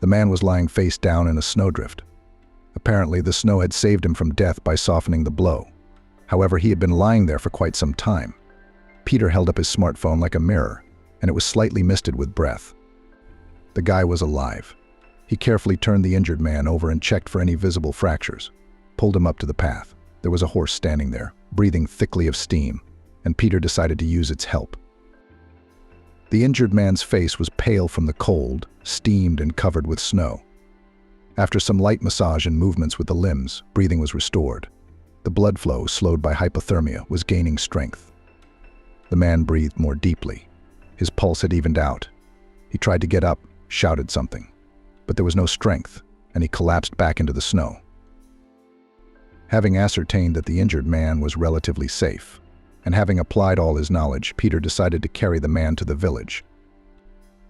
The man was lying face down in a snowdrift. Apparently, the snow had saved him from death by softening the blow. However, he had been lying there for quite some time. Peter held up his smartphone like a mirror, and it was slightly misted with breath. The guy was alive. He carefully turned the injured man over and checked for any visible fractures, pulled him up to the path. There was a horse standing there, breathing thickly of steam, and Peter decided to use its help. The injured man's face was pale from the cold, steamed and covered with snow. After some light massage and movements with the limbs, breathing was restored. The blood flow, slowed by hypothermia, was gaining strength. The man breathed more deeply. His pulse had evened out. He tried to get up, shouted something, but there was no strength, and he collapsed back into the snow. Having ascertained that the injured man was relatively safe, and having applied all his knowledge, Peter decided to carry the man to the village.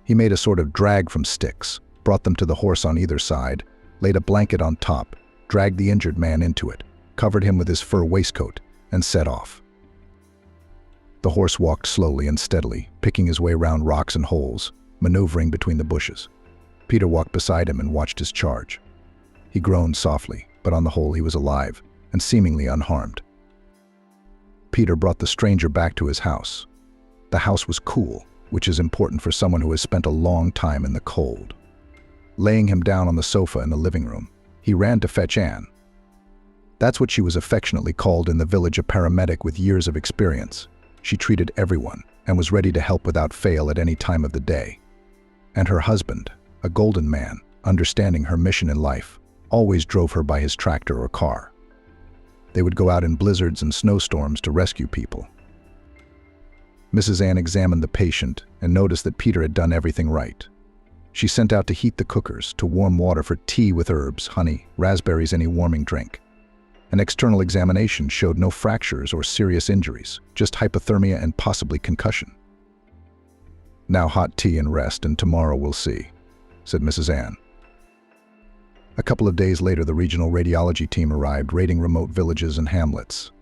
He made a sort of drag from sticks, brought them to the horse on either side, laid a blanket on top, dragged the injured man into it, covered him with his fur waistcoat, and set off. The horse walked slowly and steadily, picking his way around rocks and holes, maneuvering between the bushes. Peter walked beside him and watched his charge. He groaned softly, but on the whole he was alive and seemingly unharmed. Peter brought the stranger back to his house. The house was cool, which is important for someone who has spent a long time in the cold. Laying him down on the sofa in the living room, he ran to fetch Anne. That's what she was affectionately called in the village, a paramedic with years of experience. She treated everyone and was ready to help without fail at any time of the day. And her husband, a golden man, understanding her mission in life, always drove her by his tractor or car. They would go out in blizzards and snowstorms to rescue people. Mrs. Ann examined the patient and noticed that Peter had done everything right. She sent out to heat the cookers, to warm water for tea with herbs, honey, raspberries, any warming drink. An external examination showed no fractures or serious injuries, just hypothermia and possibly concussion. "Now hot tea and rest, and tomorrow we'll see," said Mrs. Ann. A couple of days later, the regional radiology team arrived, raiding remote villages and hamlets.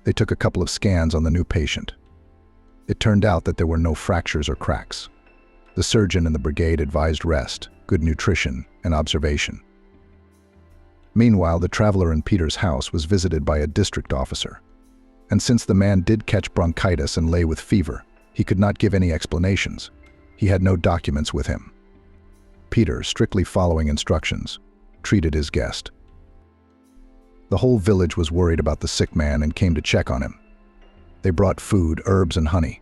They took a couple of scans on the new patient. It turned out that there were no fractures or cracks. The surgeon and the brigade advised rest, good nutrition, and observation. Meanwhile, the traveler in Peter's house was visited by a district officer. And since the man did catch bronchitis and lay with fever, he could not give any explanations. He had no documents with him. Peter, strictly following instructions, treated his guest. The whole village was worried about the sick man and came to check on him. They brought food, herbs, and honey.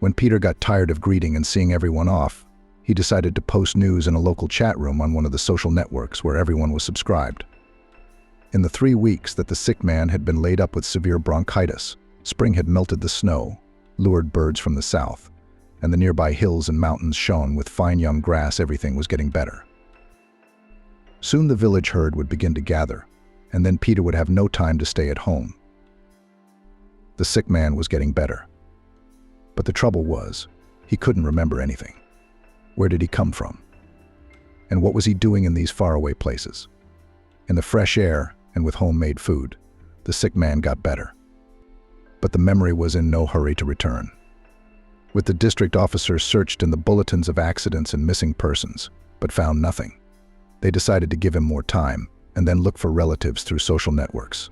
When Peter got tired of greeting and seeing everyone off, he decided to post news in a local chat room on one of the social networks where everyone was subscribed. In the 3 weeks that the sick man had been laid up with severe bronchitis, spring had melted the snow, lured birds from the south, and the nearby hills and mountains shone with fine young grass. Everything was getting better. Soon the village herd would begin to gather, and then Peter would have no time to stay at home. The sick man was getting better. But the trouble was, he couldn't remember anything. Where did he come from? And what was he doing in these faraway places? In the fresh air and with homemade food, the sick man got better. But the memory was in no hurry to return. With the district officers searched in the bulletins of accidents and missing persons, but found nothing. They decided to give him more time and then look for relatives through social networks.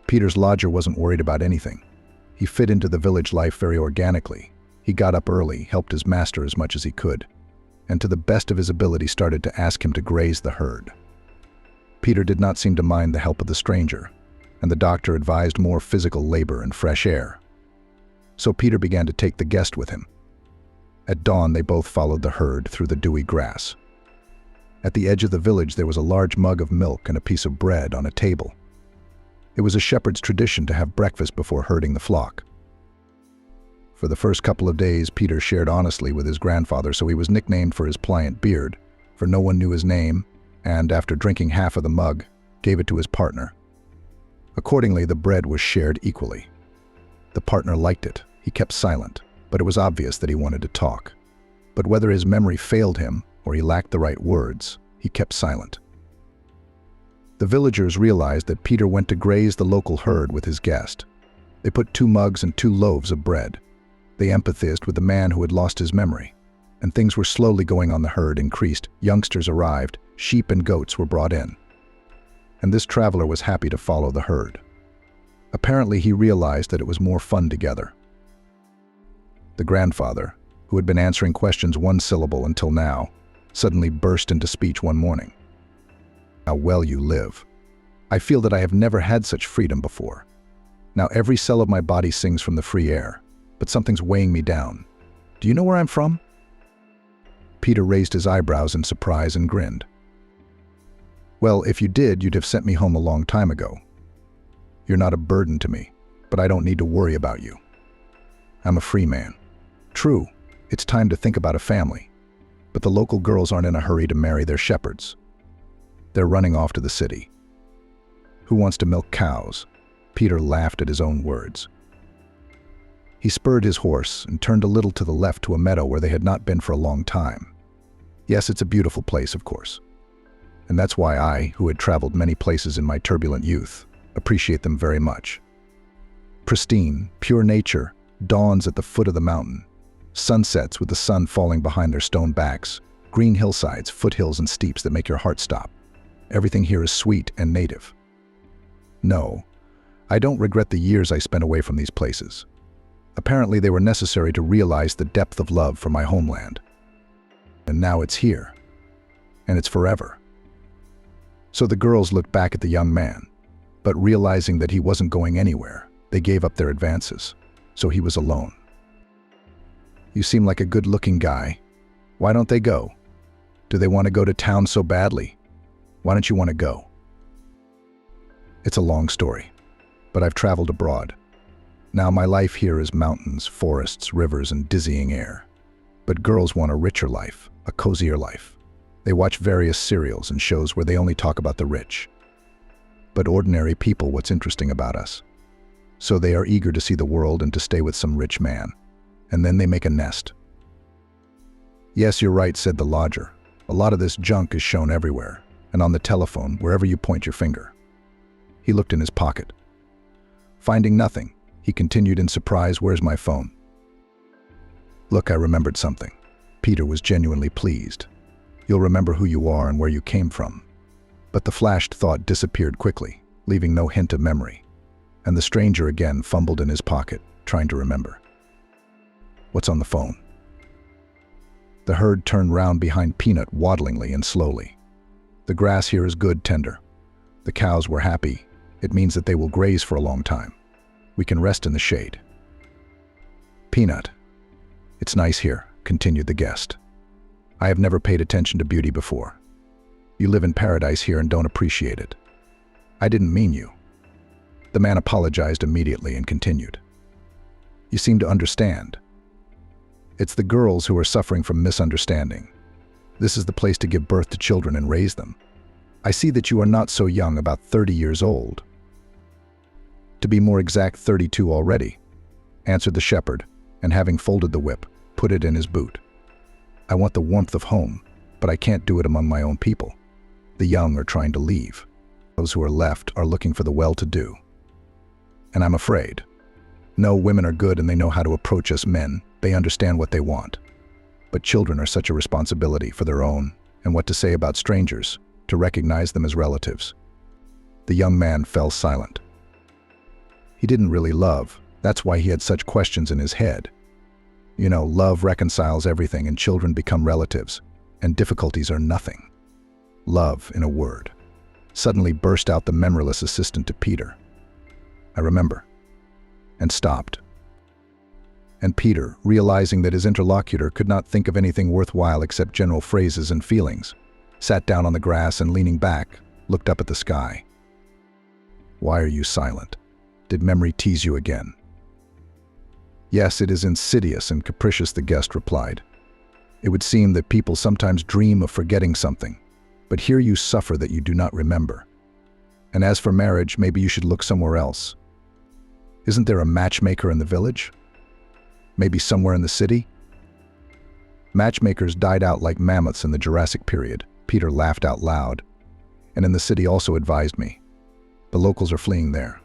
Peter's lodger wasn't worried about anything. He fit into the village life very organically. He got up early, helped his master as much as he could, and to the best of his ability started to ask him to graze the herd. Peter did not seem to mind the help of the stranger, and the doctor advised more physical labor and fresh air. So Peter began to take the guest with him. At dawn, they both followed the herd through the dewy grass. At the edge of the village, there was a large mug of milk and a piece of bread on a table. It was a shepherd's tradition to have breakfast before herding the flock. For the first couple of days, Peter shared honestly with his grandfather, so he was nicknamed for his pliant beard, for no one knew his name, and after drinking half of the mug, gave it to his partner. Accordingly, the bread was shared equally. The partner liked it. He kept silent, but it was obvious that he wanted to talk. But whether his memory failed him or he lacked the right words, he kept silent. The villagers realized that Peter went to graze the local herd with his guest. They put 2 mugs and 2 loaves of bread. They empathized with the man who had lost his memory. and things were slowly going on. The herd increased, youngsters arrived, sheep and goats were brought in. And this traveler was happy to follow the herd. Apparently he realized that it was more fun together. The grandfather, who had been answering questions one syllable until now, suddenly burst into speech one morning. How well you live. I feel that I have never had such freedom before. Now every cell of my body sings from the free air, but something's weighing me down. Do you know where I'm from? Peter raised his eyebrows in surprise and grinned. Well, if you did, you'd have sent me home a long time ago. You're not a burden to me, but I don't need to worry about you. I'm a free man. True, it's time to think about a family, but the local girls aren't in a hurry to marry their shepherds. They're running off to the city. Who wants to milk cows? Peter laughed at his own words. He spurred his horse and turned a little to the left to a meadow where they had not been for a long time. Yes, it's a beautiful place, of course. And that's why I, who had traveled many places in my turbulent youth, appreciate them very much. Pristine, pure nature dawns at the foot of the mountain. Sunsets with the sun falling behind their stone backs, green hillsides, foothills and steeps that make your heart stop. Everything here is sweet and native. No, I don't regret the years I spent away from these places. Apparently they were necessary to realize the depth of love for my homeland. And now it's here. And it's forever. So the girls looked back at the young man, but realizing that he wasn't going anywhere, they gave up their advances. So he was alone. You seem like a good-looking guy. Why don't they go? Do they want to go to town so badly? Why don't you want to go? It's a long story, but I've traveled abroad. Now my life here is mountains, forests, rivers, and dizzying air. But girls want a richer life, a cozier life. They watch various serials and shows where they only talk about the rich. But ordinary people, what's interesting about us? So they are eager to see the world and to stay with some rich man. And then they make a nest. Yes, you're right, said the lodger. A lot of this junk is shown everywhere, and on the telephone, wherever you point your finger. He looked in his pocket. Finding nothing, he continued in surprise, where's my phone? Look, I remembered something. Peter was genuinely pleased. You'll remember who you are and where you came from. But the flashed thought disappeared quickly, leaving no hint of memory. And the stranger again fumbled in his pocket, trying to remember. What's on the phone? The herd turned round behind Peanut waddlingly and slowly. The grass here is good, tender. The cows were happy. It means that they will graze for a long time. We can rest in the shade. Peanut. It's nice here, continued the guest. I have never paid attention to beauty before. You live in paradise here and don't appreciate it. I didn't mean you. The man apologized immediately and continued. You seem to understand. It's the girls who are suffering from misunderstanding. This is the place to give birth to children and raise them. I see that you are not so young, about 30 years old. To be more exact, 32 already, answered the shepherd, and having folded the whip, put it in his boot. I want the warmth of home, but I can't do it among my own people. The young are trying to leave. Those who are left are looking for the well-to-do. And I'm afraid. No, women are good and they know how to approach us men. They understand what they want. But children are such a responsibility for their own, and what to say about strangers, to recognize them as relatives. The young man fell silent. He didn't really love. That's why he had such questions in his head. You know, love reconciles everything and children become relatives, and difficulties are nothing. Love, in a word. Suddenly burst out the memoryless assistant to Peter. I remember. And stopped. And Peter, realizing that his interlocutor could not think of anything worthwhile except general phrases and feelings, sat down on the grass and, leaning back, looked up at the sky. Why are you silent? Did memory tease you again? Yes, it is insidious and capricious, the guest replied. It would seem that people sometimes dream of forgetting something, but here you suffer that you do not remember. And as for marriage, maybe you should look somewhere else. Isn't there a matchmaker in the village? Maybe somewhere in the city? Matchmakers died out like mammoths in the Jurassic period. Peter laughed out loud. And in the city also, advised me. The locals are fleeing there.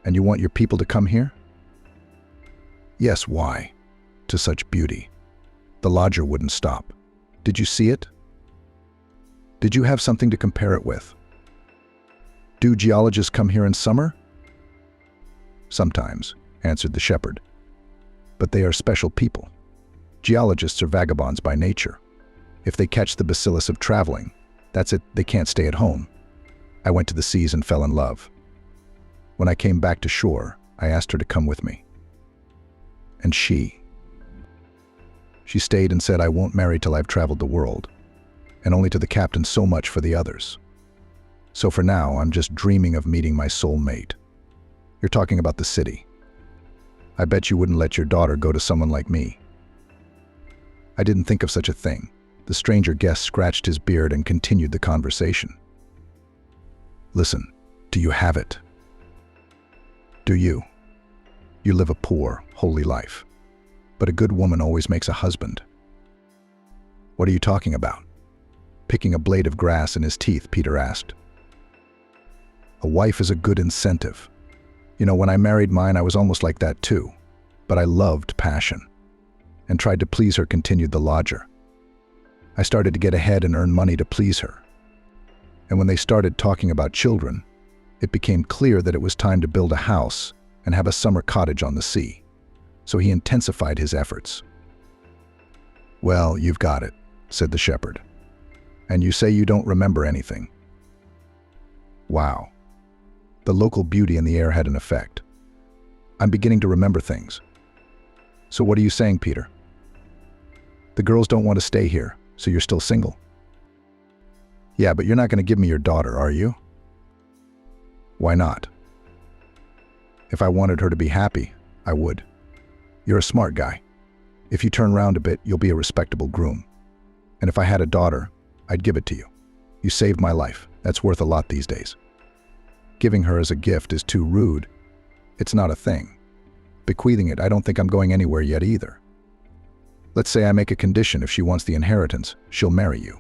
And you want your people to come here? Yes, why? To such beauty. The lodger wouldn't stop. Did you see it? Did you have something to compare it with? Do geologists come here in summer? Sometimes, answered the shepherd. But they are special people. Geologists are vagabonds by nature. If they catch the bacillus of traveling, that's it, they can't stay at home. I went to the seas and fell in love. When I came back to shore, I asked her to come with me. And she stayed and said, I won't marry till I've traveled the world, and only to the captain so much for the others. So for now, I'm just dreaming of meeting my soul mate. You're talking about the city. I bet you wouldn't let your daughter go to someone like me. I didn't think of such a thing. The stranger guest scratched his beard and continued the conversation. Listen, do you have it? Do you? You live a poor, holy life. But a good woman always makes a husband. What are you talking about? Picking a blade of grass in his teeth, Peter asked. A wife is a good incentive. You know, when I married mine, I was almost like that too. But I loved passion. And tried to please her, continued the lodger. I started to get ahead and earn money to please her. And when they started talking about children, it became clear that it was time to build a house and have a summer cottage on the sea. So he intensified his efforts. Well, you've got it, said the shepherd. And you say you don't remember anything. Wow. The local beauty in the air had an effect. I'm beginning to remember things. So what are you saying, Peter? The girls don't want to stay here, so you're still single? Yeah, but you're not going to give me your daughter, are you? Why not? If I wanted her to be happy, I would. You're a smart guy. If you turn around a bit, you'll be a respectable groom. And if I had a daughter, I'd give it to you. You saved my life. That's worth a lot these days. Giving her as a gift is too rude. It's not a thing. Bequeathing it, I don't think I'm going anywhere yet either. Let's say I make a condition: if she wants the inheritance, she'll marry you.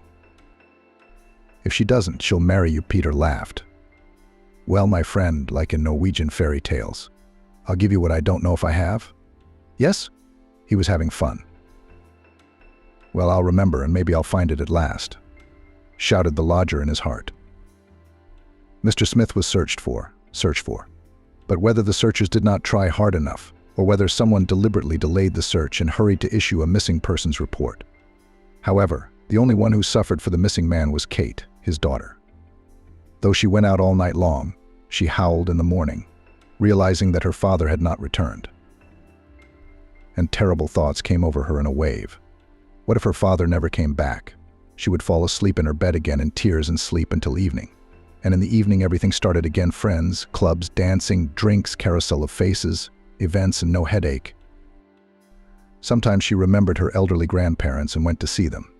If she doesn't, she'll marry you, Peter laughed. Well, my friend, like in Norwegian fairy tales, I'll give you what I don't know if I have. Yes? He was having fun. Well, I'll remember, and maybe I'll find it at last, shouted the lodger in his heart. Mr. Smith was searched for. But whether the searchers did not try hard enough, or whether someone deliberately delayed the search and hurried to issue a missing persons report. However, the only one who suffered for the missing man was Kate, his daughter. Though she went out all night long, she howled in the morning, realizing that her father had not returned. And terrible thoughts came over her in a wave. What if her father never came back? She would fall asleep in her bed again in tears and sleep until evening. And in the evening, everything started again: friends, clubs, dancing, drinks, carousel of faces, events, and no headache. Sometimes she remembered her elderly grandparents and went to see them.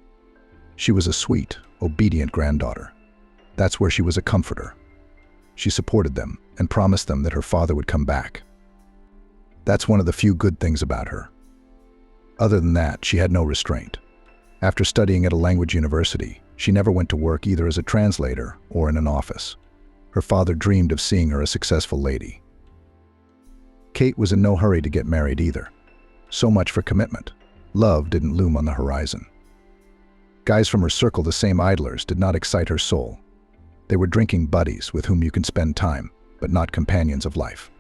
She was a sweet, obedient granddaughter. That's where she was a comforter. She supported them and promised them that her father would come back. That's one of the few good things about her. Other than that, she had no restraint. After studying at a language university, she never went to work either as a translator or in an office. Her father dreamed of seeing her a successful lady. Kate was in no hurry to get married either. So much for commitment. Love didn't loom on the horizon. Guys from her circle, the same idlers, did not excite her soul. They were drinking buddies with whom you can spend time, but not companions of life.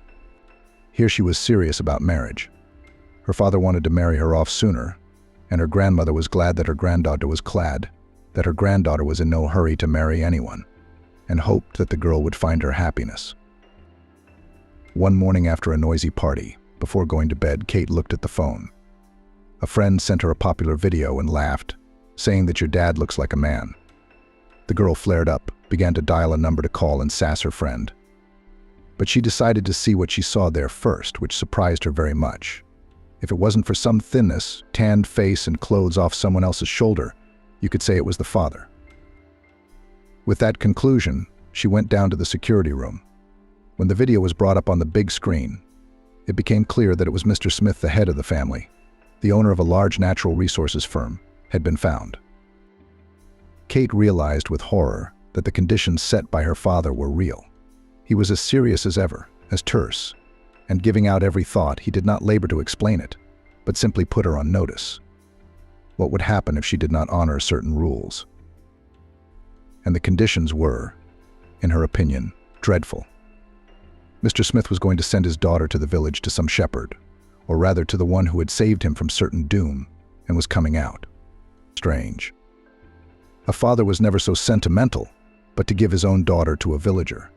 Here she was serious about marriage. Her father wanted to marry her off sooner, and her grandmother was glad that her granddaughter was clad, that her granddaughter was in no hurry to marry anyone, and hoped that the girl would find her happiness. One morning after a noisy party, before going to bed, Kate looked at the phone. A friend sent her a popular video and laughed, saying that your dad looks like a man. The girl flared up, began to dial a number to call and sass her friend. But she decided to see what she saw there first, which surprised her very much. If it wasn't for some thinness, tanned face, and clothes off someone else's shoulder, you could say it was the father. With that conclusion, she went down to the security room. When the video was brought up on the big screen, it became clear that it was Mr. Smith, the head of the family, the owner of a large natural resources firm, had been found. Kate realized with horror that the conditions set by her father were real. He was as serious as ever, as terse, and giving out every thought, he did not labor to explain it, but simply put her on notice. What would happen if she did not honor certain rules? And the conditions were, in her opinion, dreadful. Mr. Smith was going to send his daughter to the village to some shepherd, or rather to the one who had saved him from certain doom and was coming out. Strange. A father was never so sentimental, but to give his own daughter to a villager.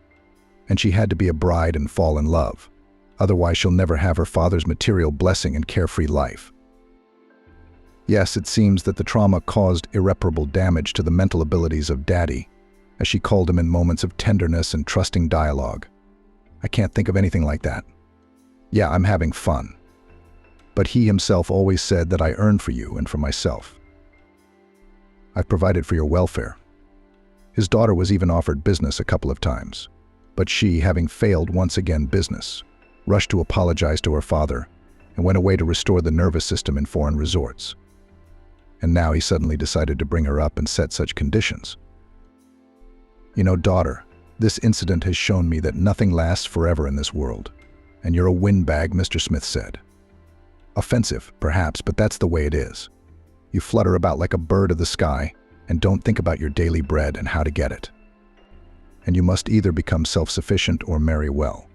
And she had to be a bride and fall in love. Otherwise she'll never have her father's material blessing and carefree life. Yes, it seems that the trauma caused irreparable damage to the mental abilities of Daddy, as she called him in moments of tenderness and trusting dialogue. I can't think of anything like that. Yeah, I'm having fun. But he himself always said that I earn for you and for myself. I've provided for your welfare. His daughter was even offered business a couple of times, but she, having failed once again business, rushed to apologize to her father and went away to restore the nervous system in foreign resorts. And now he suddenly decided to bring her up and set such conditions. You know, daughter, this incident has shown me that nothing lasts forever in this world, and you're a windbag, Mr. Smith said. Offensive, perhaps, but that's the way it is. You flutter about like a bird of the sky and don't think about your daily bread and how to get it. And you must either become self-sufficient or marry well.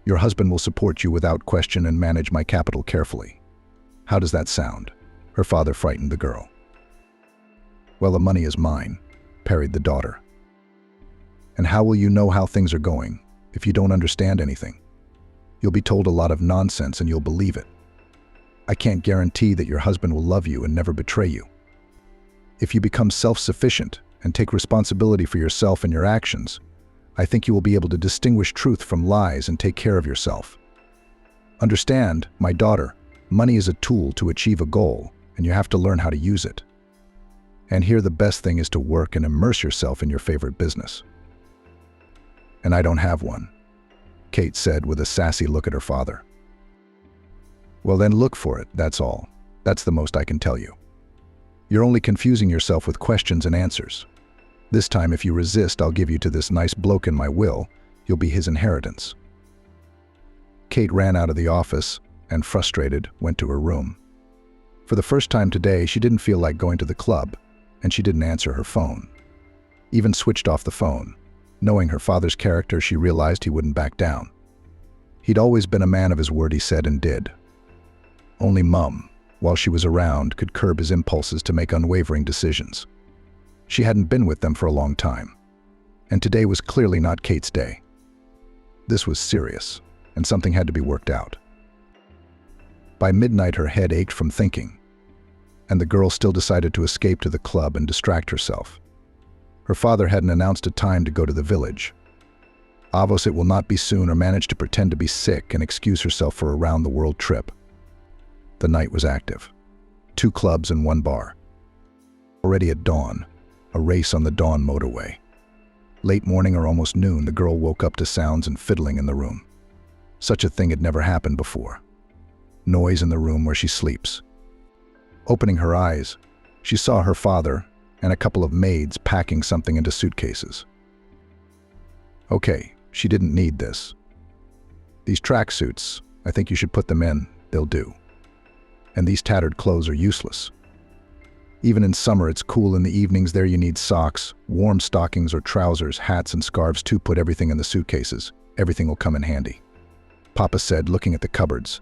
Your husband will support you without question and manage my capital carefully. How does that sound? Her father frightened the girl. Well, the money is mine, parried the daughter. And how will you know how things are going if you don't understand anything? You'll be told a lot of nonsense and you'll believe it. I can't guarantee that your husband will love you and never betray you. If you become self-sufficient and take responsibility for yourself and your actions, I think you will be able to distinguish truth from lies and take care of yourself. Understand, my daughter, money is a tool to achieve a goal, and you have to learn how to use it. And here the best thing is to work and immerse yourself in your favorite business. And I don't have one, Kate said with a sassy look at her father. Well then look for it, that's all. That's the most I can tell you. You're only confusing yourself with questions and answers. This time if you resist, I'll give you to this nice bloke in my will. You'll be his inheritance. Kate ran out of the office and, frustrated, went to her room. For the first time today, she didn't feel like going to the club, and she didn't answer her phone. Even switched off the phone. Knowing her father's character, she realized he wouldn't back down. He'd always been a man of his word, he said and did. Only Mum, while she was around, could curb his impulses to make unwavering decisions. She hadn't been with them for a long time, and today was clearly not Kate's day. This was serious, and something had to be worked out. By midnight, her head ached from thinking, and the girl still decided to escape to the club and distract herself. Her father hadn't announced a time to go to the village. Avos it will not be soon, or managed to pretend to be sick and excuse herself for a round-the-world trip. The night was active. 2 clubs and 1 bar. Already at dawn, a race on the dawn motorway. Late morning or almost noon, the girl woke up to sounds and fiddling in the room. Such a thing had never happened before. Noise in the room where she sleeps. Opening her eyes, she saw her father and a couple of maids packing something into suitcases. Okay, she didn't need this. These tracksuits, I think you should put them in, they'll do. And these tattered clothes are useless. Even in summer, it's cool in the evenings. There you need socks, warm stockings or trousers, hats and scarves too. Put everything in the suitcases. Everything will come in handy. Papa said, looking at the cupboards.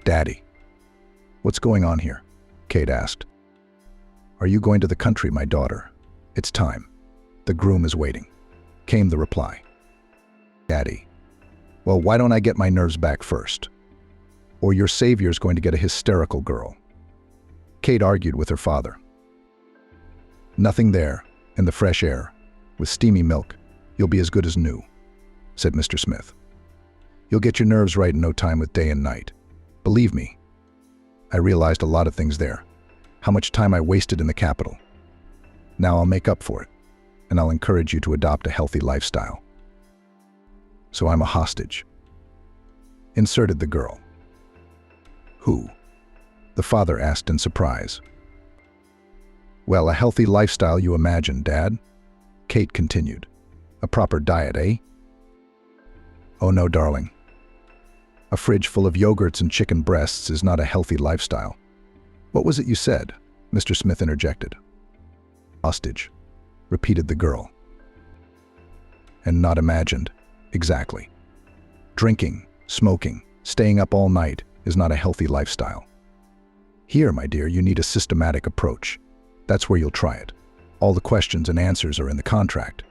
Daddy, what's going on here? Kate asked. Are you going to the country, my daughter? It's time. The groom is waiting, came the reply. Daddy, well, why don't I get my nerves back first? Or your savior's going to get a hysterical girl. Kate argued with her father. Nothing there, in the fresh air, with steamy milk, you'll be as good as new, said Mr. Smith. You'll get your nerves right in no time with day and night. Believe me, I realized a lot of things there, how much time I wasted in the capital. Now I'll make up for it, and I'll encourage you to adopt a healthy lifestyle. So I'm a hostage, inserted the girl. Who? The father asked in surprise. Well, a healthy lifestyle, you imagine, Dad? Kate continued. A proper diet, eh? Oh no, darling. A fridge full of yogurts and chicken breasts is not a healthy lifestyle. "What was it you said?" Mr. Smith interjected. "Hostage," repeated the girl. "And not imagined. Exactly. Drinking, smoking, staying up all night is not a healthy lifestyle. Here, my dear, you need a systematic approach. That's where you'll try it. All the questions and answers are in the contract.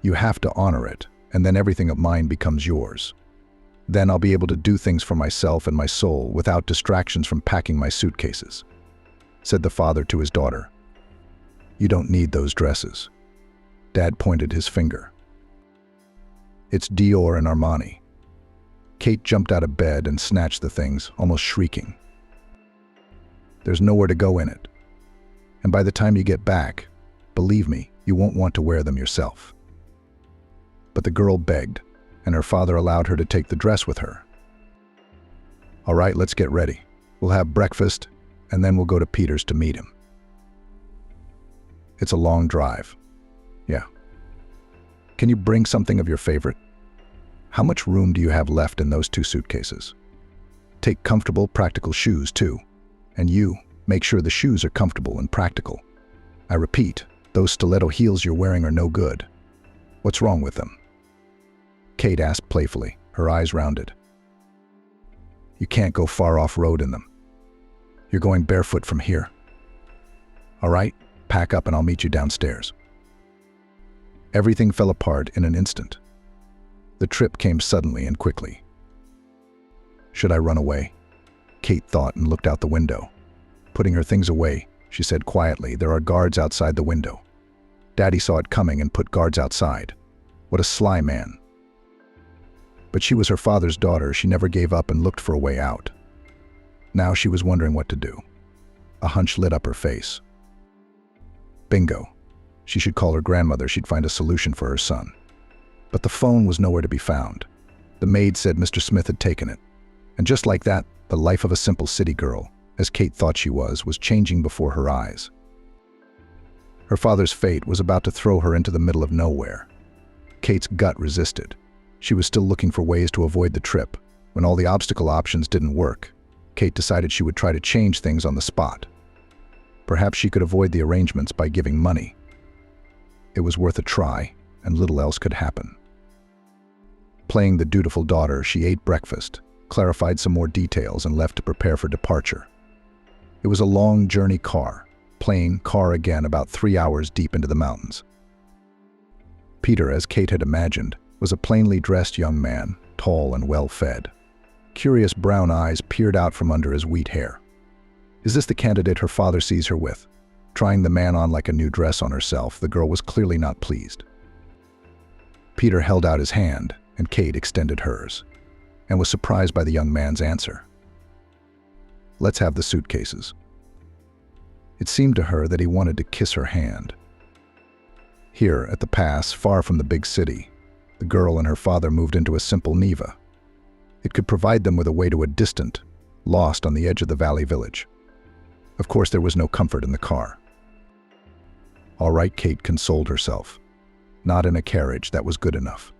You have to honor it, and then everything of mine becomes yours. Then I'll be able to do things for myself and my soul without distractions from packing my suitcases," said the father to his daughter. "You don't need those dresses." Dad pointed his finger. "It's Dior and Armani." Kate jumped out of bed and snatched the things, almost shrieking. "There's nowhere to go in it. And by the time you get back, believe me, you won't want to wear them yourself." But the girl begged, and her father allowed her to take the dress with her. "All right, let's get ready. We'll have breakfast, and then we'll go to Peter's to meet him. It's a long drive." "Yeah." "Can you bring something of your favorite? How much room do you have left in those 2 suitcases? Take comfortable, practical shoes, too. And you, make sure the shoes are comfortable and practical. I repeat, those stiletto heels you're wearing are no good. What's wrong with them?" Kate asked playfully, her eyes rounded. "You can't go far off-road in them. You're going barefoot from here. All right, pack up and I'll meet you downstairs." Everything fell apart in an instant. The trip came suddenly and quickly. "Should I run away?" Kate thought and looked out the window. Putting her things away, she said quietly, "There are guards outside the window. Daddy saw it coming and put guards outside. What a sly man." But she was her father's daughter. She never gave up and looked for a way out. Now she was wondering what to do. A hunch lit up her face. Bingo. She should call her grandmother. She'd find a solution for her son. But the phone was nowhere to be found. The maid said Mr. Smith had taken it. And just like that, the life of a simple city girl, as Kate thought she was changing before her eyes. Her father's fate was about to throw her into the middle of nowhere. Kate's gut resisted. She was still looking for ways to avoid the trip. When all the obstacle options didn't work, Kate decided she would try to change things on the spot. Perhaps she could avoid the arrangements by giving money. It was worth a try, and little else could happen. Playing the dutiful daughter, she ate breakfast, clarified some more details, and left to prepare for departure. It was a long journey car, plain car again, about 3 hours deep into the mountains. Peter, as Kate had imagined, was a plainly dressed young man, tall and well-fed. Curious brown eyes peered out from under his wheat hair. Is this the candidate her father sees her with? Trying the man on like a new dress on herself, the girl was clearly not pleased. Peter held out his hand, and Kate extended hers, and was surprised by the young man's answer. "Let's have the suitcases." It seemed to her that he wanted to kiss her hand. Here, at the pass, far from the big city, the girl and her father moved into a simple Neva. It could provide them with a way to a distant, lost on the edge of the valley village. Of course, there was no comfort in the car. All right, Kate consoled herself. Not in a carriage, that was good enough.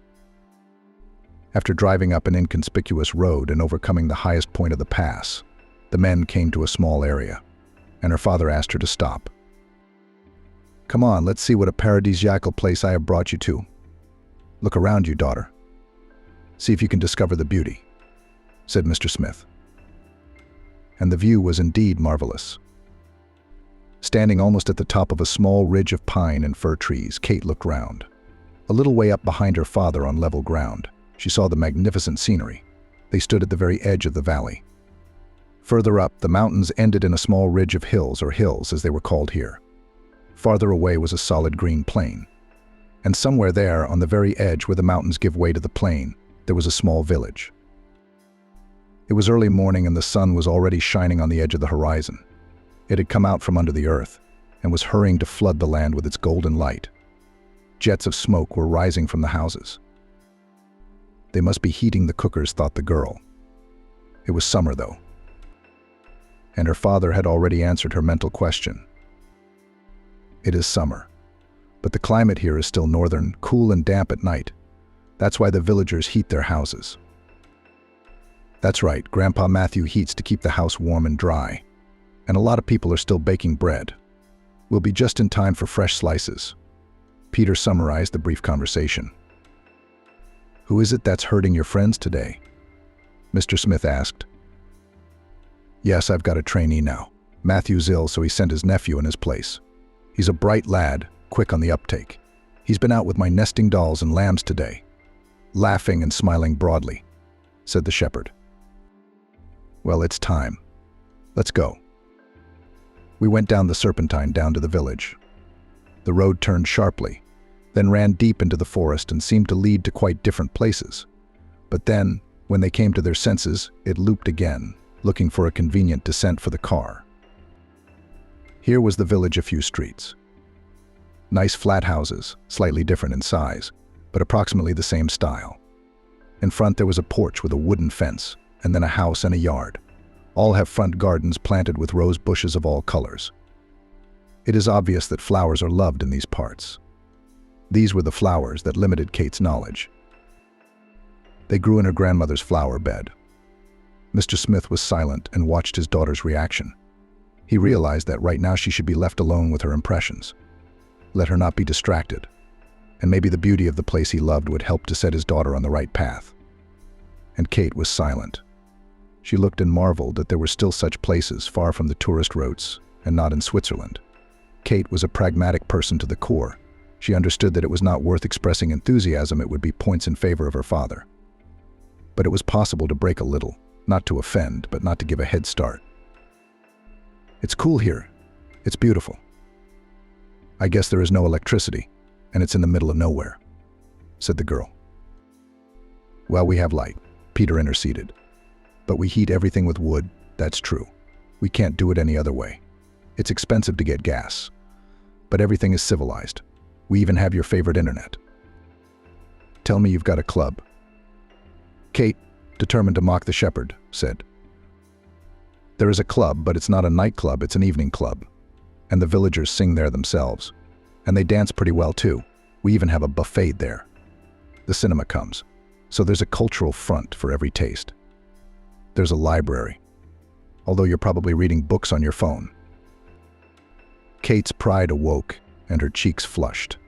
After driving up an inconspicuous road and overcoming the highest point of the pass, the men came to a small area, and her father asked her to stop. "Come on, let's see what a paradisiacal place I have brought you to. Look around you, daughter. See if you can discover the beauty," said Mr. Smith. And the view was indeed marvelous. Standing almost at the top of a small ridge of pine and fir trees, Kate looked round. A little way up behind her father on level ground, she saw the magnificent scenery. They stood at the very edge of the valley. Further up, the mountains ended in a small ridge of hills, or hills as they were called here. Farther away was a solid green plain. And somewhere there, on the very edge where the mountains give way to the plain, there was a small village. It was early morning and the sun was already shining on the edge of the horizon. It had come out from under the earth and was hurrying to flood the land with its golden light. Jets of smoke were rising from the houses. They must be heating the cookers, thought the girl. It was summer, though. And her father had already answered her mental question. It is summer, but the climate here is still northern, cool and damp at night. That's why the villagers heat their houses. That's right, Grandpa Matthew heats to keep the house warm and dry. and a lot of people are still baking bread. We'll be just in time for fresh slices." Peter summarized the brief conversation. "Who is it that's hurting your friends today?" Mr. Smith asked. "Yes, I've got a trainee now. Matthew's ill, so he sent his nephew in his place. He's a bright lad, quick on the uptake. He's been out with my nesting dolls and lambs today." Laughing and smiling broadly, said the shepherd. "Well, it's time. Let's go." We went down the serpentine down to the village. The road turned sharply, then ran deep into the forest and seemed to lead to quite different places. But then, when they came to their senses, it looped again, looking for a convenient descent for the car. Here was the village a few streets. Nice flat houses, slightly different in size, but approximately the same style. In front there was a porch with a wooden fence, and then a house and a yard. All have front gardens planted with rose bushes of all colors. It is obvious that flowers are loved in these parts. These were the flowers that limited Kate's knowledge. They grew in her grandmother's flower bed. Mr. Smith was silent and watched his daughter's reaction. He realized that right now she should be left alone with her impressions. Let her not be distracted, and maybe the beauty of the place he loved would help to set his daughter on the right path. And Kate was silent. She looked and marveled that there were still such places far from the tourist routes and not in Switzerland. Kate was a pragmatic person to the core. She understood that it was not worth expressing enthusiasm, it would be points in favor of her father. But it was possible to break a little, not to offend, but not to give a head start. "It's cool here. It's beautiful. I guess there is no electricity, and it's in the middle of nowhere," said the girl. "Well, we have light," Peter interceded. "But we heat everything with wood, that's true. We can't do it any other way. It's expensive to get gas. But everything is civilized. We even have your favorite internet. Tell me you've got a club." Kate, determined to mock the shepherd, said, "There is a club, but it's not a nightclub, it's an evening club. And the villagers sing there themselves. And they dance pretty well too. We even have a buffet there. The cinema comes. So there's a cultural front for every taste. There's a library. Although you're probably reading books on your phone." Kate's pride awoke, and her cheeks flushed.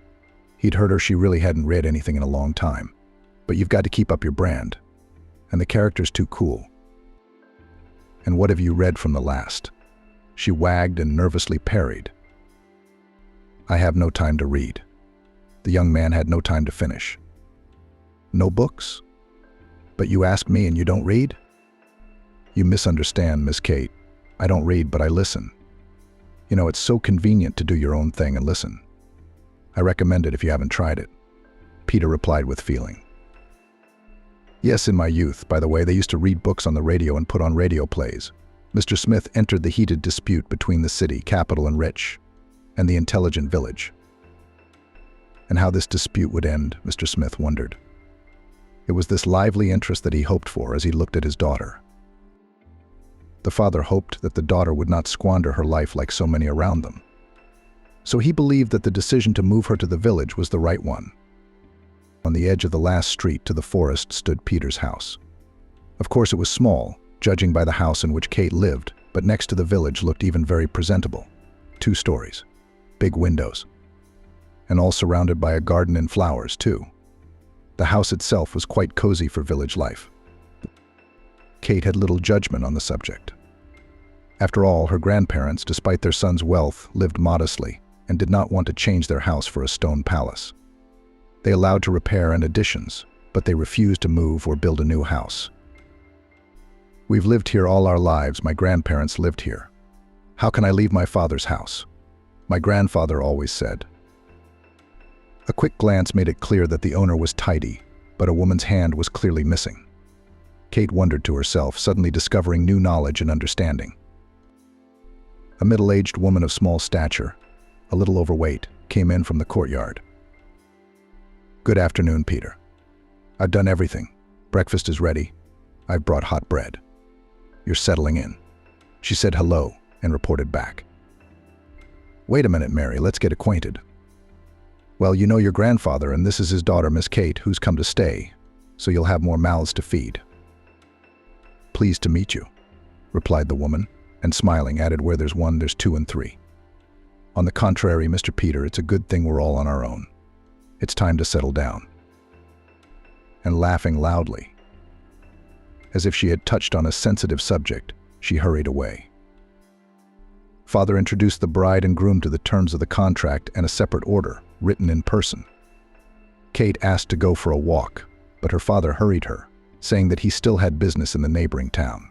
He'd heard her she really hadn't read anything in a long time. But you've got to keep up your brand. And the character's too cool. "And what have you read from the last?" She wagged and nervously parried. "I have no time to read." The young man had no time to finish. "No books? But you ask me and you don't read?" "You misunderstand, Miss Kate. I don't read, but I listen. You know, it's so convenient to do your own thing and listen. I recommend it if you haven't tried it," Peter replied with feeling. "Yes, in my youth, by the way, they used to read books on the radio and put on radio plays." Mr. Smith entered the heated dispute between the city, capital and rich, and the intelligent village. And how this dispute would end, Mr. Smith wondered. It was this lively interest that he hoped for as he looked at his daughter. The father hoped that the daughter would not squander her life like so many around them. So he believed that the decision to move her to the village was the right one. On the edge of the last street to the forest stood Peter's house. Of course it was small, judging by the house in which Kate lived, but next to the village looked even very presentable. 2 stories, big windows, and all surrounded by a garden and flowers, too. The house itself was quite cozy for village life. Kate had little judgment on the subject. After all, her grandparents, despite their son's wealth, lived modestly and did not want to change their house for a stone palace. They allowed to repair and additions, but they refused to move or build a new house. "We've lived here all our lives. My grandparents lived here. How can I leave my father's house?" my grandfather always said. A quick glance made it clear that the owner was tidy, but a woman's hand was clearly missing. Kate wondered to herself, suddenly discovering new knowledge and understanding. A middle-aged woman of small stature, a little overweight, came in from the courtyard. "Good afternoon, Peter. I've done everything. Breakfast is ready. I've brought hot bread. You're settling in." She said hello and reported back. "Wait a minute, Mary, let's get acquainted. Well, you know your grandfather, and this is his daughter, Miss Kate, who's come to stay, so you'll have more mouths to feed." "Pleased to meet you," replied the woman. and smiling added, "Where there's one, there's two and three. On the contrary, Mr. Peter, it's a good thing we're all on our own. It's time to settle down." And laughing loudly, as if she had touched on a sensitive subject, she hurried away. Father introduced the bride and groom to the terms of the contract and a separate order, written in person. Kate asked to go for a walk, but her father hurried her, saying that he still had business in the neighboring town.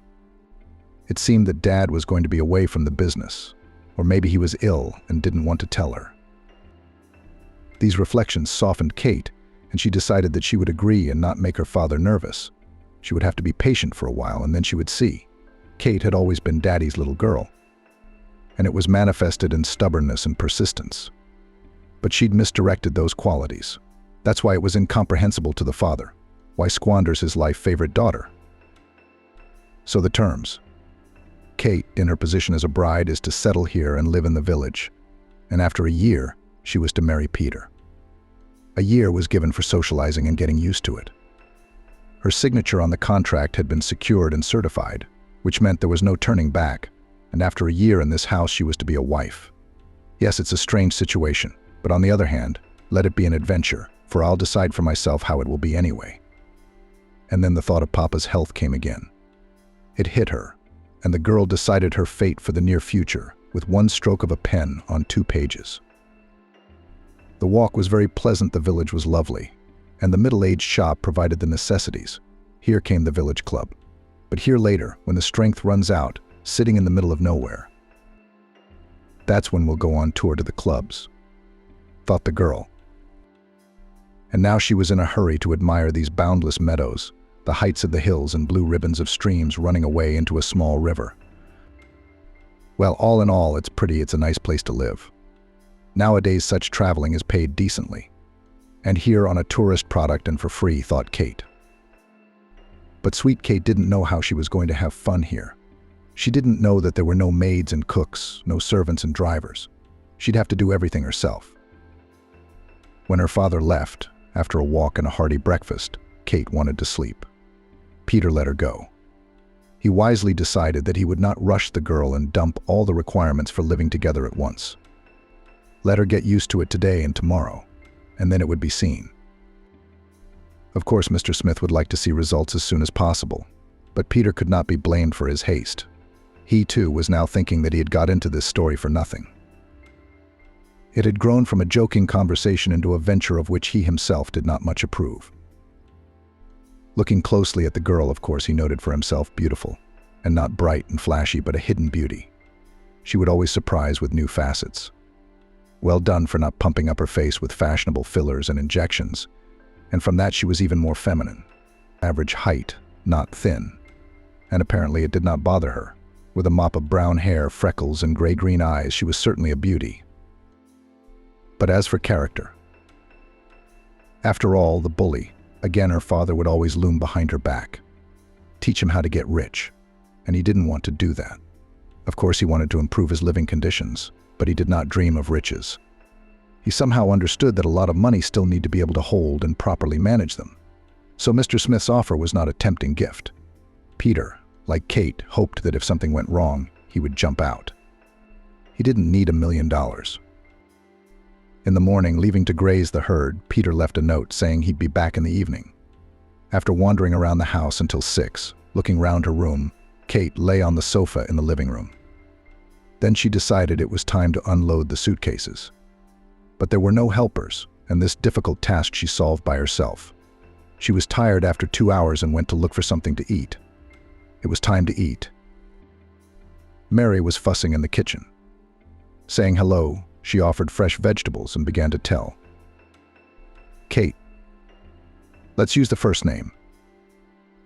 It seemed that Dad was going to be away from the business, or maybe he was ill and didn't want to tell her. These reflections softened Kate, and she decided that she would agree and not make her father nervous. She would have to be patient for a while, and then she would see. Kate had always been Daddy's little girl, and it was manifested in stubbornness and persistence. But she'd misdirected those qualities. That's why it was incomprehensible to the father. Why squanders his life-favorite daughter? So the terms. Kate, in her position as a bride, is to settle here and live in the village. And after a year, she was to marry Peter. A year was given for socializing and getting used to it. Her signature on the contract had been secured and certified, which meant there was no turning back, and after a year in this house she was to be a wife. Yes, it's a strange situation, but on the other hand, let it be an adventure, for I'll decide for myself how it will be anyway. And then the thought of Papa's health came again. It hit her, and the girl decided her fate for the near future with one stroke of a pen on 2 pages. The walk was very pleasant, the village was lovely, and the middle-aged shop provided the necessities. Here came the village club. But here later, when the strength runs out, sitting in the middle of nowhere. That's when we'll go on tour to the clubs, thought the girl. And now she was in a hurry to admire these boundless meadows, the heights of the hills and blue ribbons of streams running away into a small river. Well, all in all, it's pretty, it's a nice place to live. Nowadays, such traveling is paid decently. And here on a tourist product and for free, thought Kate. But sweet Kate didn't know how she was going to have fun here. She didn't know that there were no maids and cooks, no servants and drivers. She'd have to do everything herself. When her father left, after a walk and a hearty breakfast, Kate wanted to sleep. Peter let her go. He wisely decided that he would not rush the girl and dump all the requirements for living together at once. Let her get used to it today and tomorrow, and then it would be seen. Of course, Mr. Smith would like to see results as soon as possible, but Peter could not be blamed for his haste. He, too, was now thinking that he had got into this story for nothing. It had grown from a joking conversation into a venture of which he himself did not much approve. Looking closely at the girl, of course, he noted for himself beautiful, and not bright and flashy, but a hidden beauty. She would always surprise with new facets. Well done for not pumping up her face with fashionable fillers and injections, and from that she was even more feminine. Average height, not thin, and apparently it did not bother her. With a mop of brown hair, freckles, and gray-green eyes, she was certainly a beauty. But as for character, after all, the bully, again her father would always loom behind her back, teach him how to get rich, and he didn't want to do that. Of course he wanted to improve his living conditions, but he did not dream of riches. He somehow understood that a lot of money still need to be able to hold and properly manage them. So Mr. Smith's offer was not a tempting gift. Peter, like Kate, hoped that if something went wrong, he would jump out. He didn't need $1 million. In the morning, leaving to graze the herd, Peter left a note saying he'd be back in the evening. After wandering around the house until 6, looking round her room, Kate lay on the sofa in the living room. Then she decided it was time to unload the suitcases. But there were no helpers, and this difficult task she solved by herself. She was tired after 2 hours and went to look for something to eat. It was time to eat. Mary was fussing in the kitchen. Saying hello, she offered fresh vegetables and began to tell. Kate, let's use the first name.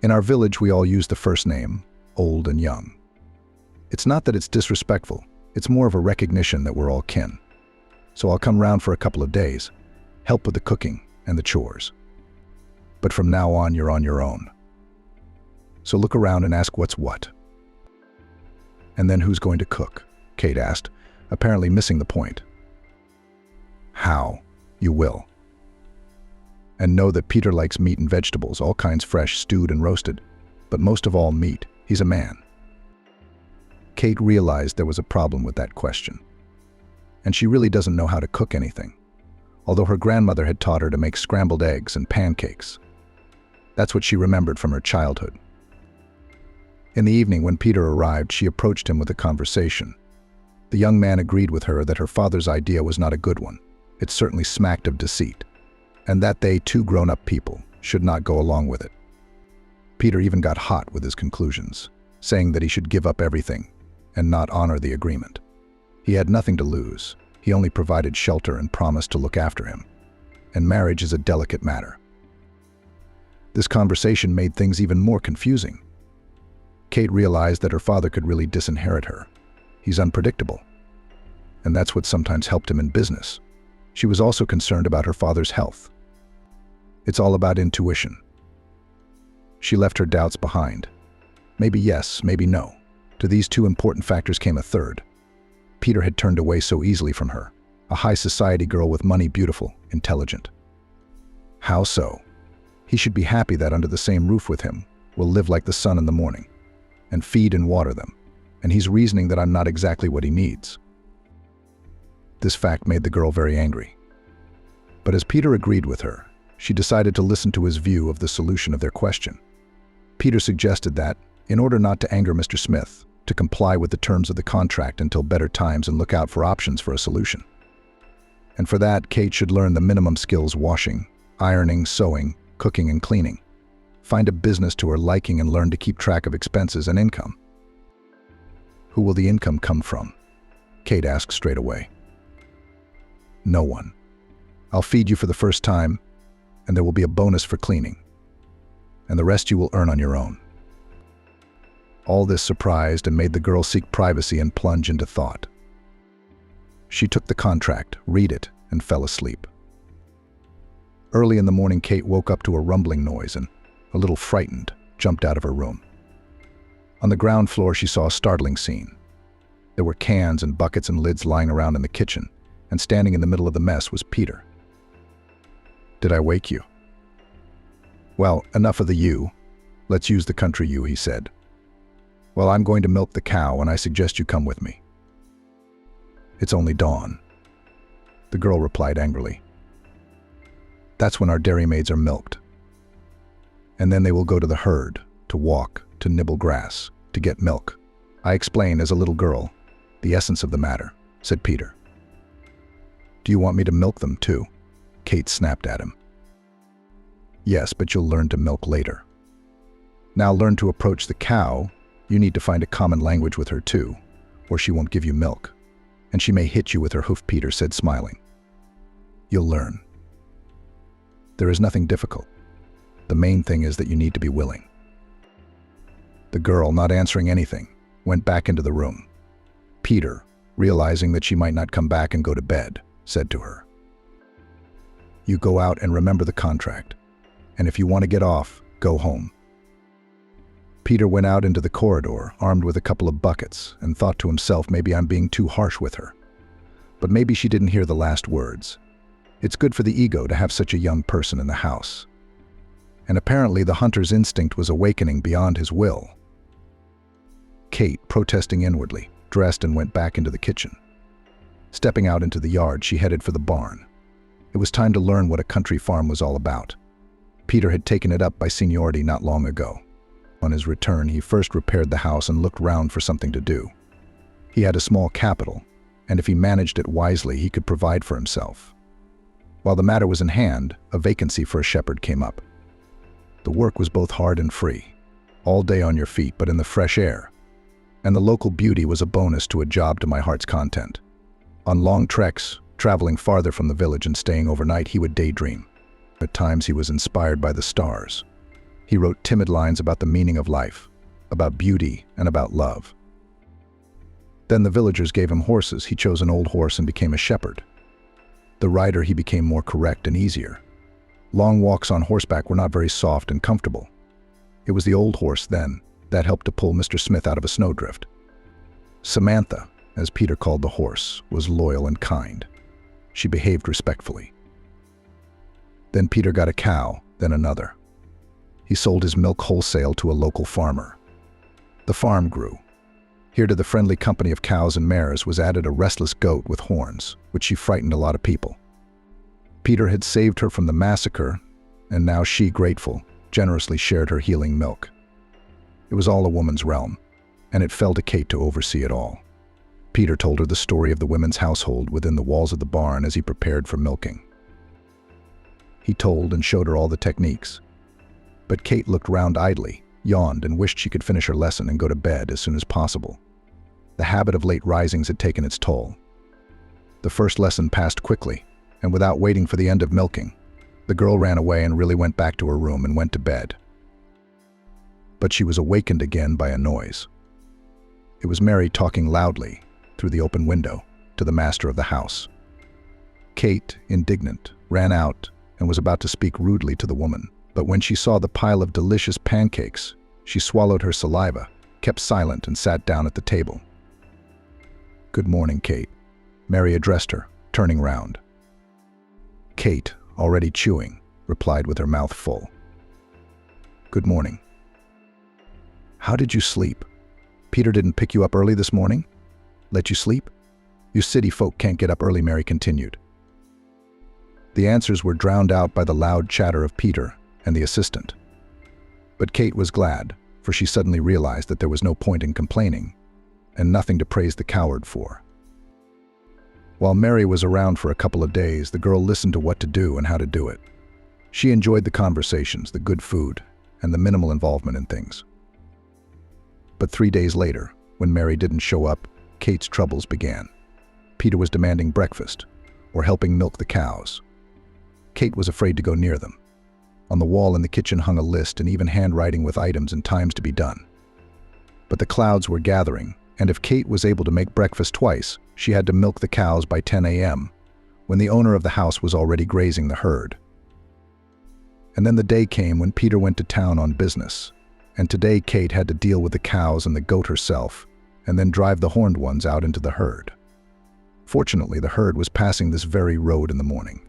In our village, we all use the first name, old and young. It's not that it's disrespectful, it's more of a recognition that we're all kin. So I'll come round for a couple of days, help with the cooking and the chores. But from now on, you're on your own. So look around and ask what's what. And then who's going to cook? Kate asked, apparently missing the point. How? You will. And know that Peter likes meat and vegetables, all kinds fresh, stewed and roasted, but most of all meat. He's a man. Kate realized there was a problem with that question. And she really doesn't know how to cook anything, although her grandmother had taught her to make scrambled eggs and pancakes. That's what she remembered from her childhood. In the evening, when Peter arrived, she approached him with a conversation. The young man agreed with her that her father's idea was not a good one. It certainly smacked of deceit, and that they, two grown-up people, should not go along with it. Peter even got hot with his conclusions, saying that he should give up everything and not honor the agreement. He had nothing to lose. He only provided shelter and promised to look after him. And marriage is a delicate matter. This conversation made things even more confusing. Kate realized that her father could really disinherit her. He's unpredictable. And that's what sometimes helped him in business. She was also concerned about her father's health. It's all about intuition. She left her doubts behind. Maybe yes, maybe no. To these two important factors came a third. Peter had turned away so easily from her, a high society girl with money, beautiful, intelligent. How so? He should be happy that under the same roof with him will live like the sun in the morning, and feed and water them, and he's reasoning that I'm not exactly what he needs. This fact made the girl very angry. But as Peter agreed with her, she decided to listen to his view of the solution of their question. Peter suggested that, in order not to anger Mr. Smith, to comply with the terms of the contract until better times and look out for options for a solution. And for that, Kate should learn the minimum skills: washing, ironing, sewing, cooking, and cleaning. Find a business to her liking and learn to keep track of expenses and income. Who will the income come from? Kate asked straight away. No one. I'll feed you for the first time, and there will be a bonus for cleaning. And the rest you will earn on your own. All this surprised and made the girl seek privacy and plunge into thought. She took the contract, read it, and fell asleep. Early in the morning, Kate woke up to a rumbling noise and, a little frightened, jumped out of her room. On the ground floor, she saw a startling scene. There were cans and buckets and lids lying around in the kitchen, and standing in the middle of the mess was Peter. Did I wake you? Well, enough of the you. Let's use the country you, he said. Well, I'm going to milk the cow, and I suggest you come with me. It's only dawn, the girl replied angrily. That's when our dairymaids are milked. And then they will go to the herd, to walk, to nibble grass, to get milk. I explained as a little girl the essence of the matter, said Peter. Do you want me to milk them too? Kate snapped at him. Yes, but you'll learn to milk later. Now learn to approach the cow. You need to find a common language with her too, or she won't give you milk. And she may hit you with her hoof, Peter said, smiling. You'll learn. There is nothing difficult. The main thing is that you need to be willing. The girl, not answering anything, went back into the room. Peter, realizing that she might not come back and go to bed, said to her, You go out and remember the contract. And if you want to get off, go home. Peter went out into the corridor, armed with a couple of buckets, and thought to himself, maybe I'm being too harsh with her. But maybe she didn't hear the last words. It's good for the ego to have such a young person in the house. And apparently the hunter's instinct was awakening beyond his will. Kate, protesting inwardly, dressed and went back into the kitchen. Stepping out into the yard, she headed for the barn. It was time to learn what a country farm was all about. Peter had taken it up by seniority not long ago. On his return, he first repaired the house and looked round for something to do. He had a small capital, and if he managed it wisely, he could provide for himself. While the matter was in hand, a vacancy for a shepherd came up. The work was both hard and free, all day on your feet but in the fresh air, and the local beauty was a bonus to a job to my heart's content. On long treks, traveling farther from the village and staying overnight, he would daydream. At times he was inspired by the stars. He wrote timid lines about the meaning of life, about beauty, and about love. Then the villagers gave him horses. He chose an old horse and became a shepherd. The rider he became more correct and easier. Long walks on horseback were not very soft and comfortable. It was the old horse, then, that helped to pull Mr. Smith out of a snowdrift. Samantha, as Peter called the horse, was loyal and kind. She behaved respectfully. Then Peter got a cow, then another. He sold his milk wholesale to a local farmer. The farm grew. Here to the friendly company of cows and mares was added a restless goat with horns, which she frightened a lot of people. Peter had saved her from the massacre, and now she, grateful, generously shared her healing milk. It was all a woman's realm, and it fell to Kate to oversee it all. Peter told her the story of the women's household within the walls of the barn as he prepared for milking. He told and showed her all the techniques. But Kate looked round idly, yawned, and wished she could finish her lesson and go to bed as soon as possible. The habit of late risings had taken its toll. The first lesson passed quickly, and without waiting for the end of milking, the girl ran away and really went back to her room and went to bed. But she was awakened again by a noise. It was Mary talking loudly, through the open window, to the master of the house. Kate, indignant, ran out and was about to speak rudely to the woman, but when she saw the pile of delicious pancakes, she swallowed her saliva, kept silent, and sat down at the table. "Good morning, Kate," Mary addressed her, turning round. Kate, already chewing, replied with her mouth full. "Good morning. How did you sleep? Peter didn't pick you up early this morning? Let you sleep? You city folk can't get up early," Mary continued. The answers were drowned out by the loud chatter of Peter and the assistant. But Kate was glad, for she suddenly realized that there was no point in complaining, and nothing to praise the coward for. While Mary was around for a couple of days, the girl listened to what to do and how to do it. She enjoyed the conversations, the good food, and the minimal involvement in things. But 3 days later, when Mary didn't show up, Kate's troubles began. Peter was demanding breakfast, or helping milk the cows. Kate was afraid to go near them. On the wall in the kitchen hung a list and even handwriting with items and times to be done. But the clouds were gathering, and if Kate was able to make breakfast twice, she had to milk the cows by 10 a.m., when the owner of the house was already grazing the herd. And then the day came when Peter went to town on business, and today Kate had to deal with the cows and the goat herself, and then drive the horned ones out into the herd. Fortunately, the herd was passing this very road in the morning.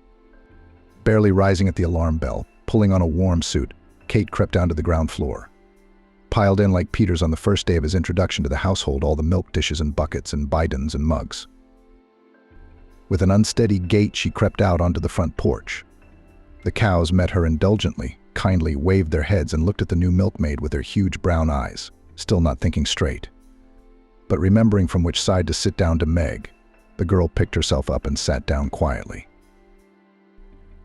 Barely rising at the alarm bell, pulling on a warm suit, Kate crept down to the ground floor. Piled in like Peter's on the first day of his introduction to the household, all the milk dishes and buckets and bidons and mugs. With an unsteady gait, she crept out onto the front porch. The cows met her indulgently, kindly waved their heads and looked at the new milkmaid with their huge brown eyes, still not thinking straight. But remembering from which side to sit down to Meg, the girl picked herself up and sat down quietly.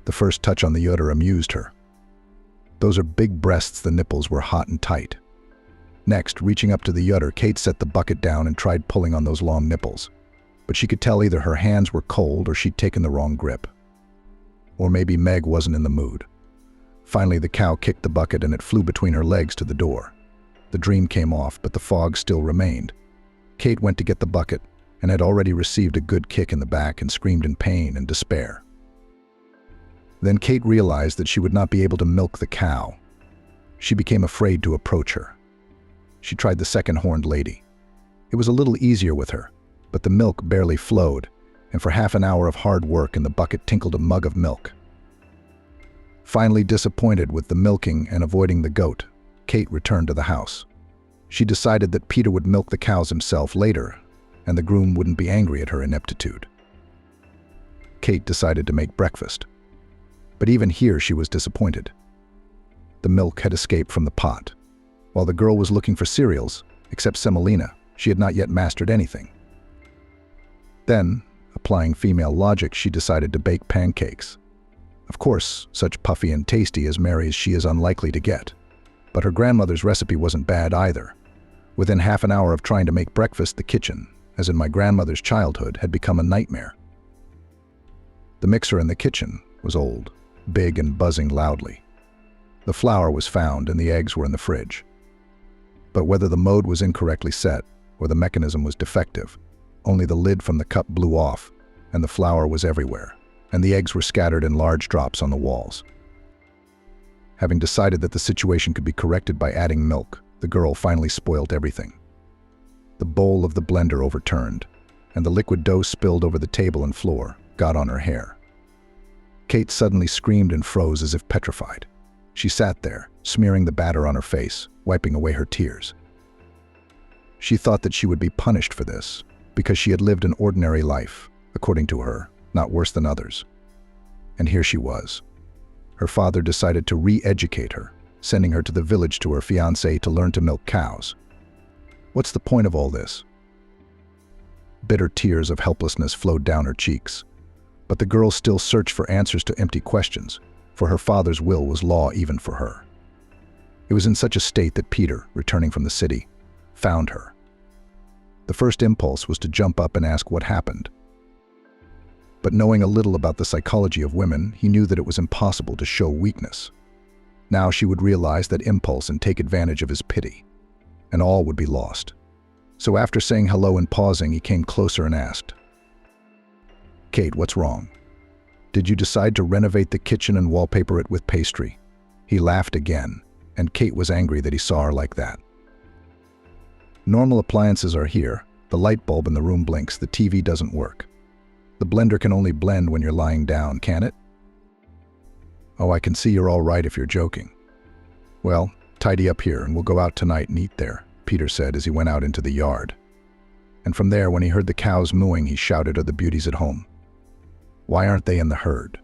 The first touch on the udder amused her. Those are big breasts, the nipples were hot and tight. Next, reaching up to the udder, Kate set the bucket down and tried pulling on those long nipples. But she could tell either her hands were cold or she'd taken the wrong grip. Or maybe Meg wasn't in the mood. Finally, the cow kicked the bucket and it flew between her legs to the door. The dream came off, but the fog still remained. Kate went to get the bucket and had already received a good kick in the back and screamed in pain and despair. Then Kate realized that she would not be able to milk the cow. She became afraid to approach her. She tried the second horned lady. It was a little easier with her, but the milk barely flowed, and for half an hour of hard work in the bucket tinkled a mug of milk. Finally disappointed with the milking and avoiding the goat, Kate returned to the house. She decided that Peter would milk the cows himself later, and the groom wouldn't be angry at her ineptitude. Kate decided to make breakfast. But even here she was disappointed. The milk had escaped from the pot. While the girl was looking for cereals, except semolina, she had not yet mastered anything. Then, applying female logic, she decided to bake pancakes. Of course, such puffy and tasty as Mary's she is unlikely to get. But her grandmother's recipe wasn't bad either. Within half an hour of trying to make breakfast, the kitchen, as in my grandmother's childhood, had become a nightmare. The mixer in the kitchen was old, big and buzzing loudly. The flour was found and the eggs were in the fridge. But whether the mode was incorrectly set or the mechanism was defective, only the lid from the cup blew off and the flour was everywhere, and the eggs were scattered in large drops on the walls. Having decided that the situation could be corrected by adding milk, the girl finally spoiled everything. The bowl of the blender overturned, and the liquid dough spilled over the table and floor, got on her hair. Kate suddenly screamed and froze as if petrified. She sat there, smearing the batter on her face, wiping away her tears. She thought that she would be punished for this, because she had lived an ordinary life, according to her, not worse than others. And here she was. Her father decided to re-educate her, sending her to the village to her fiancé to learn to milk cows. What's the point of all this? Bitter tears of helplessness flowed down her cheeks. But the girl still searched for answers to empty questions, for her father's will was law even for her. It was in such a state that Peter, returning from the city, found her. The first impulse was to jump up and ask what happened. But knowing a little about the psychology of women, he knew that it was impossible to show weakness. Now she would realize that impulse and take advantage of his pity, and all would be lost. So after saying hello and pausing, he came closer and asked, "Kate, what's wrong? Did you decide to renovate the kitchen and wallpaper it with pastry?" He laughed again, and Kate was angry that he saw her like that. "Normal appliances are here. The light bulb in the room blinks, the TV doesn't work. The blender can only blend when you're lying down, can it?" "Oh, I can see you're all right if you're joking." "Well, tidy up here and we'll go out tonight and eat there," Peter said as he went out into the yard. And from there, when he heard the cows mooing, he shouted at the beauties at home, "Why aren't they in the herd?"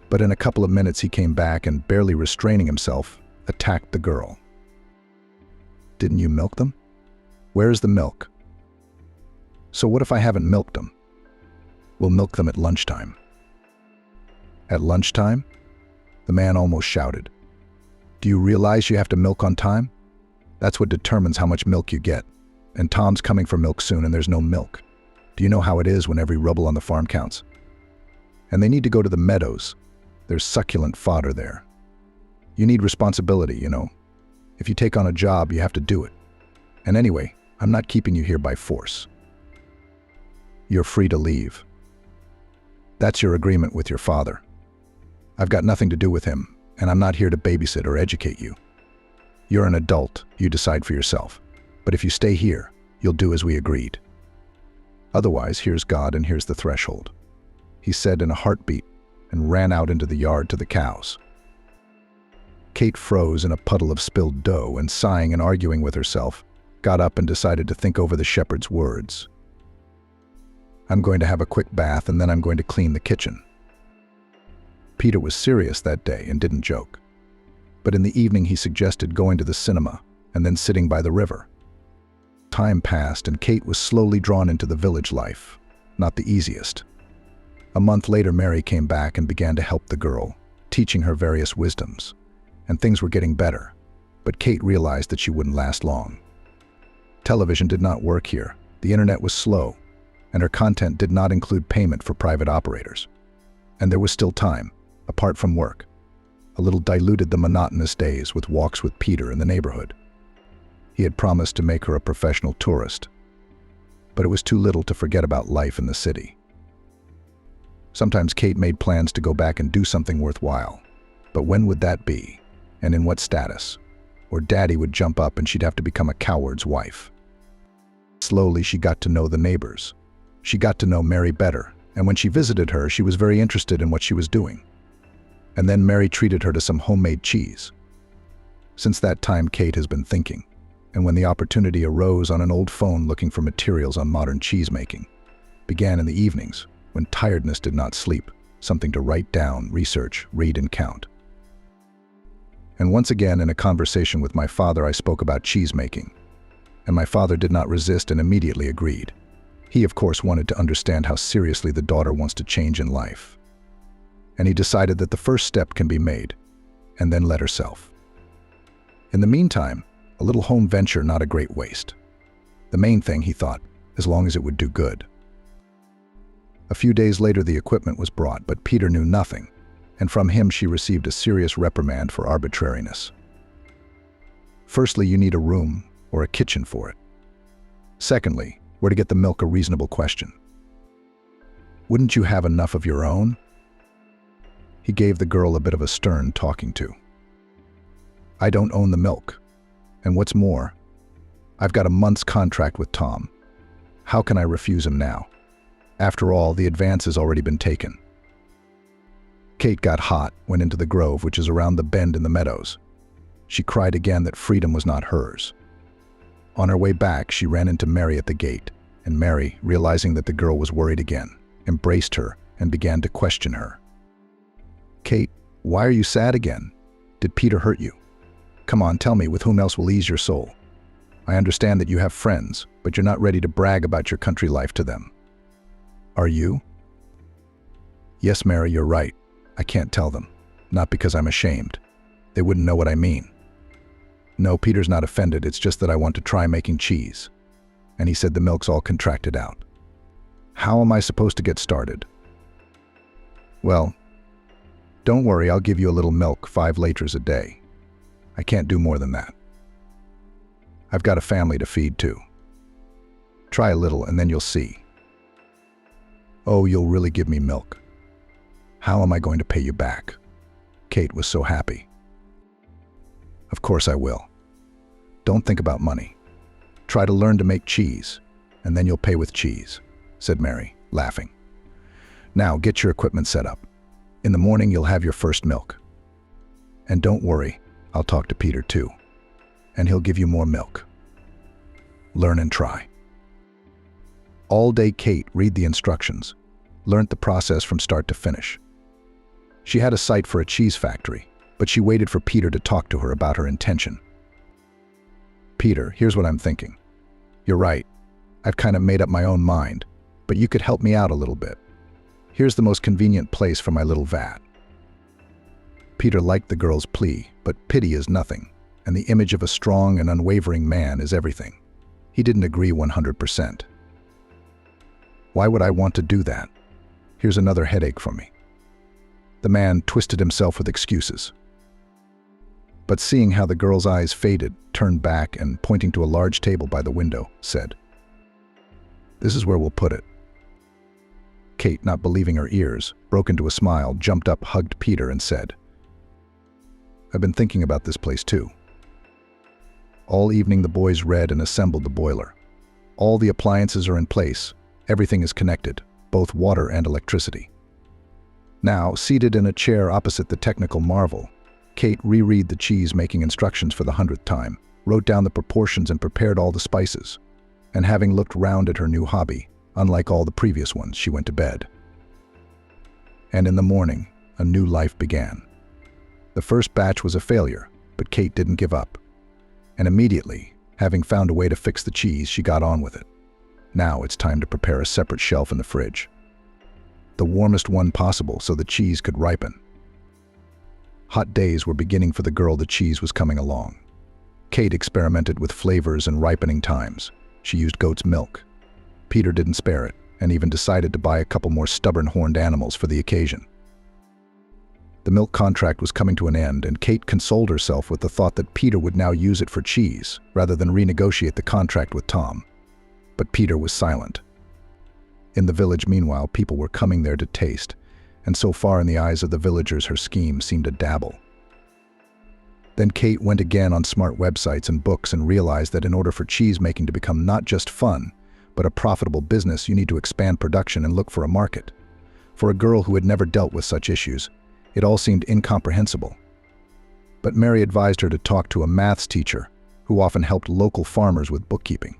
But in a couple of minutes he came back and, barely restraining himself, attacked the girl. "Didn't you milk them? Where's the milk?" "So what if I haven't milked them?" "We'll milk them at lunchtime." "At lunchtime?" The man almost shouted. "Do you realize you have to milk on time? That's what determines how much milk you get. And Tom's coming for milk soon and there's no milk. Do you know how it is when every rubble on the farm counts? And they need to go to the meadows. There's succulent fodder there. You need responsibility, you know. If you take on a job, you have to do it. And anyway, I'm not keeping you here by force. You're free to leave. That's your agreement with your father. I've got nothing to do with him, and I'm not here to babysit or educate you. You're an adult, you decide for yourself. But if you stay here, you'll do as we agreed. Otherwise, here's God and here's the threshold," he said in a heartbeat, and ran out into the yard to the cows. Kate froze in a puddle of spilled dough and, sighing and arguing with herself, got up and decided to think over the shepherd's words. "I'm going to have a quick bath and then I'm going to clean the kitchen." Peter was serious that day and didn't joke. But in the evening he suggested going to the cinema and then sitting by the river. Time passed and Kate was slowly drawn into the village life, not the easiest. A month later, Mary came back and began to help the girl, teaching her various wisdoms. And things were getting better, but Kate realized that she wouldn't last long. Television did not work here, the internet was slow, and her content did not include payment for private operators. And there was still time, apart from work. A little diluted the monotonous days with walks with Peter in the neighborhood. He had promised to make her a professional tourist, but it was too little to forget about life in the city. Sometimes Kate made plans to go back and do something worthwhile, but when would that be, and in what status? Or Daddy would jump up and she'd have to become a coward's wife. Slowly she got to know the neighbors. She got to know Mary better, and when she visited her, she was very interested in what she was doing. And then Mary treated her to some homemade cheese. Since that time, Kate has been thinking, and when the opportunity arose on an old phone looking for materials on modern cheese making, began in the evenings, when tiredness did not sleep, something to write down, research, read, and count. And once again, in a conversation with my father, I spoke about cheese making, and my father did not resist and immediately agreed. He, of course, wanted to understand how seriously the daughter wants to change in life. And he decided that the first step can be made, and then let herself. In the meantime, a little home venture, not a great waste. The main thing, he thought, as long as it would do good. A few days later, the equipment was brought, but Peter knew nothing, and from him she received a serious reprimand for arbitrariness. Firstly, you need a room or a kitchen for it. Secondly, where to get the milk, a reasonable question. Wouldn't you have enough of your own? He gave the girl a bit of a stern talking to. I don't own the milk. And what's more, I've got a month's contract with Tom. How can I refuse him now? After all, the advance has already been taken. Kate got hot, went into the grove, which is around the bend in the meadows. She cried again that freedom was not hers. On her way back, she ran into Mary at the gate, and Mary, realizing that the girl was worried again, embraced her and began to question her. "Kate, why are you sad again? Did Peter hurt you? Come on, tell me, with whom else will ease your soul? I understand that you have friends, but you're not ready to brag about your country life to them. Are you?" "Yes, Mary, you're right. I can't tell them. Not because I'm ashamed. They wouldn't know what I mean. No, Peter's not offended, it's just that I want to try making cheese. And he said the milk's all contracted out. How am I supposed to get started?" "Well, don't worry, I'll give you a little milk, 5 liters a day. I can't do more than that. I've got a family to feed too. Try a little and then you'll see." "Oh, you'll really give me milk? How am I going to pay you back?" Kate was so happy. "Of course I will. Don't think about money. Try to learn to make cheese, and then you'll pay with cheese," said Mary, laughing. "Now get your equipment set up. In the morning you'll have your first milk. And don't worry, I'll talk to Peter too, and he'll give you more milk. Learn and try." All day Kate read the instructions, learned the process from start to finish. She had a site for a cheese factory, but she waited for Peter to talk to her about her intention. "Peter, here's what I'm thinking. You're right. I've kind of made up my own mind, but you could help me out a little bit. Here's the most convenient place for my little vat." Peter liked the girl's plea, but pity is nothing, and the image of a strong and unwavering man is everything. He didn't agree 100%. "Why would I want to do that? Here's another headache for me." The man twisted himself with excuses. But seeing how the girl's eyes faded, turned back and, pointing to a large table by the window, said, "This is where we'll put it." Kate, not believing her ears, broke into a smile, jumped up, hugged Peter and said, "I've been thinking about this place too." All evening the boys read and assembled the boiler. All the appliances are in place. Everything is connected, both water and electricity. Now, seated in a chair opposite the technical marvel, Kate reread the cheese-making instructions for the 100th time, wrote down the proportions and prepared all the spices. And having looked round at her new hobby, unlike all the previous ones, she went to bed. And in the morning, a new life began. The first batch was a failure, but Kate didn't give up. And immediately, having found a way to fix the cheese, she got on with it. Now it's time to prepare a separate shelf in the fridge. The warmest one possible so the cheese could ripen. Hot days were beginning for the girl. The cheese was coming along. Kate experimented with flavors and ripening times. She used goat's milk. Peter didn't spare it, and even decided to buy a couple more stubborn horned animals for the occasion. The milk contract was coming to an end, and Kate consoled herself with the thought that Peter would now use it for cheese, rather than renegotiate the contract with Tom. But Peter was silent. In the village, meanwhile, people were coming there to taste, and so far in the eyes of the villagers her scheme seemed a dabble. Then Kate went again on smart websites and books and realized that in order for cheese making to become not just fun, but a profitable business, you need to expand production and look for a market. For a girl who had never dealt with such issues, it all seemed incomprehensible. But Mary advised her to talk to a maths teacher who often helped local farmers with bookkeeping.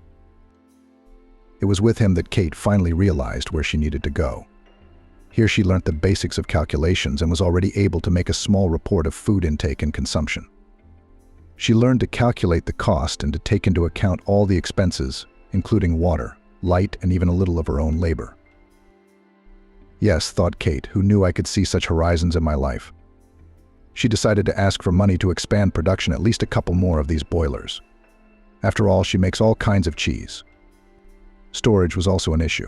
It was with him that Kate finally realized where she needed to go. Here she learnt the basics of calculations and was already able to make a small report of food intake and consumption. She learned to calculate the cost and to take into account all the expenses, including water, light, and even a little of her own labor. Yes, thought Kate, who knew I could see such horizons in my life. She decided to ask for money to expand production, at least a couple more of these boilers. After all, she makes all kinds of cheese. Storage was also an issue.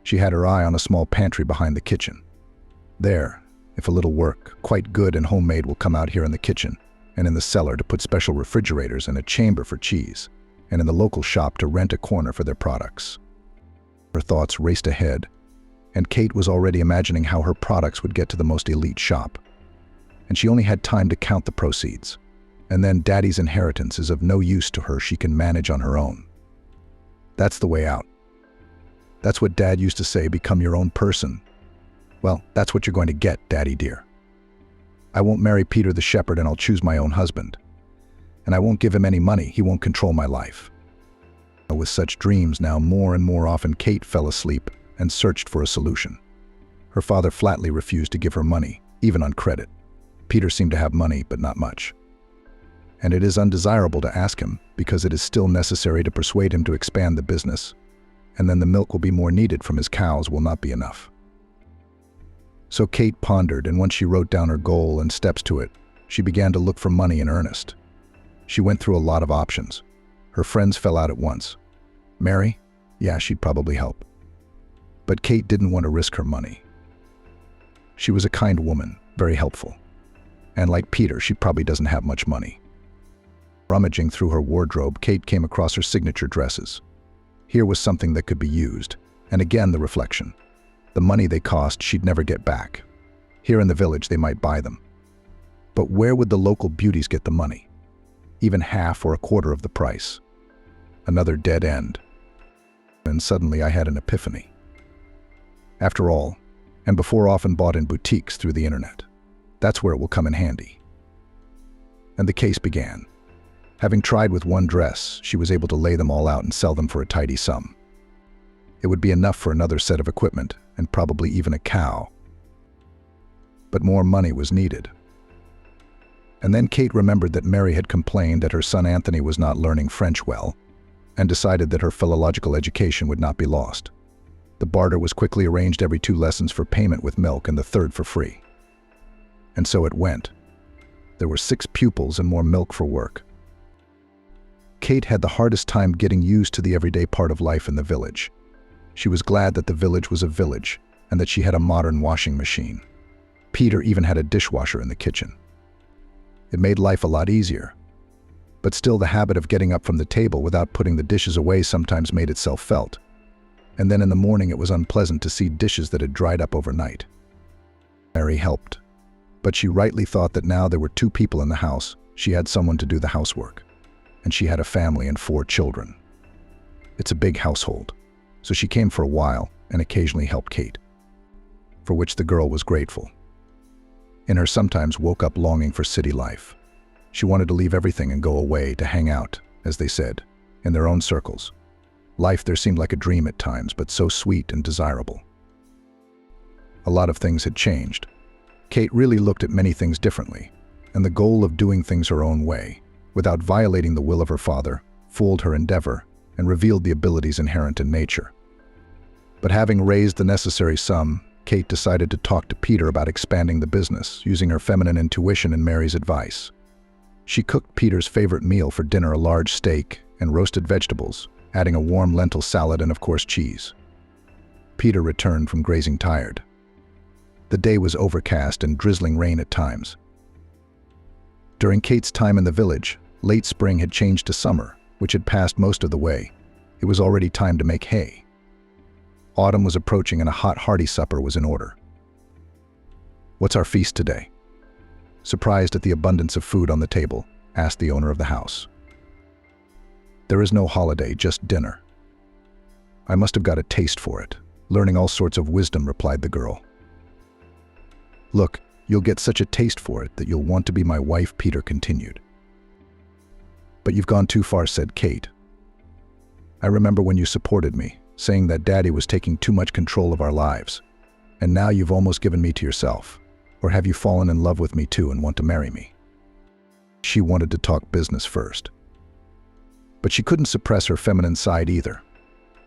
She had her eye on a small pantry behind the kitchen. There, if a little work, quite good and homemade, will come out here in the kitchen, and in the cellar to put special refrigerators and a chamber for cheese, and in the local shop to rent a corner for their products. Her thoughts raced ahead, and Kate was already imagining how her products would get to the most elite shop. And she only had time to count the proceeds. And then Daddy's inheritance is of no use to her. She can manage on her own. That's the way out. That's what Dad used to say, become your own person. Well, that's what you're going to get, Daddy dear. I won't marry Peter the shepherd, and I'll choose my own husband. And I won't give him any money. He won't control my life. With such dreams now more and more often, Kate fell asleep and searched for a solution. Her father flatly refused to give her money, even on credit. Peter seemed to have money, but not much. And it is undesirable to ask him because it is still necessary to persuade him to expand the business, and then the milk will be more needed from his cows will not be enough. So Kate pondered, and once she wrote down her goal and steps to it, she began to look for money in earnest. She went through a lot of options. Her friends fell out at once. Mary? Yeah, she'd probably help. But Kate didn't want to risk her money. She was a kind woman, very helpful. And like Peter, she probably doesn't have much money. Rummaging through her wardrobe, Kate came across her signature dresses. Here was something that could be used, and again the reflection. The money they cost she'd never get back. Here in the village they might buy them. But where would the local beauties get the money? Even half or a quarter of the price. Another dead end. And suddenly I had an epiphany. After all, and before often bought in boutiques through the internet, that's where it will come in handy. And the case began. Having tried with one dress, she was able to lay them all out and sell them for a tidy sum. It would be enough for another set of equipment, and probably even a cow. But more money was needed. And then Kate remembered that Mary had complained that her son Anthony was not learning French well, and decided that her philological education would not be lost. The barter was quickly arranged, every 2 lessons for payment with milk and the third for free. And so it went. There were 6 pupils and more milk for work. Kate had the hardest time getting used to the everyday part of life in the village. She was glad that the village was a village and that she had a modern washing machine. Peter even had a dishwasher in the kitchen. It made life a lot easier. But still, the habit of getting up from the table without putting the dishes away sometimes made itself felt. And then in the morning it was unpleasant to see dishes that had dried up overnight. Mary helped. But she rightly thought that now there were 2 people in the house, she had someone to do the housework. And she had a family and 4 children. It's a big household, so she came for a while and occasionally helped Kate, for which the girl was grateful. In her sometimes woke up longing for city life. She wanted to leave everything and go away to hang out, as they said, in their own circles. Life there seemed like a dream at times, but so sweet and desirable. A lot of things had changed. Kate really looked at many things differently, and the goal of doing things her own way, without violating the will of her father, fooled her endeavor and revealed the abilities inherent in nature. But having raised the necessary sum, Kate decided to talk to Peter about expanding the business, using her feminine intuition and Mary's advice. She cooked Peter's favorite meal for dinner, a large steak and roasted vegetables, adding a warm lentil salad and of course cheese. Peter returned from grazing tired. The day was overcast and drizzling rain at times. During Kate's time in the village, late spring had changed to summer, which had passed most of the way. It was already time to make hay. Autumn was approaching and a hot, hearty supper was in order. "What's our feast today?" Surprised at the abundance of food on the table, asked the owner of the house. "There is no holiday, just dinner." "I must have got a taste for it, learning all sorts of wisdom," replied the girl. "Look, you'll get such a taste for it that you'll want to be my wife," Peter continued. "But you've gone too far," said Kate. "I remember when you supported me, saying that Daddy was taking too much control of our lives. And now you've almost given me to yourself. Or have you fallen in love with me too and want to marry me?" She wanted to talk business first. But she couldn't suppress her feminine side either.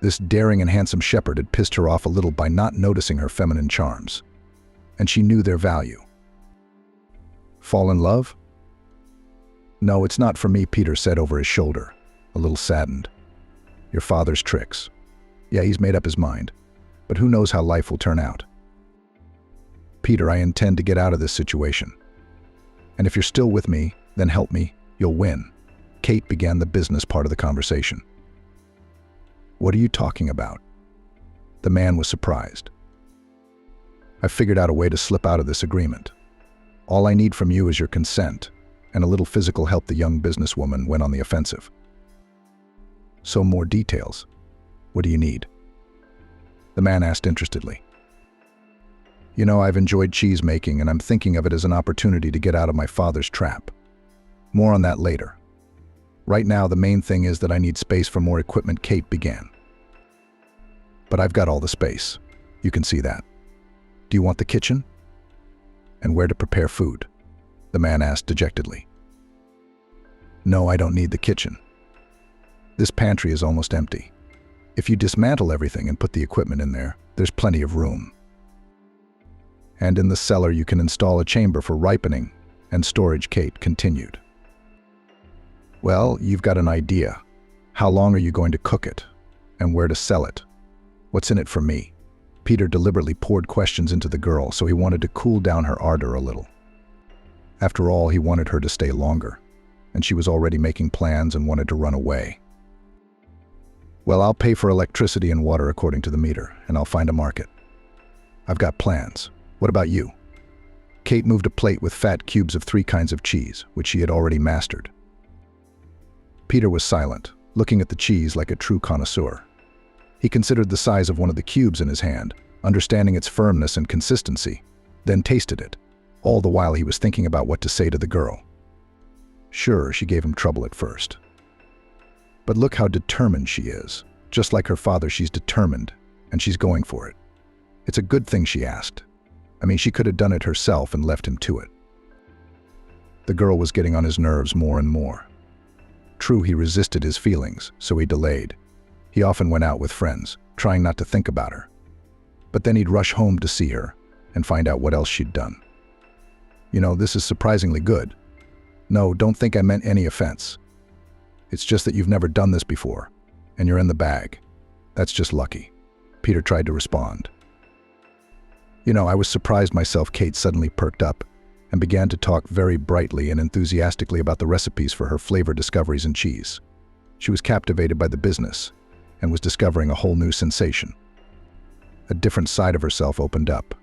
This daring and handsome shepherd had pissed her off a little by not noticing her feminine charms. And she knew their value. "Fall in love?" "No, it's not for me," Peter said over his shoulder, a little saddened. "Your father's tricks. Yeah, he's made up his mind. But who knows how life will turn out." "Peter, I intend to get out of this situation. And if you're still with me, then help me, you'll win." Kate began the business part of the conversation. "What are you talking about?" The man was surprised. "I've figured out a way to slip out of this agreement. All I need from you is your consent, and a little physical help." The young businesswoman went on the offensive. "So more details. What do you need?" The man asked interestedly. "You know, I've enjoyed cheese making, and I'm thinking of it as an opportunity to get out of my father's trap. More on that later." Right now, the main thing is that I need space for more equipment, Kate began. But I've got all the space. You can see that. Do you want the kitchen? And where to prepare food? The man asked dejectedly. No, I don't need the kitchen. This pantry is almost empty. If you dismantle everything and put the equipment in there, there's plenty of room. And in the cellar you can install a chamber for ripening and storage, Kate continued. Well, you've got an idea. How long are you going to cook it? And where to sell it? What's in it for me? Peter deliberately poured questions into the girl, so he wanted to cool down her ardor a little. After all, he wanted her to stay longer, and she was already making plans and wanted to run away. Well, I'll pay for electricity and water according to the meter, and I'll find a market. I've got plans. What about you? Kate moved a plate with fat cubes of 3 kinds of cheese, which she had already mastered. Peter was silent, looking at the cheese like a true connoisseur. He considered the size of one of the cubes in his hand, understanding its firmness and consistency, then tasted it. All the while he was thinking about what to say to the girl. Sure, she gave him trouble at first. But look how determined she is. Just like her father, she's determined, and she's going for it. It's a good thing she asked. I mean, she could have done it herself and left him to it. The girl was getting on his nerves more and more. True, he resisted his feelings, so he delayed. He often went out with friends, trying not to think about her. But then he'd rush home to see her and find out what else she'd done. You know, this is surprisingly good. No, don't think I meant any offense. It's just that you've never done this before, and you're in the bag. That's just lucky. Peter tried to respond. You know, I was surprised myself. Kate suddenly perked up and began to talk very brightly and enthusiastically about the recipes for her flavor discoveries in cheese. She was captivated by the business and was discovering a whole new sensation. A different side of herself opened up.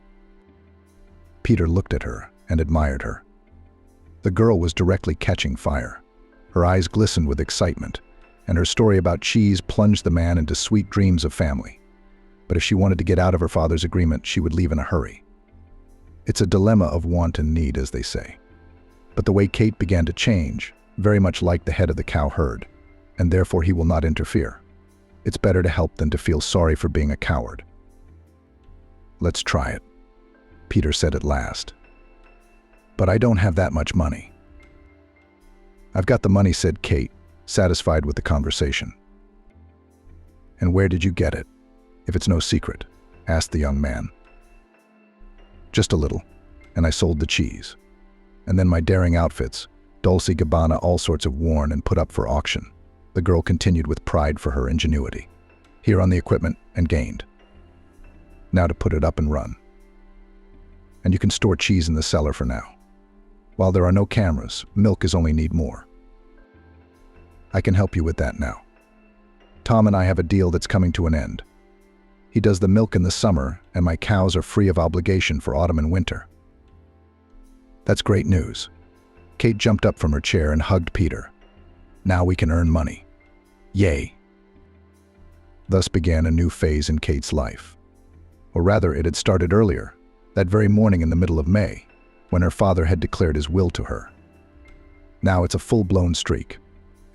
Peter looked at her and admired her. The girl was directly catching fire. Her eyes glistened with excitement, and her story about cheese plunged the man into sweet dreams of family. But if she wanted to get out of her father's agreement, she would leave in a hurry. It's a dilemma of want and need, as they say. But the way Kate began to change, very much like the head of the cow herd, and therefore he will not interfere. It's better to help than to feel sorry for being a coward. Let's try it, Peter said at last. But I don't have that much money. I've got the money, said Kate, satisfied with the conversation. And where did you get it, if it's no secret? Asked the young man. Just a little, and I sold the cheese. And then my daring outfits, Dolce & Gabbana, all sorts of worn and put up for auction. The girl continued with pride for her ingenuity. Here on the equipment, and gained. Now to put it up and run. And you can store cheese in the cellar for now. While there are no cameras, milk is only need more. I can help you with that now. Tom and I have a deal that's coming to an end. He does the milk in the summer, and my cows are free of obligation for autumn and winter. That's great news. Kate jumped up from her chair and hugged Peter. Now we can earn money. Yay! Thus began a new phase in Kate's life. Or rather, it had started earlier, that very morning in the middle of May, when her father had declared his will to her. Now it's a full-blown streak,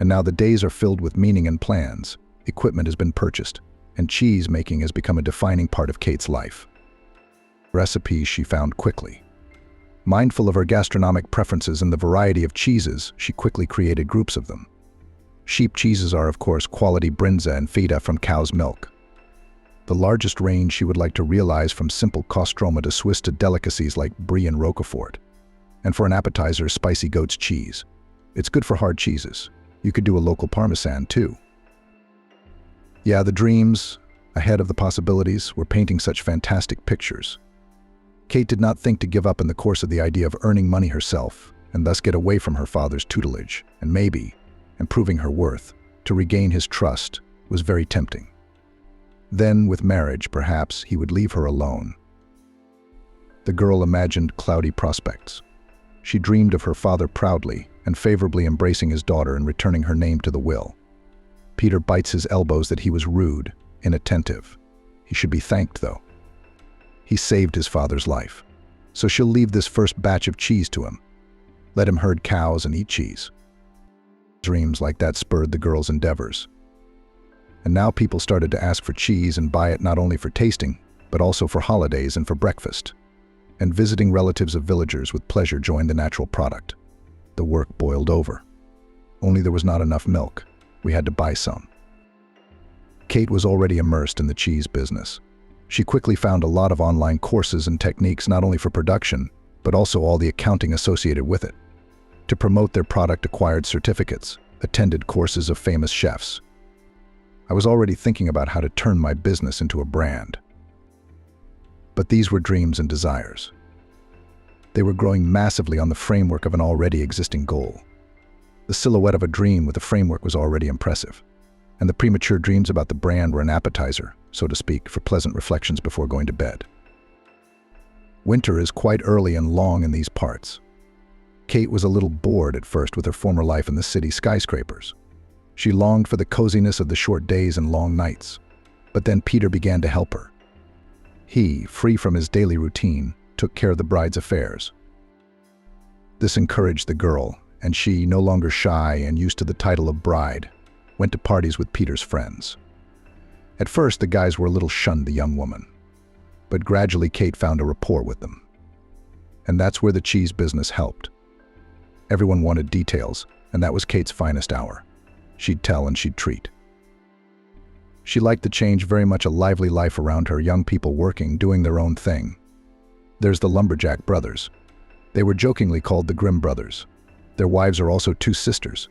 and now the days are filled with meaning and plans. Equipment has been purchased, and cheese making has become a defining part of Kate's life. Recipes she found quickly. Mindful of her gastronomic preferences and the variety of cheeses, she quickly created groups of them. Sheep cheeses are, of course, quality Brinza and Feta from cow's milk. The largest range she would like to realize, from simple Kostroma to Swiss to delicacies like Brie and Roquefort. And for an appetizer, spicy goat's cheese. It's good for hard cheeses. You could do a local Parmesan too. Yeah, the dreams, ahead of the possibilities, were painting such fantastic pictures. Kate did not think to give up in the course of the idea of earning money herself, and thus get away from her father's tutelage, and maybe, improving her worth, to regain his trust, was very tempting. Then, with marriage, perhaps he would leave her alone. The girl imagined cloudy prospects. She dreamed of her father proudly and favorably embracing his daughter and returning her name to the will. Peter bites his elbows that he was rude, inattentive. He should be thanked, though. He saved his father's life. So she'll leave this first batch of cheese to him. Let him herd cows and eat cheese. Dreams like that spurred the girls' endeavors. And now people started to ask for cheese and buy it not only for tasting, but also for holidays and for breakfast. And visiting relatives of villagers with pleasure joined the natural product. The work boiled over. Only there was not enough milk. We had to buy some. Kate was already immersed in the cheese business. She quickly found a lot of online courses and techniques not only for production, but also all the accounting associated with it. To promote their product, acquired certificates, attended courses of famous chefs. I was already thinking about how to turn my business into a brand. But these were dreams and desires. They were growing massively on the framework of an already existing goal. The silhouette of a dream with a framework was already impressive, and the premature dreams about the brand were an appetizer, so to speak, for pleasant reflections before going to bed. Winter is quite early and long in these parts. Kate was a little bored at first with her former life in the city skyscrapers. She longed for the coziness of the short days and long nights. But then Peter began to help her. He, free from his daily routine, took care of the bride's affairs. This encouraged the girl, and she, no longer shy and used to the title of bride, went to parties with Peter's friends. At first, the guys were a little shunned the young woman, but gradually Kate found a rapport with them. And that's where the cheese business helped. Everyone wanted details, and that was Kate's finest hour. She'd tell and she'd treat. She liked the change, very much a lively life around her, young people working, doing their own thing. There's the Lumberjack brothers. They were jokingly called the Grimm brothers. Their wives are also two sisters.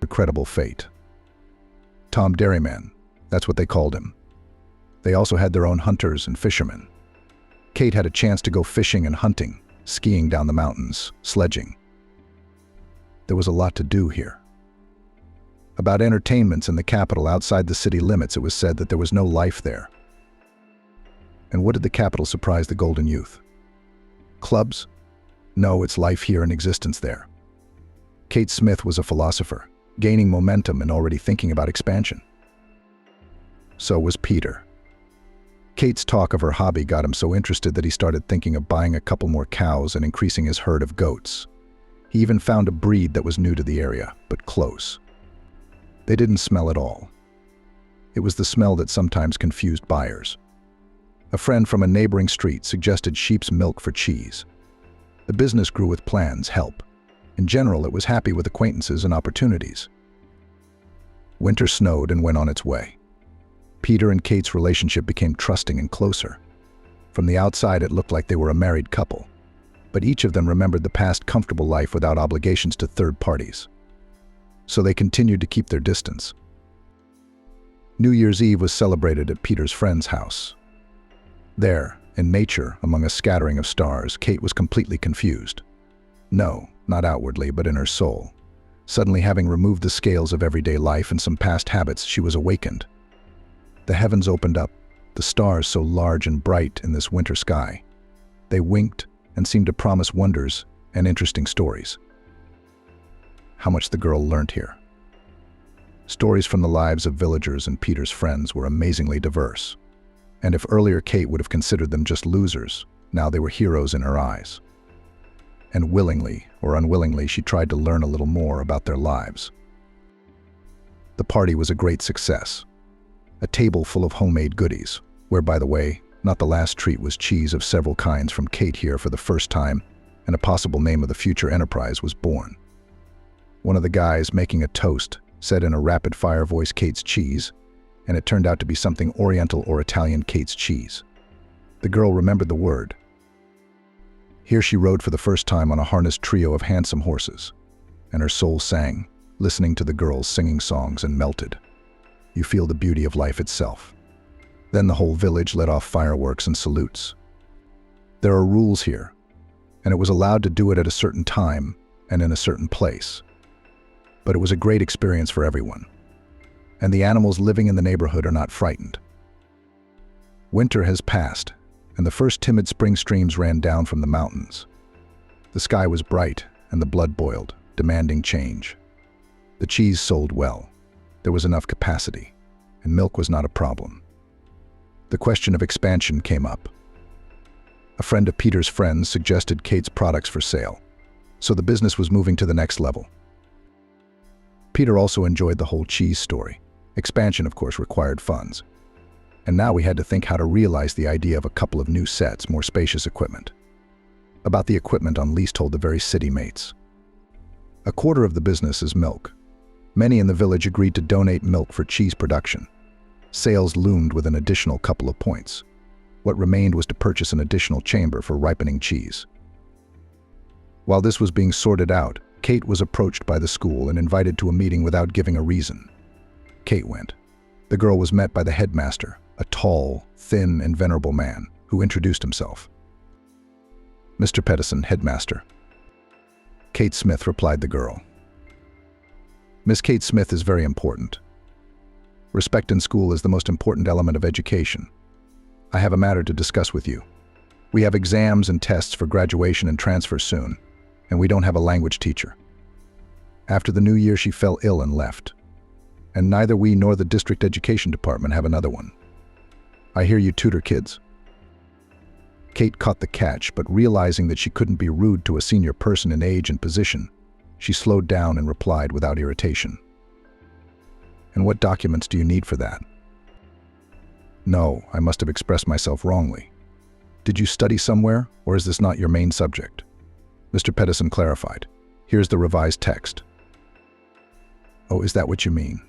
Incredible fate. Tom Dairyman, that's what they called him. They also had their own hunters and fishermen. Kate had a chance to go fishing and hunting, skiing down the mountains, sledging. There was a lot to do here. About entertainments in the capital outside the city limits, it was said that there was no life there. And what did the capital surprise the golden youth? Clubs? No, it's life here in existence there. Kate Smith was a philosopher, gaining momentum and already thinking about expansion. So was Peter. Kate's talk of her hobby got him so interested that he started thinking of buying a couple more cows and increasing his herd of goats. He even found a breed that was new to the area, but close. They didn't smell at all. It was the smell that sometimes confused buyers. A friend from a neighboring street suggested sheep's milk for cheese. The business grew with plans, help. In general, it was happy with acquaintances and opportunities. Winter snowed and went on its way. Peter and Kate's relationship became trusting and closer. From the outside, it looked like they were a married couple. But each of them remembered the past comfortable life without obligations to third parties. So they continued to keep their distance. New Year's Eve was celebrated at Peter's friend's house. There, in nature, among a scattering of stars, Kate was completely confused. No, not outwardly, but in her soul. Suddenly, having removed the scales of everyday life and some past habits, she was awakened. The heavens opened up, the stars so large and bright in this winter sky. They winked and seemed to promise wonders and interesting stories. How much the girl learned here. Stories from the lives of villagers and Peter's friends were amazingly diverse. And if earlier Kate would have considered them just losers, now they were heroes in her eyes. And willingly or unwillingly, she tried to learn a little more about their lives. The party was a great success. A table full of homemade goodies, where, by the way, not the last treat was cheese of several kinds from Kate here for the first time, and a possible name of the future enterprise was born. One of the guys making a toast said in a rapid-fire voice, "Kate's cheese," and it turned out to be something Oriental or Italian, Kate's cheese. The girl remembered the word. Here she rode for the first time on a harnessed trio of handsome horses, and her soul sang, listening to the girls singing songs, and melted. You feel the beauty of life itself. Then the whole village let off fireworks and salutes. There are rules here, and it was allowed to do it at a certain time and in a certain place. But it was a great experience for everyone, and the animals living in the neighborhood are not frightened. Winter has passed, and the first timid spring streams ran down from the mountains. The sky was bright, and the blood boiled, demanding change. The cheese sold well. There was enough capacity, and milk was not a problem. The question of expansion came up. A friend of Peter's friends suggested Kate's products for sale, so the business was moving to the next level. Peter also enjoyed the whole cheese story. Expansion, of course, required funds. And now we had to think how to realize the idea of a couple of new sets, more spacious equipment. About the equipment, Unleashed told the very city mates. A quarter of the business is milk. Many in the village agreed to donate milk for cheese production. Sales loomed with an additional couple of points. What remained was to purchase an additional chamber for ripening cheese. While this was being sorted out, Kate was approached by the school and invited to a meeting without giving a reason. Kate went. The girl was met by the headmaster, a tall, thin, and venerable man, who introduced himself. Mr. Pedersen, headmaster. Kate Smith, replied the girl. Miss Kate Smith is very important. Respect in school is the most important element of education. I have a matter to discuss with you. We have exams and tests for graduation and transfer soon, and we don't have a language teacher. After the new year, she fell ill and left. And neither we nor the district education department have another one. I hear you tutor kids. Kate caught the catch, but realizing that she couldn't be rude to a senior person in age and position, she slowed down and replied without irritation. And what documents do you need for that? No, I must have expressed myself wrongly. Did you study somewhere, or is this not your main subject? Mr. Pedersen clarified. Here's the revised text. Oh, is that what you mean?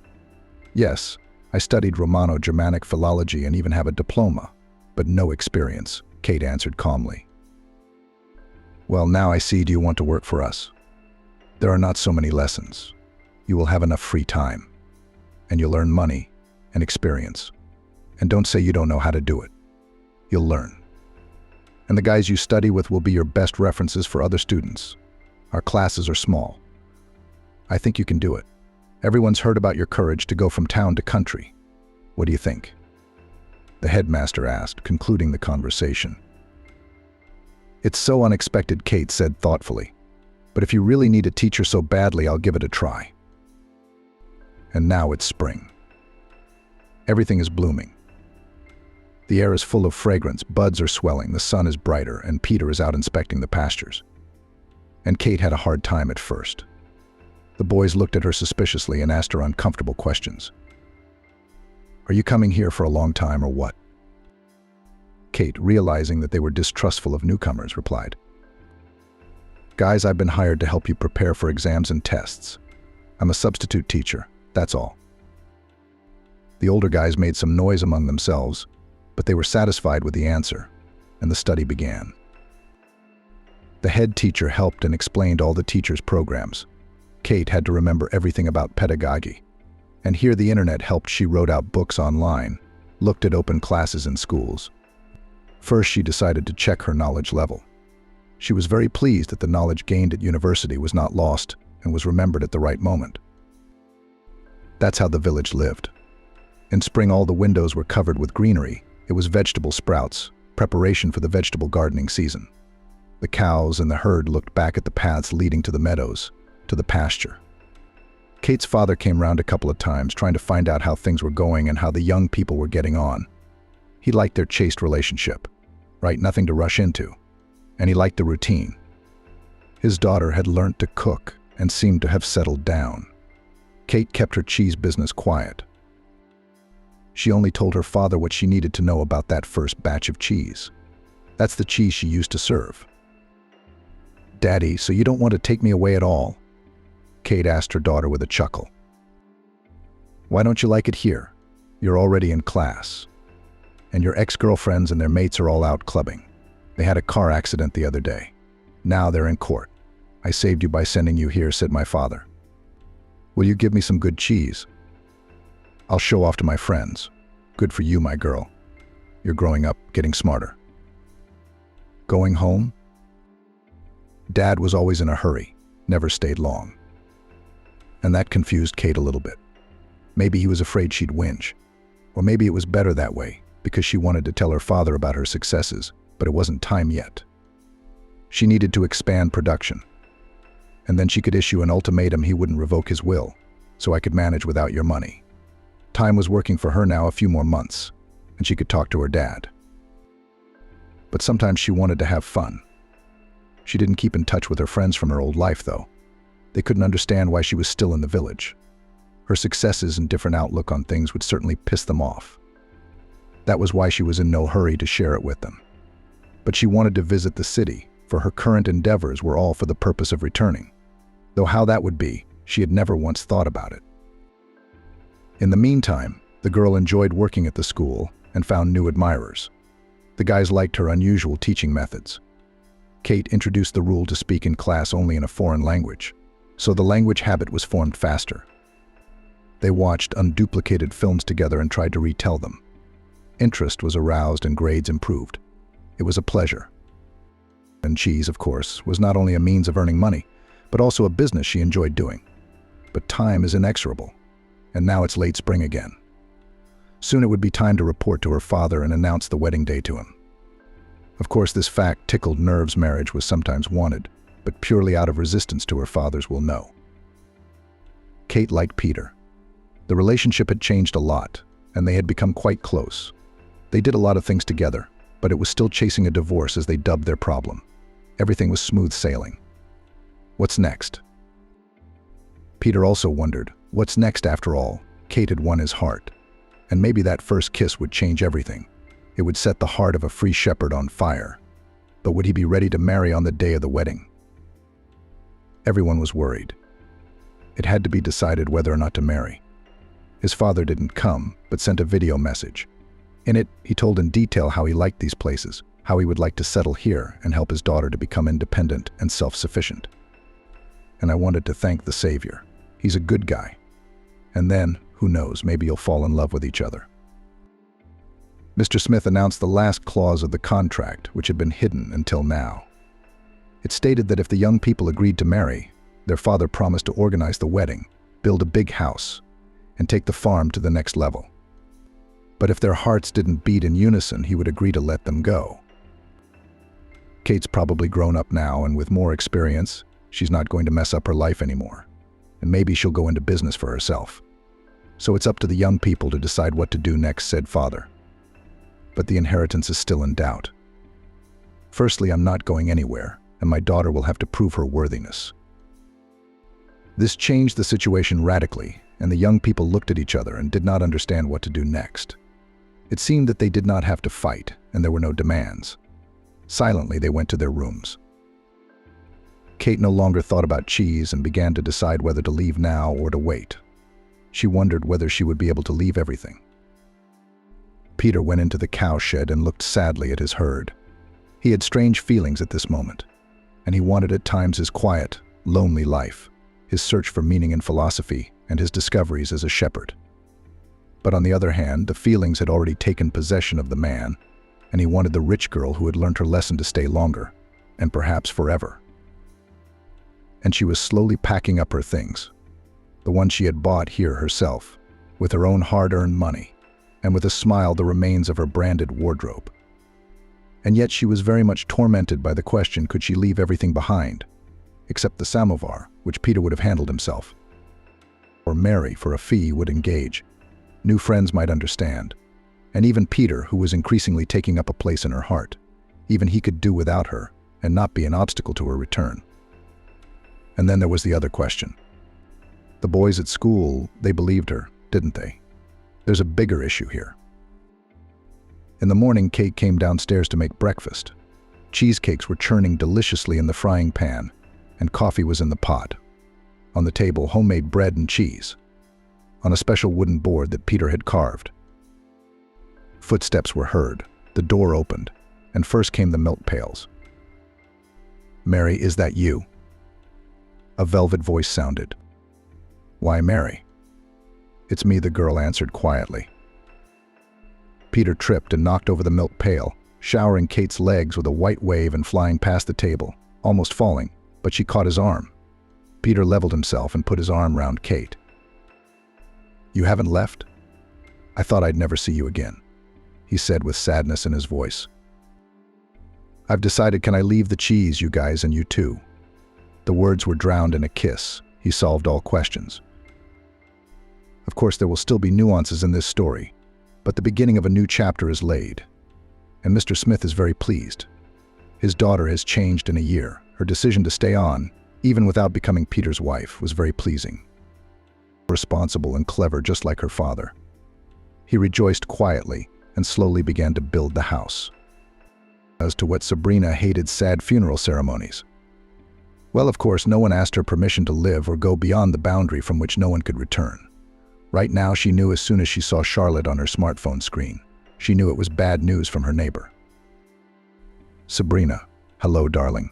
Yes, I studied Romano-Germanic philology and even have a diploma, but no experience, Kate answered calmly. Well, now I see, do you want to work for us? There are not so many lessons. You will have enough free time, and you'll earn money and experience. And don't say you don't know how to do it. You'll learn. And the guys you study with will be your best references for other students. Our classes are small. I think you can do it. Everyone's heard about your courage to go from town to country. What do you think? The headmaster asked, concluding the conversation. It's so unexpected, Kate said thoughtfully. But if you really need a teacher so badly, I'll give it a try. And now it's spring. Everything is blooming. The air is full of fragrance, buds are swelling, the sun is brighter, and Peter is out inspecting the pastures. And Kate had a hard time at first. The boys looked at her suspiciously and asked her uncomfortable questions. Are you coming here for a long time or what? Kate, realizing that they were distrustful of newcomers, replied. Guys, I've been hired to help you prepare for exams and tests. I'm a substitute teacher, that's all. The older guys made some noise among themselves, but they were satisfied with the answer, and the study began. The head teacher helped and explained all the teachers' programs. Kate had to remember everything about pedagogy, and here the internet helped. She wrote out books online, looked at open classes in schools. First, she decided to check her knowledge level. She was very pleased that the knowledge gained at university was not lost and was remembered at the right moment. That's how the village lived. In spring, all the windows were covered with greenery. It was vegetable sprouts, preparation for the vegetable gardening season. The cows and the herd looked back at the paths leading to the meadows, to the pasture. Kate's father came round a couple of times, trying to find out how things were going and how the young people were getting on. He liked their chaste relationship, right? Nothing to rush into. And he liked the routine. His daughter had learnt to cook and seemed to have settled down. Kate kept her cheese business quiet. She only told her father what she needed to know about that first batch of cheese. That's the cheese she used to serve. Daddy, so you don't want to take me away at all? Kate asked her daughter with a chuckle. Why don't you like it here? You're already in class. And your ex-girlfriends and their mates are all out clubbing. They had a car accident the other day. Now they're in court. I saved you by sending you here, said my father. Will you give me some good cheese? I'll show off to my friends. Good for you, my girl. You're growing up, getting smarter. Going home? Dad was always in a hurry, never stayed long. And that confused Kate a little bit. Maybe he was afraid she'd whinge. Or maybe it was better that way, because she wanted to tell her father about her successes, but it wasn't time yet. She needed to expand production. And then she could issue an ultimatum he wouldn't revoke his will, so I could manage without your money. Time was working for her now, a few more months, and she could talk to her dad. But sometimes she wanted to have fun. She didn't keep in touch with her friends from her old life, though. They couldn't understand why she was still in the village. Her successes and different outlook on things would certainly piss them off. That was why she was in no hurry to share it with them. But she wanted to visit the city, for her current endeavors were all for the purpose of returning. Though how that would be, she had never once thought about it. In the meantime, the girl enjoyed working at the school and found new admirers. The guys liked her unusual teaching methods. Kate introduced the rule to speak in class only in a foreign language, so the language habit was formed faster. They watched unduplicated films together and tried to retell them. Interest was aroused and grades improved. It was a pleasure. And cheese, of course, was not only a means of earning money, but also a business she enjoyed doing. But time is inexorable, and now it's late spring again. Soon it would be time to report to her father and announce the wedding day to him. Of course, this fact tickled nerves. Marriage was sometimes wanted, but purely out of resistance to her father's will no. Kate liked Peter. The relationship had changed a lot, and they had become quite close. They did a lot of things together, but it was still chasing a divorce as they dubbed their problem. Everything was smooth sailing. What's next? Peter also wondered, what's next after all? Kate had won his heart. And maybe that first kiss would change everything. It would set the heart of a free shepherd on fire. But would he be ready to marry on the day of the wedding? Everyone was worried. It had to be decided whether or not to marry. His father didn't come, but sent a video message. In it, he told in detail how he liked these places, how he would like to settle here and help his daughter to become independent and self-sufficient. And I wanted to thank the Savior. He's a good guy. And then, who knows, maybe you'll fall in love with each other. Mr. Smith announced the last clause of the contract, which had been hidden until now. It stated that if the young people agreed to marry, their father promised to organize the wedding, build a big house, and take the farm to the next level. But if their hearts didn't beat in unison, he would agree to let them go. Kate's probably grown up now, and with more experience, she's not going to mess up her life anymore. And maybe she'll go into business for herself. So it's up to the young people to decide what to do next, said father. But the inheritance is still in doubt. Firstly, I'm not going anywhere, and my daughter will have to prove her worthiness. This changed the situation radically, and the young people looked at each other and did not understand what to do next. It seemed that they did not have to fight, and there were no demands. Silently, they went to their rooms. Kate no longer thought about cheese and began to decide whether to leave now or to wait. She wondered whether she would be able to leave everything. Peter went into the cowshed and looked sadly at his herd. He had strange feelings at this moment, and he wanted at times his quiet, lonely life, his search for meaning in philosophy, and his discoveries as a shepherd. But on the other hand, the feelings had already taken possession of the man, and he wanted the rich girl who had learned her lesson to stay longer, and perhaps forever. And she was slowly packing up her things, the ones she had bought here herself, with her own hard-earned money, and with a smile the remains of her branded wardrobe. And yet she was very much tormented by the question, could she leave everything behind, except the samovar, which Peter would have handled himself? Or Mary, for a fee, would engage. New friends might understand. And even Peter, who was increasingly taking up a place in her heart, even he could do without her and not be an obstacle to her return. And then there was the other question. The boys at school, they believed her, didn't they? There's a bigger issue here. In the morning, Kate came downstairs to make breakfast. Cheesecakes were churning deliciously in the frying pan, and coffee was in the pot. On the table, homemade bread and cheese, on a special wooden board that Peter had carved. Footsteps were heard, the door opened, and first came the milk pails. "Mary, is that you?" A velvet voice sounded. "Why, Mary?" "It's me," the girl answered quietly. Peter tripped and knocked over the milk pail, showering Kate's legs with a white wave and flying past the table, almost falling, but she caught his arm. Peter leveled himself and put his arm round Kate. "You haven't left? I thought I'd never see you again," he said with sadness in his voice. "I've decided, can I leave the cheese, you guys, and you too?" The words were drowned in a kiss. He solved all questions. Of course, there will still be nuances in this story, but the beginning of a new chapter is laid. And Mr. Smith is very pleased. His daughter has changed in a year. Her decision to stay on, even without becoming Peter's wife, was very pleasing. responsible and clever just like her father. He rejoiced quietly and slowly began to build the house. As to what Sabrina hated, sad funeral ceremonies. Well, of course, no one asked her permission to live or go beyond the boundary from which no one could return. Right now, she knew as soon as she saw Charlotte on her smartphone screen. She knew it was bad news from her neighbor. "Sabrina, hello, darling."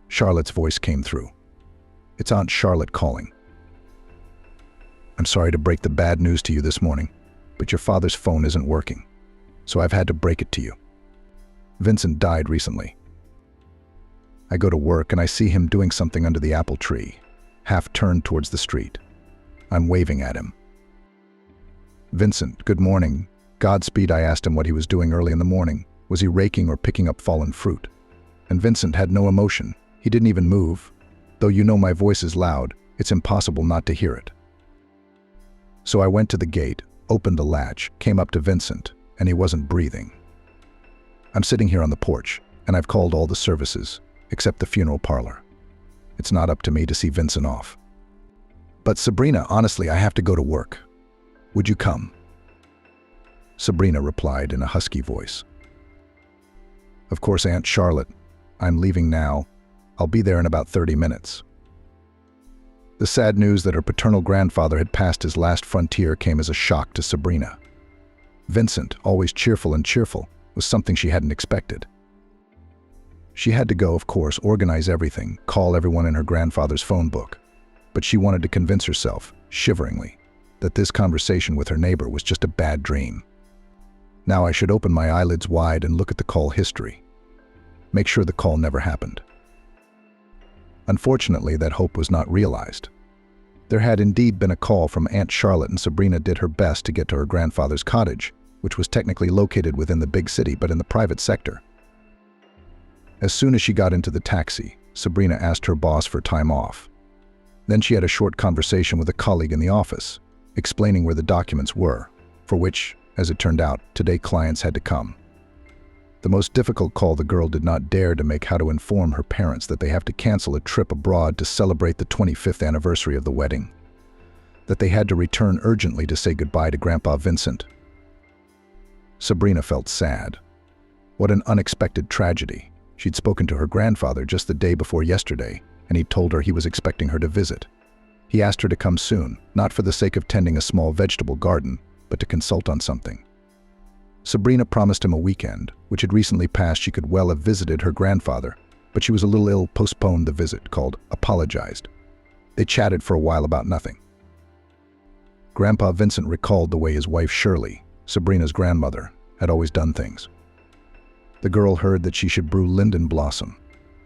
Charlotte's voice came through. "It's Aunt Charlotte calling. I'm sorry to break the bad news to you this morning, but your father's phone isn't working, so I've had to break it to you. Vincent died recently. I go to work and I see him doing something under the apple tree, half turned towards the street. I'm waving at him. Vincent, good morning. Godspeed. I asked him what he was doing early in the morning. Was he raking or picking up fallen fruit? And Vincent had no emotion. He didn't even move. Though you know my voice is loud, it's impossible not to hear it. So I went to the gate, opened the latch, came up to Vincent, and he wasn't breathing. I'm sitting here on the porch, and I've called all the services, except the funeral parlor. It's not up to me to see Vincent off. But Sabrina, honestly, I have to go to work. Would you come?" Sabrina replied in a husky voice. "Of course, Aunt Charlotte. I'm leaving now. I'll be there in about 30 minutes. The sad news that her paternal grandfather had passed his last frontier came as a shock to Sabrina. Vincent, always cheerful, was something she hadn't expected. She had to go, of course, organize everything, call everyone in her grandfather's phone book. But she wanted to convince herself, shiveringly, that this conversation with her neighbor was just a bad dream. Now I should open my eyelids wide and look at the call history. Make sure the call never happened. Unfortunately, that hope was not realized. There had indeed been a call from Aunt Charlotte, and Sabrina did her best to get to her grandfather's cottage, which was technically located within the big city but in the private sector. As soon as she got into the taxi, Sabrina asked her boss for time off. Then she had a short conversation with a colleague in the office, explaining where the documents were, for which, as it turned out, today clients had to come. The most difficult call the girl did not dare to make: how to inform her parents that they have to cancel a trip abroad to celebrate the 25th anniversary of the wedding, that they had to return urgently to say goodbye to Grandpa Vincent. Sabrina felt sad. What an unexpected tragedy. She'd spoken to her grandfather just the day before yesterday, and he'd told her he was expecting her to visit. He asked her to come soon, not for the sake of tending a small vegetable garden, but to consult on something. Sabrina promised him a weekend, which had recently passed. She could well have visited her grandfather, but she was a little ill, postponed the visit, apologized. They chatted for a while about nothing. Grandpa Vincent recalled the way his wife Shirley, Sabrina's grandmother, had always done things. The girl heard that she should brew linden blossom,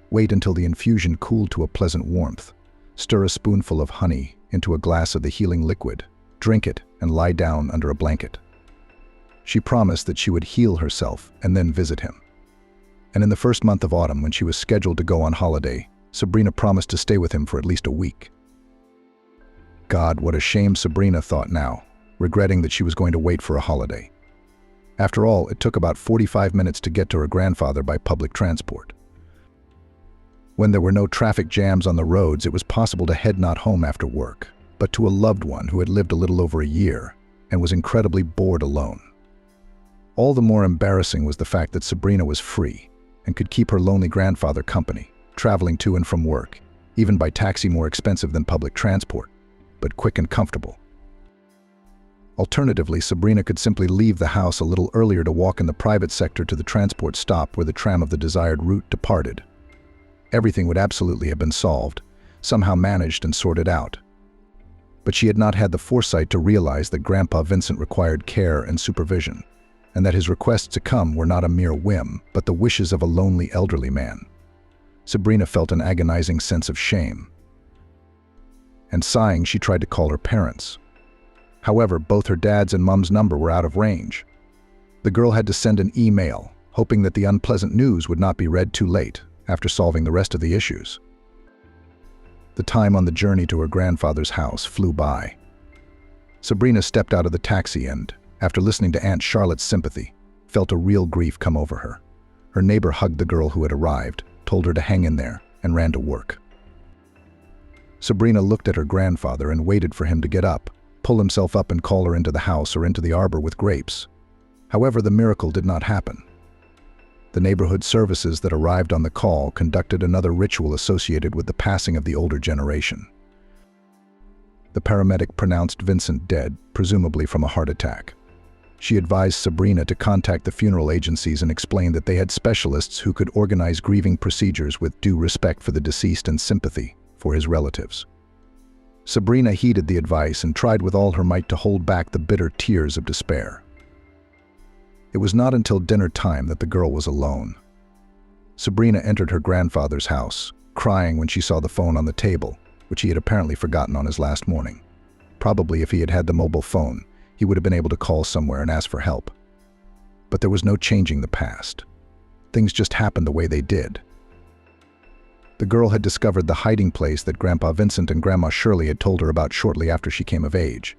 wait until the infusion cooled to a pleasant warmth, stir a spoonful of honey into a glass of the healing liquid, drink it, and lie down under a blanket. She promised that she would heal herself and then visit him. And in the first month of autumn, when she was scheduled to go on holiday, Sabrina promised to stay with him for at least a week. God, what a shame, Sabrina thought now, regretting that she was going to wait for a holiday. After all, it took about 45 minutes to get to her grandfather by public transport. When there were no traffic jams on the roads, it was possible to head not home after work, but to a loved one who had lived a little over a year and was incredibly bored alone. All the more embarrassing was the fact that Sabrina was free and could keep her lonely grandfather company, traveling to and from work, even by taxi, more expensive than public transport, but quick and comfortable. Alternatively, Sabrina could simply leave the house a little earlier to walk in the private sector to the transport stop where the tram of the desired route departed. Everything would absolutely have been solved, somehow managed and sorted out. But she had not had the foresight to realize that Grandpa Vincent required care and supervision, and that his requests to come were not a mere whim, but the wishes of a lonely elderly man. Sabrina felt an agonizing sense of shame. And sighing, she tried to call her parents. However, both her dad's and mom's number were out of range. The girl had to send an email, hoping that the unpleasant news would not be read too late after solving the rest of the issues. The time on the journey to her grandfather's house flew by. Sabrina stepped out of the taxi and, after listening to Aunt Charlotte's sympathy, felt a real grief come over her. Her neighbor hugged the girl who had arrived, told her to hang in there, and ran to work. Sabrina looked at her grandfather and waited for him to get up, pull himself up and call her into the house or into the arbor with grapes. However, the miracle did not happen. The neighborhood services that arrived on the call conducted another ritual associated with the passing of the older generation. The paramedic pronounced Vincent dead, presumably from a heart attack. She advised Sabrina to contact the funeral agencies and explained that they had specialists who could organize grieving procedures with due respect for the deceased and sympathy for his relatives. Sabrina heeded the advice and tried with all her might to hold back the bitter tears of despair. It was not until dinner time that the girl was alone. Sabrina entered her grandfather's house, crying when she saw the phone on the table, which he had apparently forgotten on his last morning. Probably if he had had the mobile phone, he would have been able to call somewhere and ask for help. But there was no changing the past. Things just happened the way they did. The girl had discovered the hiding place that Grandpa Vincent and Grandma Shirley had told her about shortly after she came of age.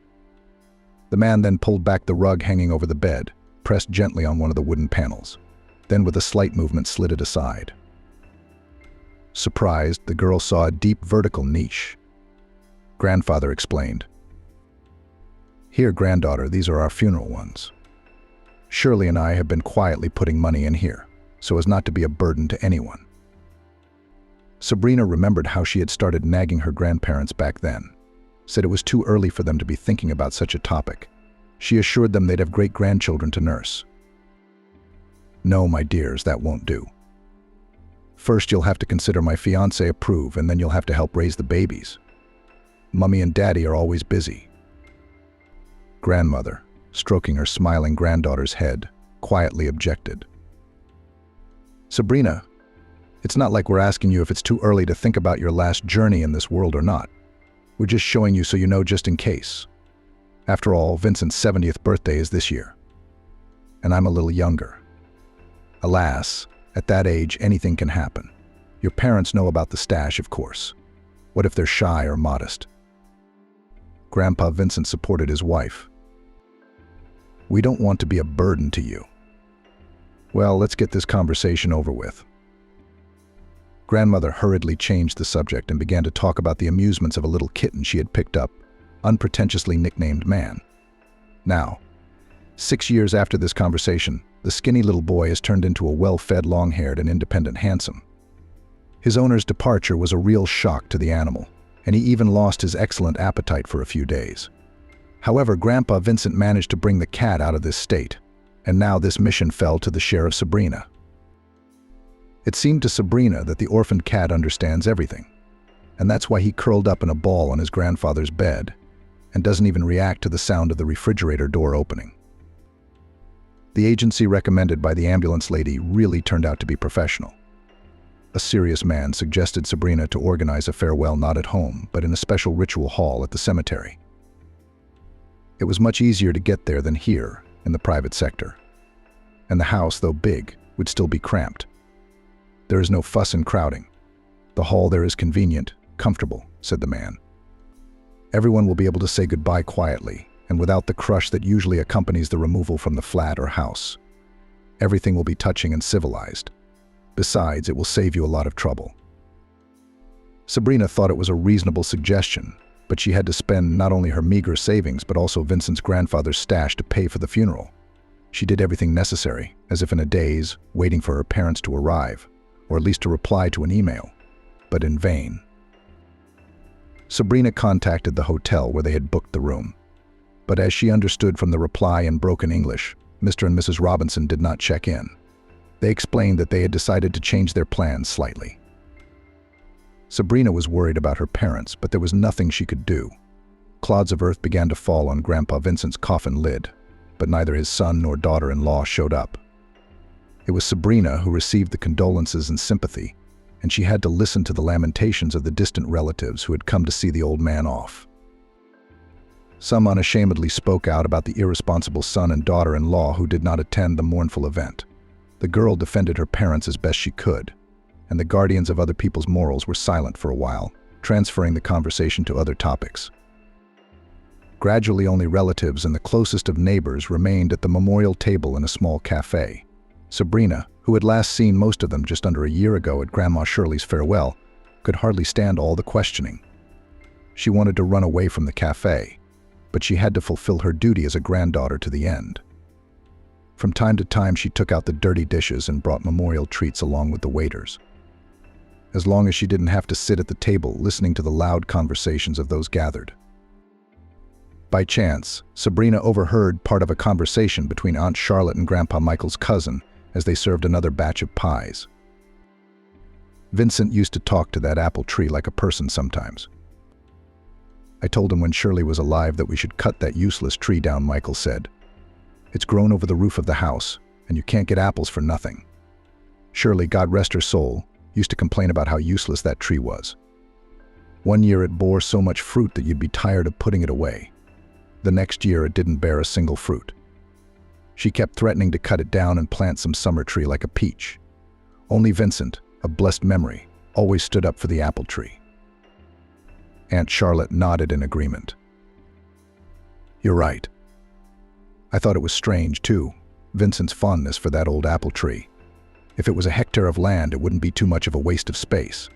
The man then pulled back the rug hanging over the bed, pressed gently on one of the wooden panels, then with a slight movement slid it aside. Surprised, the girl saw a deep vertical niche. Grandfather explained, "Here, granddaughter, these are our funeral ones. Shirley and I have been quietly putting money in here, so as not to be a burden to anyone." Sabrina remembered how she had started nagging her grandparents back then, said it was too early for them to be thinking about such a topic. She assured them they'd have great-grandchildren to nurse. "No, my dears, that won't do. First, you'll have to consider my fiancé approve, and then you'll have to help raise the babies. Mummy and Daddy are always busy." Grandmother, stroking her smiling granddaughter's head, quietly objected. "Sabrina, it's not like we're asking you if it's too early to think about your last journey in this world or not. We're just showing you so you know just in case. After all, Vincent's 70th birthday is this year. And I'm a little younger. Alas, at that age, anything can happen. Your parents know about the stash, of course. What if they're shy or modest?" Grandpa Vincent supported his wife. "We don't want to be a burden to you. Well, let's get this conversation over with." Grandmother hurriedly changed the subject and began to talk about the amusements of a little kitten she had picked up, unpretentiously nicknamed Man. Now, 6 years after this conversation, the skinny little boy has turned into a well-fed, long-haired, and independent handsome. His owner's departure was a real shock to the animal, and he even lost his excellent appetite for a few days. However, Grandpa Vincent managed to bring the cat out of this state, and now this mission fell to the share of Sabrina. It seemed to Sabrina that the orphaned cat understands everything, and that's why he curled up in a ball on his grandfather's bed and doesn't even react to the sound of the refrigerator door opening. The agency recommended by the ambulance lady really turned out to be professional. A serious man suggested Sabrina to organize a farewell not at home, but in a special ritual hall at the cemetery. It was much easier to get there than here, in the private sector. And the house, though big, would still be cramped. "There is no fuss and crowding. The hall there is convenient, comfortable," said the man. "Everyone will be able to say goodbye quietly, and without the crush that usually accompanies the removal from the flat or house. Everything will be touching and civilized. Besides, it will save you a lot of trouble." Sabrina thought it was a reasonable suggestion, but she had to spend not only her meager savings but also Vincent's grandfather's stash to pay for the funeral. She did everything necessary, as if in a daze, waiting for her parents to arrive, or at least to reply to an email, but in vain. Sabrina contacted the hotel where they had booked the room, but as she understood from the reply in broken English, Mr. and Mrs. Robinson did not check in. They explained that they had decided to change their plans slightly. Sabrina was worried about her parents, but there was nothing she could do. Clods of earth began to fall on Grandpa Vincent's coffin lid, but neither his son nor daughter-in-law showed up. It was Sabrina who received the condolences and sympathy, and she had to listen to the lamentations of the distant relatives who had come to see the old man off. Some unashamedly spoke out about the irresponsible son and daughter-in-law who did not attend the mournful event. The girl defended her parents as best she could, and the guardians of other people's morals were silent for a while, transferring the conversation to other topics. Gradually, only relatives and the closest of neighbors remained at the memorial table in a small cafe. Sabrina, who had last seen most of them just under a year ago at Grandma Shirley's farewell, could hardly stand all the questioning. She wanted to run away from the cafe, but she had to fulfill her duty as a granddaughter to the end. From time to time, she took out the dirty dishes and brought memorial treats along with the waiters. As long as she didn't have to sit at the table listening to the loud conversations of those gathered. By chance, Sabrina overheard part of a conversation between Aunt Charlotte and Grandpa Michael's cousin as they served another batch of pies. Vincent used to talk to that apple tree like a person sometimes. I told him when Shirley was alive that we should cut that useless tree down, Michael said. It's grown over the roof of the house, and you can't get apples for nothing. Shirley, God rest her soul, used to complain about how useless that tree was. One year it bore so much fruit that you'd be tired of putting it away. The next year it didn't bear a single fruit. She kept threatening to cut it down and plant some summer tree like a peach. Only Vincent, a blessed memory, always stood up for the apple tree. Aunt Charlotte nodded in agreement. You're right. I thought it was strange, too, Vincent's fondness for that old apple tree. If it was a hectare of land, it wouldn't be too much of a waste of space.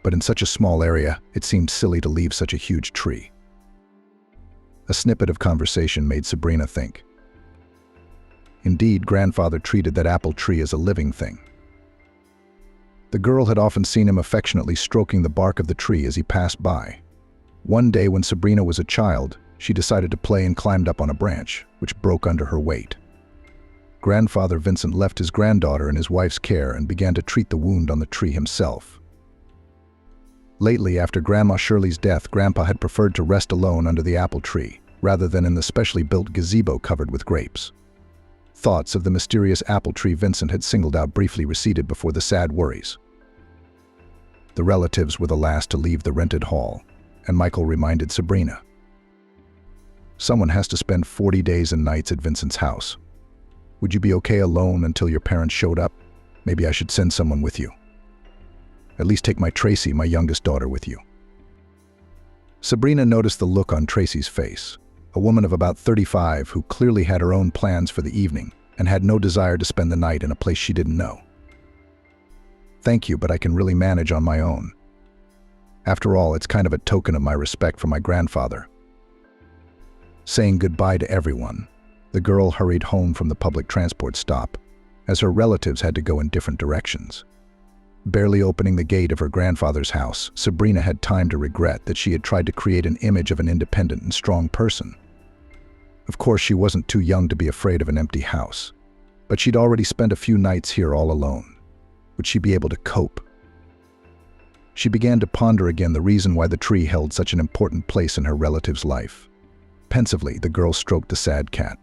But in such a small area, it seemed silly to leave such a huge tree. A snippet of conversation made Sabrina think. Indeed, grandfather treated that apple tree as a living thing. The girl had often seen him affectionately stroking the bark of the tree as he passed by. One day when Sabrina was a child, she decided to play and climbed up on a branch, which broke under her weight. Grandfather Vincent left his granddaughter in his wife's care and began to treat the wound on the tree himself. Lately, after Grandma Shirley's death, Grandpa had preferred to rest alone under the apple tree, rather than in the specially built gazebo covered with grapes. Thoughts of the mysterious apple tree Vincent had singled out briefly receded before the sad worries. The relatives were the last to leave the rented hall, and Michael reminded Sabrina. Someone has to spend 40 days and nights at Vincent's house. Would you be okay alone until your parents showed up? Maybe I should send someone with you. At least take my Tracy, my youngest daughter, with you. Sabrina noticed the look on Tracy's face, a woman of about 35 who clearly had her own plans for the evening and had no desire to spend the night in a place she didn't know. Thank you, but I can really manage on my own. After all, it's kind of a token of my respect for my grandfather. Saying goodbye to everyone, the girl hurried home from the public transport stop, as her relatives had to go in different directions. Barely opening the gate of her grandfather's house, Sabrina had time to regret that she had tried to create an image of an independent and strong person. Of course, she wasn't too young to be afraid of an empty house, but she'd already spent a few nights here all alone. Would she be able to cope? She began to ponder again the reason why the tree held such an important place in her relative's life. Pensively, the girl stroked the sad cat.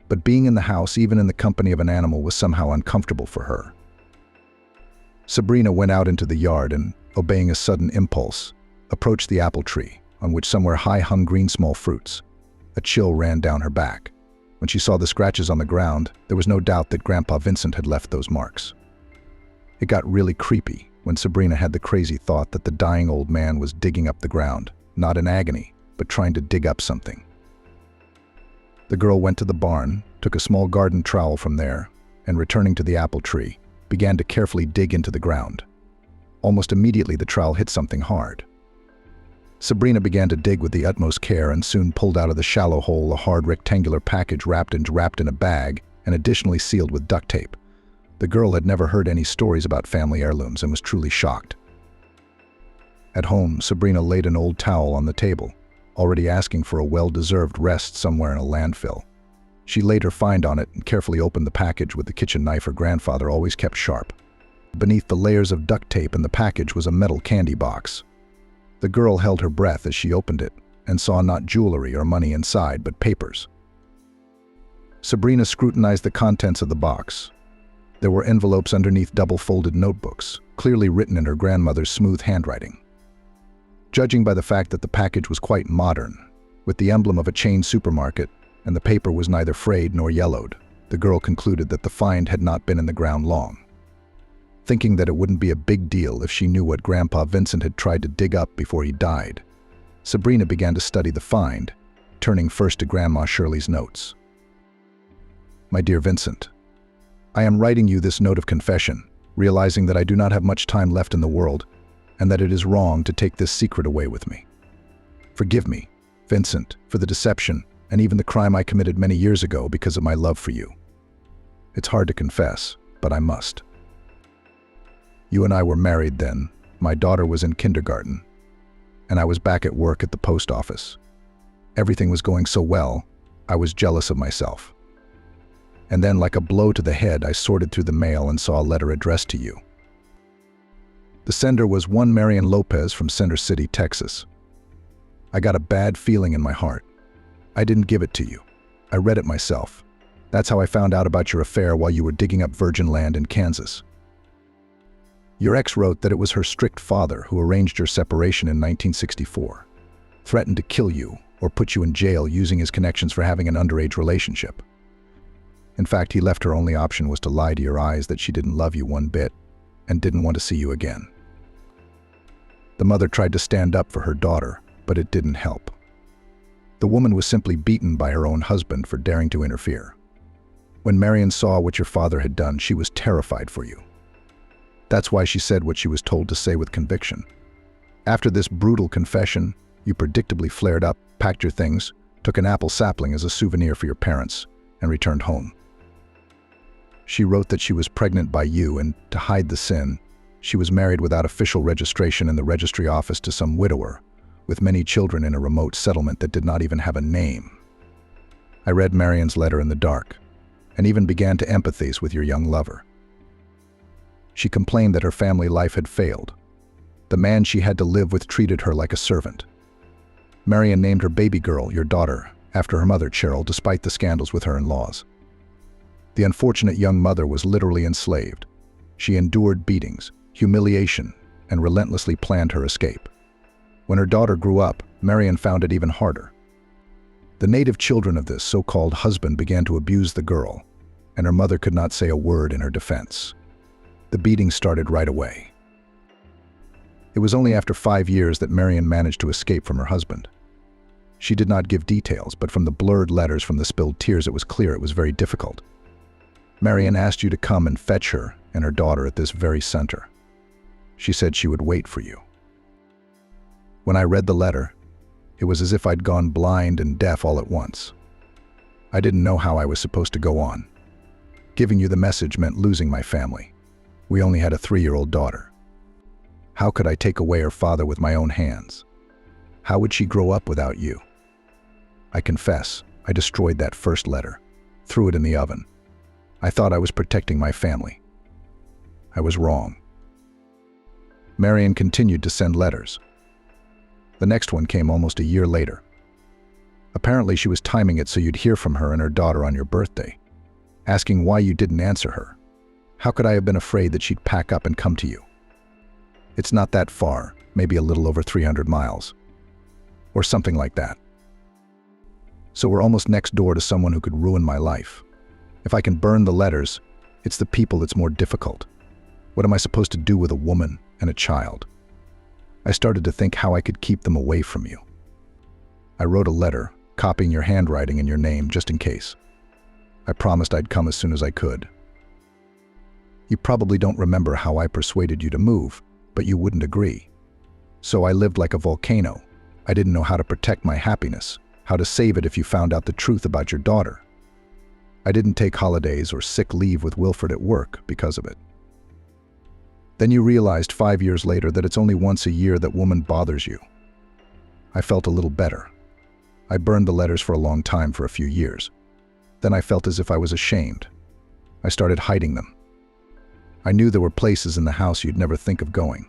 But being in the house, even in the company of an animal, was somehow uncomfortable for her. Sabrina went out into the yard and, obeying a sudden impulse, approached the apple tree, on which somewhere high hung green small fruits. A chill ran down her back. When she saw the scratches on the ground, there was no doubt that Grandpa Vincent had left those marks. It got really creepy when Sabrina had the crazy thought that the dying old man was digging up the ground, not in agony, but trying to dig up something. The girl went to the barn, took a small garden trowel from there, and returning to the apple tree, began to carefully dig into the ground. Almost immediately the trowel hit something hard. Sabrina began to dig with the utmost care and soon pulled out of the shallow hole a hard rectangular package wrapped in a bag and additionally sealed with duct tape. The girl had never heard any stories about family heirlooms and was truly shocked. At home, Sabrina laid an old towel on the table, already asking for a well-deserved rest somewhere in a landfill. She laid her find on it and carefully opened the package with the kitchen knife her grandfather always kept sharp. Beneath the layers of duct tape in the package was a metal candy box. The girl held her breath as she opened it and saw not jewelry or money inside, but papers. Sabrina scrutinized the contents of the box. There were envelopes underneath double-folded notebooks, clearly written in her grandmother's smooth handwriting. Judging by the fact that the package was quite modern, with the emblem of a chain supermarket, and the paper was neither frayed nor yellowed, the girl concluded that the find had not been in the ground long. Thinking that it wouldn't be a big deal if she knew what Grandpa Vincent had tried to dig up before he died, Sabrina began to study the find, turning first to Grandma Shirley's notes. My dear Vincent, I am writing you this note of confession, realizing that I do not have much time left in the world, and that it is wrong to take this secret away with me. Forgive me, Vincent, for the deception, and even the crime I committed many years ago because of my love for you. It's hard to confess, but I must. You and I were married then. My daughter was in kindergarten, and I was back at work at the post office. Everything was going so well, I was jealous of myself. And then, like a blow to the head, I sorted through the mail and saw a letter addressed to you. The sender was one Marian Lopez from Center City, Texas. I got a bad feeling in my heart. I didn't give it to you. I read it myself. That's how I found out about your affair while you were digging up virgin land in Kansas. Your ex wrote that it was her strict father who arranged your separation in 1964, threatened to kill you or put you in jail using his connections for having an underage relationship. In fact, he left her only option was to lie to your eyes that she didn't love you one bit and didn't want to see you again. The mother tried to stand up for her daughter, but it didn't help. The woman was simply beaten by her own husband for daring to interfere. When Marian saw what your father had done, she was terrified for you. That's why she said what she was told to say with conviction. After this brutal confession, you predictably flared up, packed your things, took an apple sapling as a souvenir for your parents, and returned home. She wrote that she was pregnant by you, and to hide the sin, she was married without official registration in the registry office to some widower, with many children in a remote settlement that did not even have a name. I read Marian's letter in the dark, and even began to empathize with your young lover. She complained that her family life had failed. The man she had to live with treated her like a servant. Marian named her baby girl, your daughter, after her mother, Cheryl, despite the scandals with her in-laws. The unfortunate young mother was literally enslaved. She endured beatings, humiliation, and relentlessly planned her escape. When her daughter grew up, Marian found it even harder. The native children of this so-called husband began to abuse the girl, and her mother could not say a word in her defense. The beatings started right away. It was only after 5 years that Marian managed to escape from her husband. She did not give details, but from the blurred letters, from the spilled tears, it was clear it was very difficult. Marian asked you to come and fetch her and her daughter at this very center. She said she would wait for you. When I read the letter, it was as if I'd gone blind and deaf all at once. I didn't know how I was supposed to go on. Giving you the message meant losing my family. We only had a 3-year-old daughter. How could I take away her father with my own hands? How would she grow up without you? I confess, I destroyed that first letter, threw it in the oven. I thought I was protecting my family. I was wrong. Marian continued to send letters. The next one came almost a year later. Apparently she was timing it so you'd hear from her and her daughter on your birthday, asking why you didn't answer her. How could I have been afraid that she'd pack up and come to you? It's not that far, maybe a little over 300 miles. Or something like that. So we're almost next door to someone who could ruin my life. If I can burn the letters, it's the people that's more difficult. What am I supposed to do with a woman and a child? I started to think how I could keep them away from you. I wrote a letter, copying your handwriting and your name just in case. I promised I'd come as soon as I could. You probably don't remember how I persuaded you to move, but you wouldn't agree. So I lived like a volcano. I didn't know how to protect my happiness, how to save it if you found out the truth about your daughter. I didn't take holidays or sick leave with Wilfred at work because of it. Then you realized 5 years later that it's only once a year that woman bothers you. I felt a little better. I burned the letters for a long time, for a few years. Then I felt as if I was ashamed. I started hiding them. I knew there were places in the house you'd never think of going.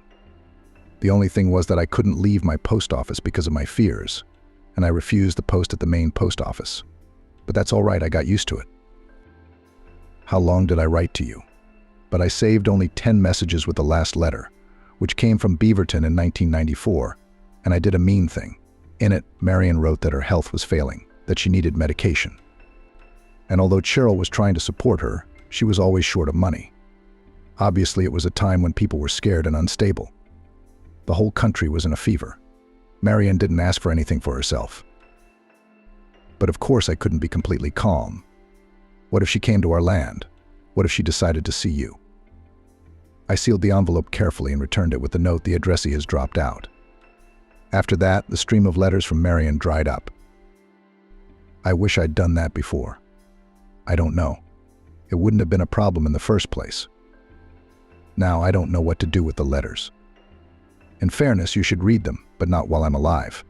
The only thing was that I couldn't leave my post office because of my fears, and I refused the post at the main post office. But that's all right, I got used to it. How long did I write to you? But I saved only 10 messages with the last letter, which came from Beaverton in 1994, and I did a mean thing. In it, Marian wrote that her health was failing, that she needed medication. And although Cheryl was trying to support her, she was always short of money. Obviously, it was a time when people were scared and unstable. The whole country was in a fever. Marian didn't ask for anything for herself. But of course I couldn't be completely calm. What if she came to our land? What if she decided to see you? I sealed the envelope carefully and returned it with the note the addressee has dropped out. After that, the stream of letters from Marian dried up. I wish I'd done that before. I don't know. It wouldn't have been a problem in the first place. Now I don't know what to do with the letters. In fairness, you should read them, but not while I'm alive.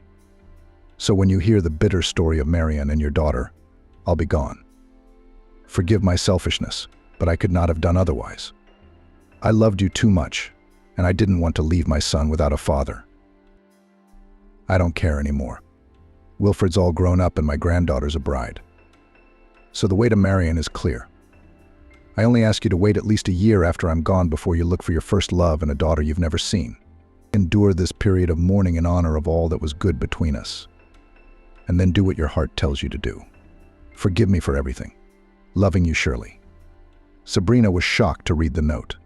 So when you hear the bitter story of Marian and your daughter, I'll be gone. Forgive my selfishness, but I could not have done otherwise. I loved you too much, and I didn't want to leave my son without a father. I don't care anymore. Wilfred's all grown up and my granddaughter's a bride. So the way to Marian is clear. I only ask you to wait at least a year after I'm gone before you look for your first love and a daughter you've never seen. Endure this period of mourning in honor of all that was good between us. And then do what your heart tells you to do. Forgive me for everything. Loving you, Shirley. Sabrina was shocked to read the note.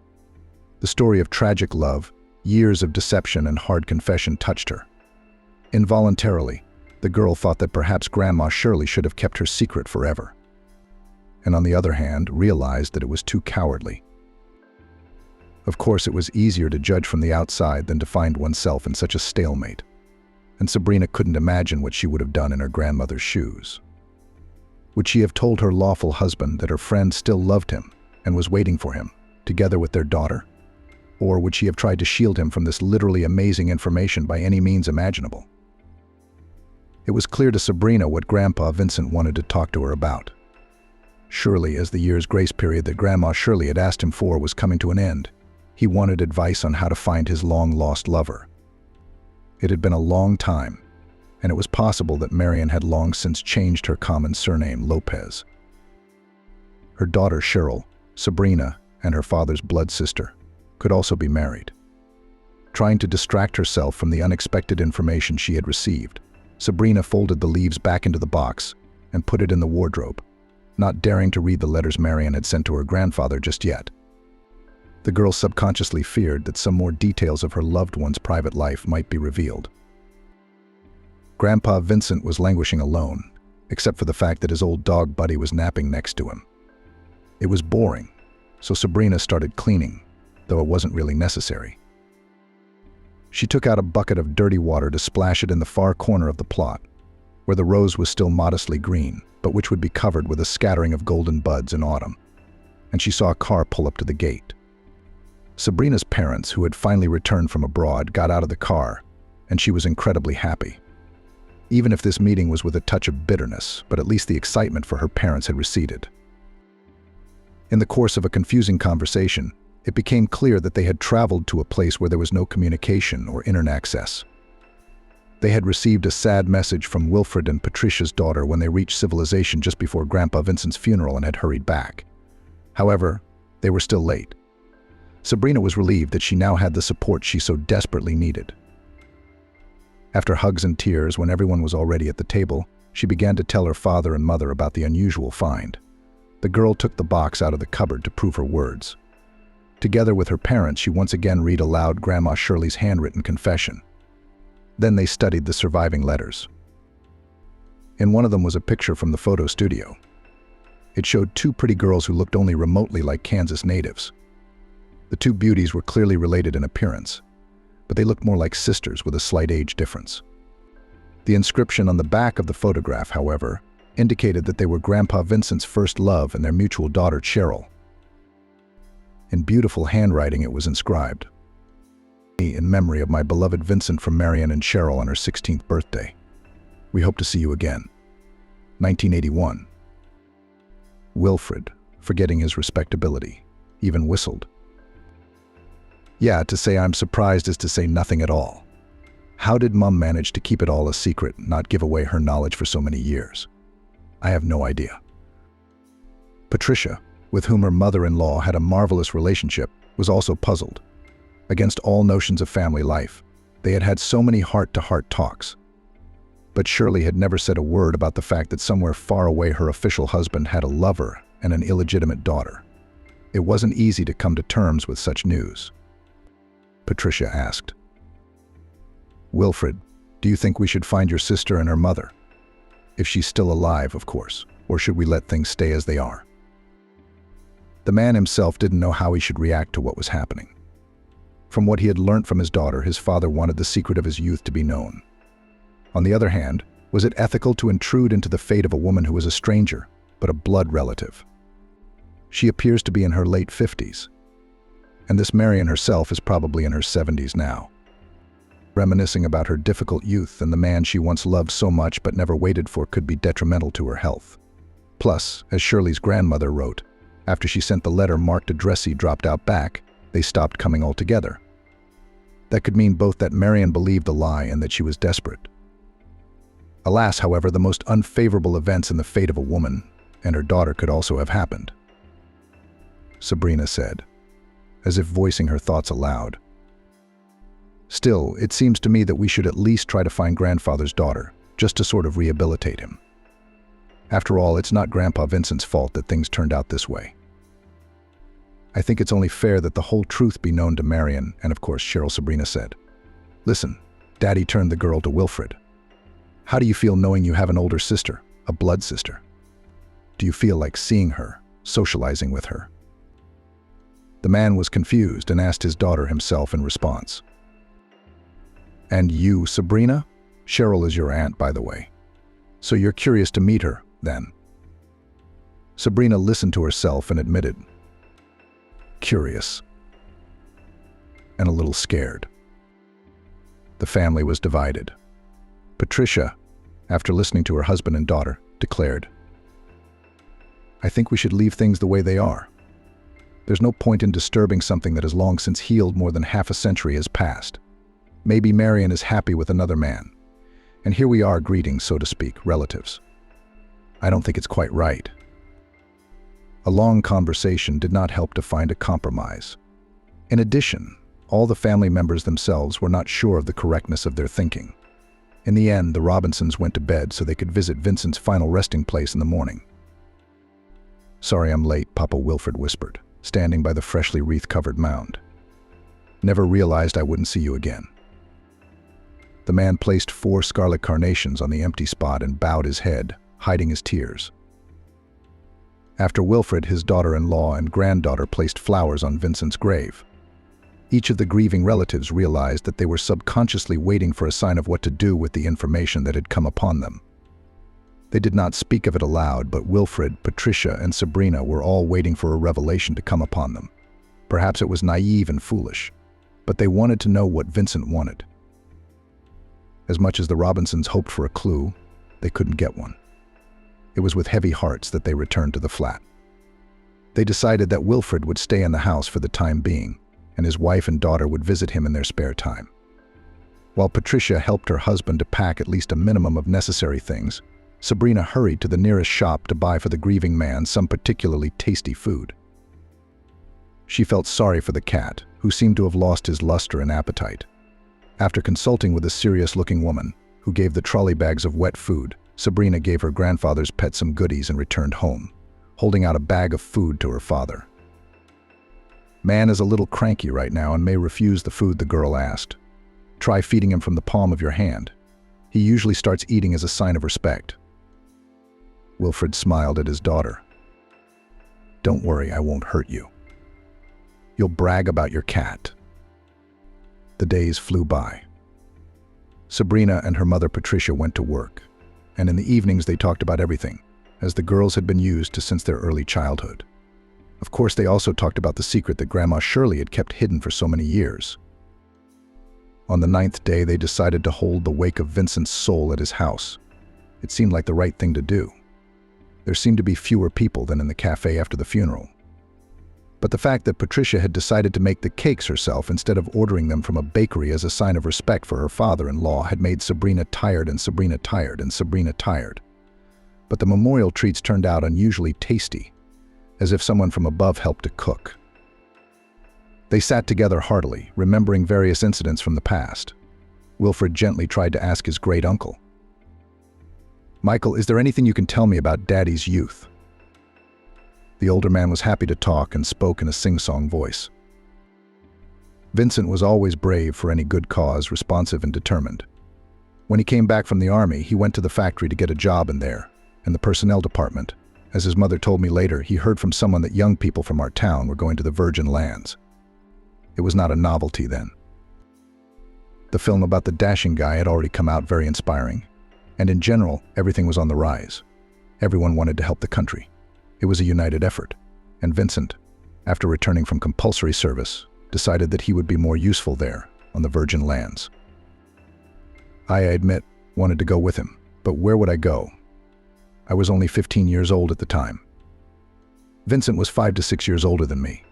The story of tragic love, years of deception and hard confession touched her. Involuntarily, the girl thought that perhaps Grandma Shirley should have kept her secret forever. And on the other hand, realized that it was too cowardly. Of course, it was easier to judge from the outside than to find oneself in such a stalemate. And Sabrina couldn't imagine what she would have done in her grandmother's shoes. Would she have told her lawful husband that her friend still loved him and was waiting for him, together with their daughter? Or would she have tried to shield him from this literally amazing information by any means imaginable? It was clear to Sabrina what Grandpa Vincent wanted to talk to her about. Surely, as the year's grace period that Grandma Shirley had asked him for was coming to an end, he wanted advice on how to find his long-lost lover. It had been a long time, and it was possible that Marian had long since changed her common surname, Lopez. Her daughter Cheryl, Sabrina, and her father's blood sister could also be married. Trying to distract herself from the unexpected information she had received, Sabrina folded the leaves back into the box and put it in the wardrobe, not daring to read the letters Marian had sent to her grandfather just yet. The girl subconsciously feared that some more details of her loved one's private life might be revealed. Grandpa Vincent was languishing alone, except for the fact that his old dog Buddy was napping next to him. It was boring, so Sabrina started cleaning, though it wasn't really necessary. She took out a bucket of dirty water to splash it in the far corner of the plot, where the rose was still modestly green, but which would be covered with a scattering of golden buds in autumn, and she saw a car pull up to the gate. Sabrina's parents, who had finally returned from abroad, got out of the car, and she was incredibly happy. Even if this meeting was with a touch of bitterness, but at least the excitement for her parents had receded. In the course of a confusing conversation, it became clear that they had traveled to a place where there was no communication or internet access. They had received a sad message from Wilfred and Patricia's daughter when they reached civilization just before Grandpa Vincent's funeral and had hurried back. However, they were still late. Sabrina was relieved that she now had the support she so desperately needed. After hugs and tears, when everyone was already at the table, she began to tell her father and mother about the unusual find. The girl took the box out of the cupboard to prove her words. Together with her parents, she once again read aloud Grandma Shirley's handwritten confession. Then they studied the surviving letters. In one of them was a picture from the photo studio. It showed two pretty girls who looked only remotely like Kansas natives. The two beauties were clearly related in appearance, but they looked more like sisters with a slight age difference. The inscription on the back of the photograph, however, indicated that they were Grandpa Vincent's first love and their mutual daughter, Cheryl. In beautiful handwriting it was inscribed, "In memory of my beloved Vincent from Marian and Cheryl on her 16th birthday. We hope to see you again. 1981. Wilfred, forgetting his respectability, even whistled. Yeah, to say I'm surprised is to say nothing at all. How did Mum manage to keep it all a secret, not give away her knowledge for so many years? I have no idea." Patricia, with whom her mother-in-law had a marvelous relationship, was also puzzled. Against all notions of family life, they had had so many heart-to-heart talks. But Shirley had never said a word about the fact that somewhere far away her official husband had a lover and an illegitimate daughter. It wasn't easy to come to terms with such news. Patricia asked, "Wilfred, do you think we should find your sister and her mother? If she's still alive, of course, or should we let things stay as they are?" The man himself didn't know how he should react to what was happening. From what he had learnt from his daughter, his father wanted the secret of his youth to be known. On the other hand, was it ethical to intrude into the fate of a woman who was a stranger, but a blood relative? She appears to be in her late 50s, and this Marian herself is probably in her 70s now. Reminiscing about her difficult youth and the man she once loved so much but never waited for could be detrimental to her health. Plus, as Shirley's grandmother wrote, after she sent the letter marked addressee dropped out back, they stopped coming altogether. That could mean both that Marian believed the lie and that she was desperate. Alas, however, the most unfavorable events in the fate of a woman and her daughter could also have happened. Sabrina said, as if voicing her thoughts aloud. Still, it seems to me that we should at least try to find grandfather's daughter, just to sort of rehabilitate him. After all, it's not Grandpa Vincent's fault that things turned out this way. I think it's only fair that the whole truth be known to Marian, and of course Cheryl. Sabrina said. Listen, Daddy turned the girl to Wilfred. How do you feel knowing you have an older sister, a blood sister? Do you feel like seeing her, socializing with her? The man was confused and asked his daughter himself in response. And you, Sabrina? Cheryl is your aunt, by the way. So you're curious to meet her, then? Sabrina listened to herself and admitted, curious, and a little scared. The family was divided. Patricia, after listening to her husband and daughter, declared, I think we should leave things the way they are. There's no point in disturbing something that has long since healed. More than half a century has passed. Maybe Marian is happy with another man. And here we are greeting, so to speak, relatives. I don't think it's quite right. A long conversation did not help to find a compromise. In addition, all the family members themselves were not sure of the correctness of their thinking. In the end, the Robinsons went to bed so they could visit Vincent's final resting place in the morning. Sorry I'm late, Papa Wilfred whispered, standing by the freshly wreath-covered mound. Never realized I wouldn't see you again. The man placed 4 scarlet carnations on the empty spot and bowed his head, hiding his tears. After Wilfred, his daughter-in-law and granddaughter placed flowers on Vincent's grave. Each of the grieving relatives realized that they were subconsciously waiting for a sign of what to do with the information that had come upon them. They did not speak of it aloud, but Wilfred, Patricia, and Sabrina were all waiting for a revelation to come upon them. Perhaps it was naive and foolish, but they wanted to know what Vincent wanted. As much as the Robinsons hoped for a clue, they couldn't get one. It was with heavy hearts that they returned to the flat. They decided that Wilfred would stay in the house for the time being, and his wife and daughter would visit him in their spare time. While Patricia helped her husband to pack at least a minimum of necessary things, Sabrina hurried to the nearest shop to buy for the grieving man some particularly tasty food. She felt sorry for the cat, who seemed to have lost his luster and appetite. After consulting with a serious-looking woman, who gave the trolley bags of wet food, Sabrina gave her grandfather's pet some goodies and returned home, holding out a bag of food to her father. Man is a little cranky right now and may refuse the food, the girl asked. Try feeding him from the palm of your hand. He usually starts eating as a sign of respect. Wilfred smiled at his daughter. Don't worry, I won't hurt you. You'll brag about your cat. The days flew by. Sabrina and her mother Patricia went to work, and in the evenings they talked about everything, as the girls had been used to since their early childhood. Of course, they also talked about the secret that Grandma Shirley had kept hidden for so many years. On the 9th day, they decided to hold the wake of Vincent's soul at his house. It seemed like the right thing to do. There seemed to be fewer people than in the cafe after the funeral. But the fact that Patricia had decided to make the cakes herself instead of ordering them from a bakery as a sign of respect for her father-in-law had made Sabrina tired and Sabrina tired and Sabrina tired. But the memorial treats turned out unusually tasty, as if someone from above helped to cook. They sat together heartily, remembering various incidents from the past. Wilfred gently tried to ask his great-uncle, Michael, is there anything you can tell me about Daddy's youth? The older man was happy to talk and spoke in a sing-song voice. Vincent was always brave for any good cause, responsive and determined. When he came back from the army, he went to the factory to get a job in the personnel department. As his mother told me later, he heard from someone that young people from our town were going to the Virgin Lands. It was not a novelty then. The film about the dashing guy had already come out, very inspiring. And in general, everything was on the rise. Everyone wanted to help the country. It was a united effort. And Vincent, after returning from compulsory service, decided that he would be more useful there, on the virgin lands. I admit, wanted to go with him, but where would I go? I was only 15 years old at the time. Vincent was 5 to 6 years older than me.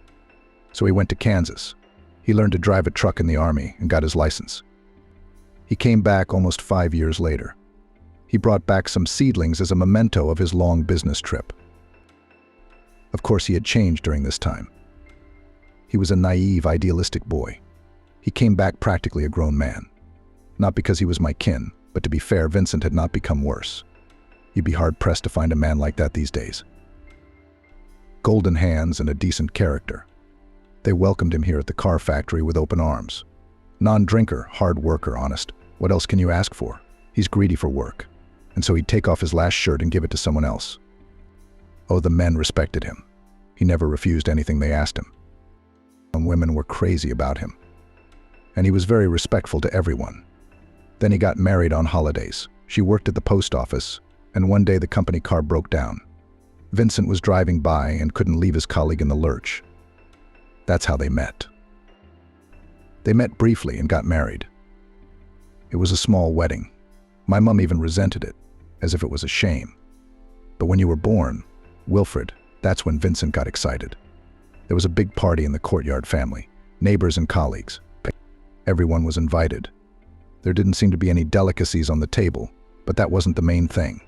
So he went to Kansas. He learned to drive a truck in the Army and got his license. He came back almost 5 years later. He brought back some seedlings as a memento of his long business trip. Of course, he had changed during this time. He was a naive, idealistic boy. He came back practically a grown man. Not because he was my kin, but to be fair, Vincent had not become worse. You'd be hard-pressed to find a man like that these days. Golden hands and a decent character. They welcomed him here at the car factory with open arms. Non-drinker, hard worker, honest. What else can you ask for? He's greedy for work. And so he'd take off his last shirt and give it to someone else. Oh, the men respected him. He never refused anything they asked him. And women were crazy about him. And he was very respectful to everyone. Then he got married on holidays. She worked at the post office, and one day the company car broke down. Vincent was driving by and couldn't leave his colleague in the lurch. That's how they met. They met briefly and got married. It was a small wedding. My mom even resented it, as if it was a shame. But when you were born, Wilfred, that's when Vincent got excited. There was a big party in the courtyard family, neighbors and colleagues. Everyone was invited. There didn't seem to be any delicacies on the table, but that wasn't the main thing.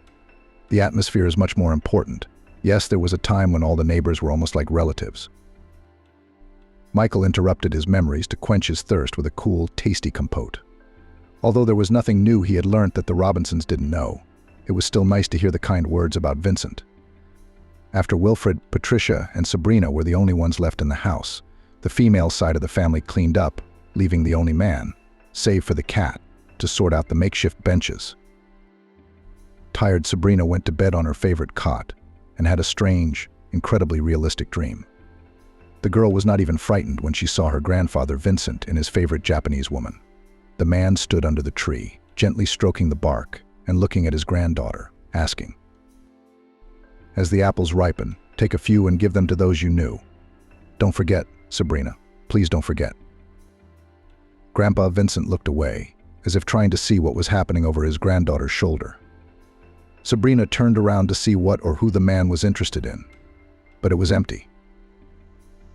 The atmosphere is much more important. Yes, there was a time when all the neighbors were almost like relatives. Michael interrupted his memories to quench his thirst with a cool, tasty compote. Although there was nothing new he had learnt that the Robinsons didn't know, it was still nice to hear the kind words about Vincent. After Wilfred, Patricia, and Sabrina were the only ones left in the house, the female side of the family cleaned up, leaving the only man, save for the cat, to sort out the makeshift benches. Tired Sabrina went to bed on her favorite cot and had a strange, incredibly realistic dream. The girl was not even frightened when she saw her grandfather Vincent and his favorite Japanese woman. The man stood under the tree, gently stroking the bark and looking at his granddaughter, asking, "As the apples ripen, take a few and give them to those you knew. Don't forget, Sabrina, please don't forget." Grandpa Vincent looked away, as if trying to see what was happening over his granddaughter's shoulder. Sabrina turned around to see what or who the man was interested in, but it was empty.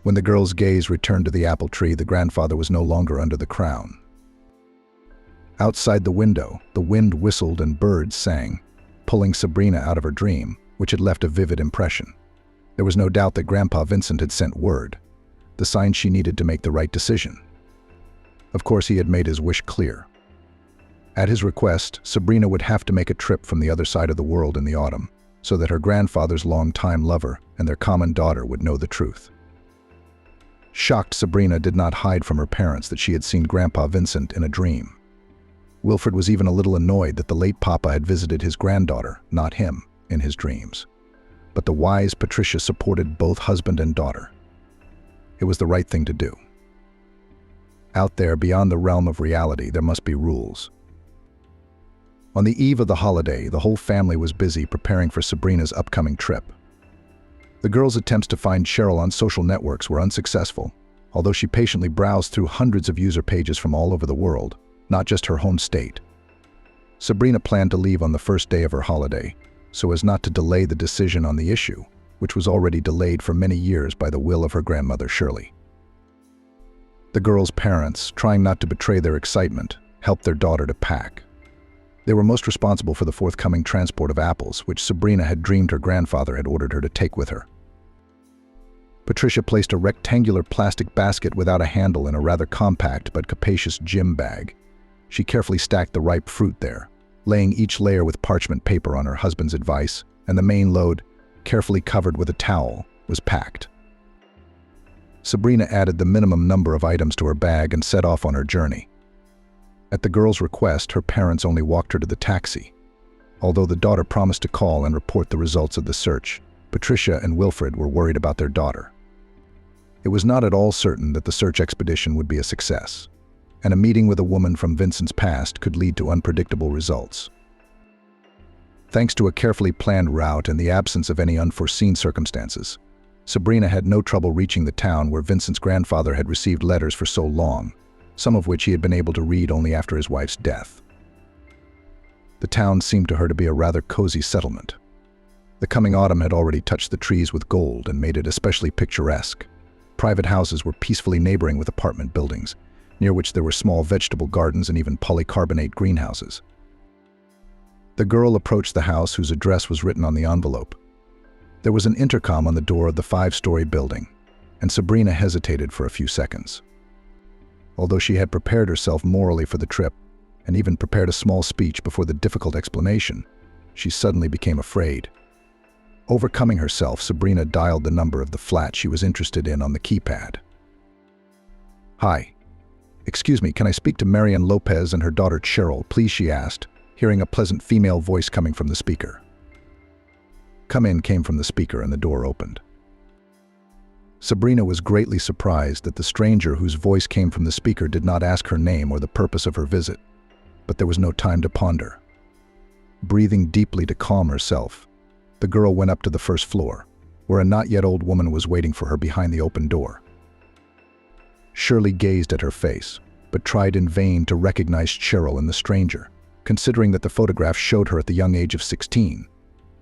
When the girl's gaze returned to the apple tree, the grandfather was no longer under the crown. Outside the window, the wind whistled and birds sang, pulling Sabrina out of her dream, which had left a vivid impression. There was no doubt that Grandpa Vincent had sent word, the sign she needed to make the right decision. Of course, he had made his wish clear. At his request, Sabrina would have to make a trip from the other side of the world in the autumn, so that her grandfather's longtime lover and their common daughter would know the truth. Shocked, Sabrina did not hide from her parents that she had seen Grandpa Vincent in a dream. Wilfred was even a little annoyed that the late Papa had visited his granddaughter, not him, in his dreams. But the wise Patricia supported both husband and daughter. It was the right thing to do. Out there, beyond the realm of reality, there must be rules. On the eve of the holiday, the whole family was busy preparing for Sabrina's upcoming trip. The girl's attempts to find Cheryl on social networks were unsuccessful, although she patiently browsed through hundreds of user pages from all over the world, not just her home state. Sabrina planned to leave on the first day of her holiday, so as not to delay the decision on the issue, which was already delayed for many years by the will of her grandmother Shirley. The girl's parents, trying not to betray their excitement, helped their daughter to pack. They were most responsible for the forthcoming transport of apples, which Sabrina had dreamed her grandfather had ordered her to take with her. Patricia placed a rectangular plastic basket without a handle in a rather compact but capacious gym bag. She carefully stacked the ripe fruit there, laying each layer with parchment paper on her husband's advice, and the main load, carefully covered with a towel, was packed. Sabrina added the minimum number of items to her bag and set off on her journey. At the girl's request, her parents only walked her to the taxi. Although the daughter promised to call and report the results of the search, Patricia and Wilfred were worried about their daughter. It was not at all certain that the search expedition would be a success, and a meeting with a woman from Vincent's past could lead to unpredictable results. Thanks to a carefully planned route and the absence of any unforeseen circumstances, Sabrina had no trouble reaching the town where Vincent's grandfather had received letters for so long, some of which he had been able to read only after his wife's death. The town seemed to her to be a rather cozy settlement. The coming autumn had already touched the trees with gold and made it especially picturesque. Private houses were peacefully neighboring with apartment buildings, near which there were small vegetable gardens and even polycarbonate greenhouses. The girl approached the house whose address was written on the envelope. There was an intercom on the door of the 5-story building, and Sabrina hesitated for a few seconds. Although she had prepared herself morally for the trip, and even prepared a small speech before the difficult explanation, she suddenly became afraid. Overcoming herself, Sabrina dialed the number of the flat she was interested in on the keypad. "Hi. Excuse me, can I speak to Marian Lopez and her daughter Cheryl, please?" she asked, hearing a pleasant female voice coming from the speaker. "Come in," came from the speaker, and the door opened. Sabrina was greatly surprised that the stranger whose voice came from the speaker did not ask her name or the purpose of her visit, but there was no time to ponder. Breathing deeply to calm herself, the girl went up to the first floor, where a not-yet-old woman was waiting for her behind the open door. Shirley gazed at her face, but tried in vain to recognize Cheryl in the stranger, considering that the photograph showed her at the young age of 16,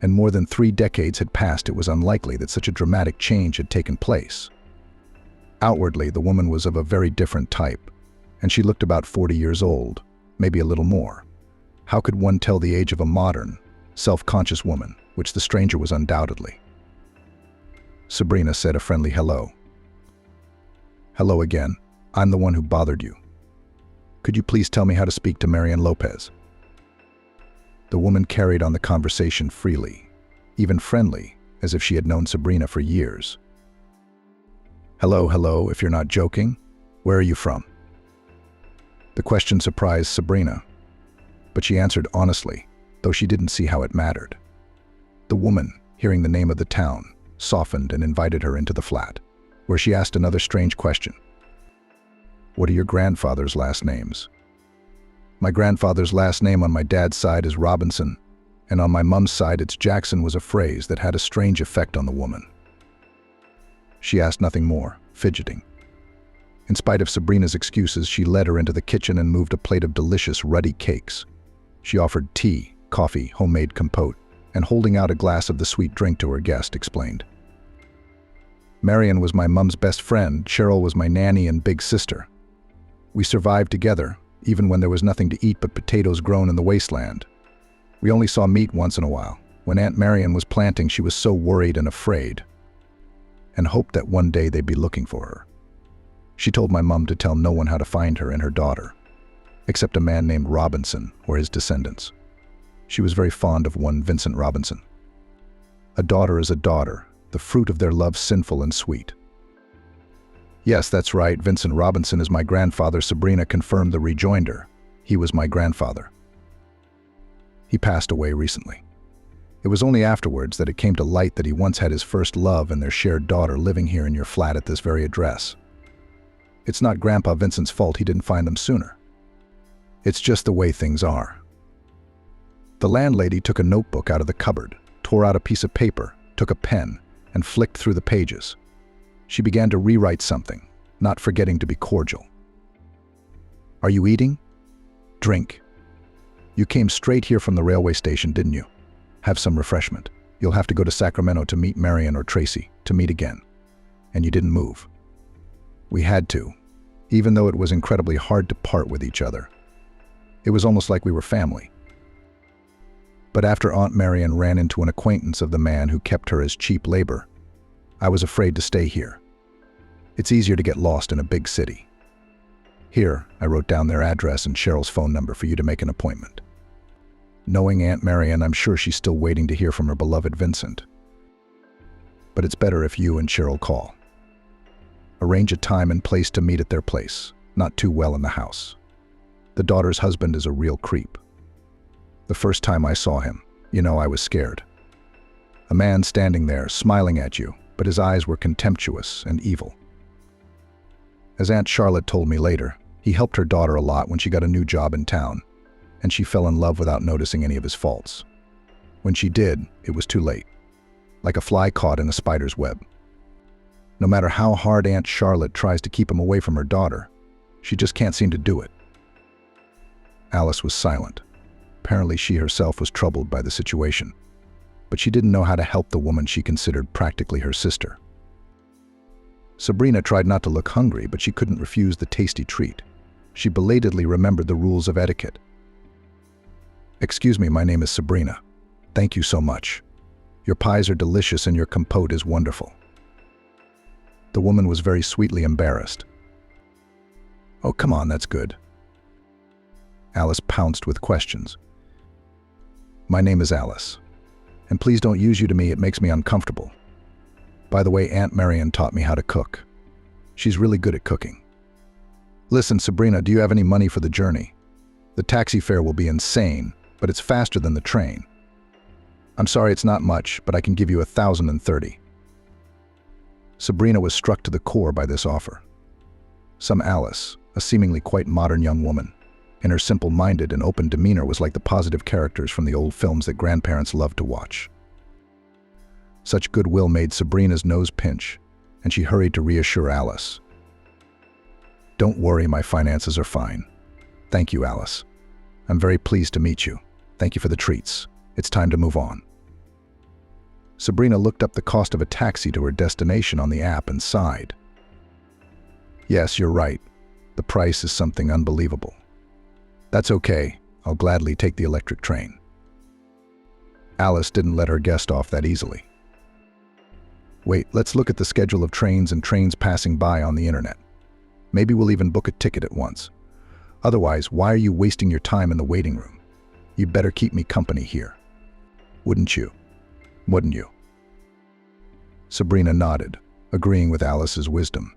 and more than 3 decades had passed. It was unlikely that such a dramatic change had taken place. Outwardly, the woman was of a very different type, and she looked about 40 years old, maybe a little more. How could one tell the age of a modern, self-conscious woman, which the stranger was undoubtedly? Sabrina said a friendly hello. "Hello again. I'm the one who bothered you. Could you please tell me how to speak to Marian Lopez?" The woman carried on the conversation freely, even friendly, as if she had known Sabrina for years. Hello, if you're not joking. Where are you from?" The question surprised Sabrina, but she answered honestly, though she didn't see how it mattered. The woman, hearing the name of the town, softened and invited her into the flat, where she asked another strange question. "What are your grandfather's last names?" "My grandfather's last name on my dad's side is Robinson, and on my mum's side it's Jackson," was a phrase that had a strange effect on the woman. She asked nothing more, fidgeting. In spite of Sabrina's excuses, she led her into the kitchen and moved a plate of delicious, ruddy cakes. She offered tea, coffee, homemade compote, and holding out a glass of the sweet drink to her guest, explained. "Marian was my mum's best friend. Cheryl was my nanny and big sister. We survived together, even when there was nothing to eat but potatoes grown in the wasteland. We only saw meat once in a while. When Aunt Marian was planting, she was so worried and afraid, and hoped that one day they'd be looking for her. She told my mum to tell no one how to find her and her daughter, except a man named Robinson or his descendants. She was very fond of one Vincent Robinson. A daughter is a daughter, the fruit of their love sinful and sweet." "Yes, that's right. Vincent Robinson is my grandfather," Sabrina confirmed the rejoinder. "He was my grandfather. He passed away recently. It was only afterwards that it came to light that he once had his first love and their shared daughter living here in your flat at this very address. It's not Grandpa Vincent's fault he didn't find them sooner. It's just the way things are." The landlady took a notebook out of the cupboard, tore out a piece of paper, took a pen, and flicked through the pages. She began to rewrite something, not forgetting to be cordial. "Are you eating? Drink. You came straight here from the railway station, didn't you? Have some refreshment. You'll have to go to Sacramento to meet Marian or Tracy, to meet again. And you didn't move. We had to, even though it was incredibly hard to part with each other. It was almost like we were family. But after Aunt Marian ran into an acquaintance of the man who kept her as cheap labor, I was afraid to stay here. It's easier to get lost in a big city. Here, I wrote down their address and Cheryl's phone number for you to make an appointment. Knowing Aunt Marian, I'm sure she's still waiting to hear from her beloved Vincent. But it's better if you and Cheryl call. Arrange a time and place to meet at their place, not too well in the house. The daughter's husband is a real creep. The first time I saw him, I was scared. A man standing there, smiling at you, but his eyes were contemptuous and evil. As Aunt Charlotte told me later, he helped her daughter a lot when she got a new job in town, and she fell in love without noticing any of his faults. When she did, it was too late, like a fly caught in a spider's web. No matter how hard Aunt Charlotte tries to keep him away from her daughter, she just can't seem to do it. Alice was silent. Apparently she herself was troubled by the situation, but she didn't know how to help the woman she considered practically her sister. Sabrina tried not to look hungry, but she couldn't refuse the tasty treat. She belatedly remembered the rules of etiquette. "Excuse me, my name is Sabrina. Thank you so much. Your pies are delicious and your compote is wonderful." The woman was very sweetly embarrassed. "Oh, come on, that's good." Alice pounced with questions. "My name is Alice. And please don't use you to me, it makes me uncomfortable. By the way, Aunt Marian taught me how to cook. She's really good at cooking. Listen, Sabrina, do you have any money for the journey? The taxi fare will be insane, but it's faster than the train. I'm sorry it's not much, but I can give you 1,030. Sabrina was struck to the core by this offer. Some Alice, a seemingly quite modern young woman, in her simple-minded and open demeanor was like the positive characters from the old films that grandparents loved to watch. Such goodwill made Sabrina's nose pinch, and she hurried to reassure Alice. "Don't worry, my finances are fine. Thank you, Alice. I'm very pleased to meet you. Thank you for the treats. It's time to move on." Sabrina looked up the cost of a taxi to her destination on the app and sighed. "Yes, you're right. The price is something unbelievable. That's okay. I'll gladly take the electric train." Alice didn't let her guest off that easily. "Wait, let's look at the schedule of trains and trains passing by on the internet. Maybe we'll even book a ticket at once. Otherwise, why are you wasting your time in the waiting room? You'd better keep me company here. Wouldn't you? Wouldn't you?" Sabrina nodded, agreeing with Alice's wisdom.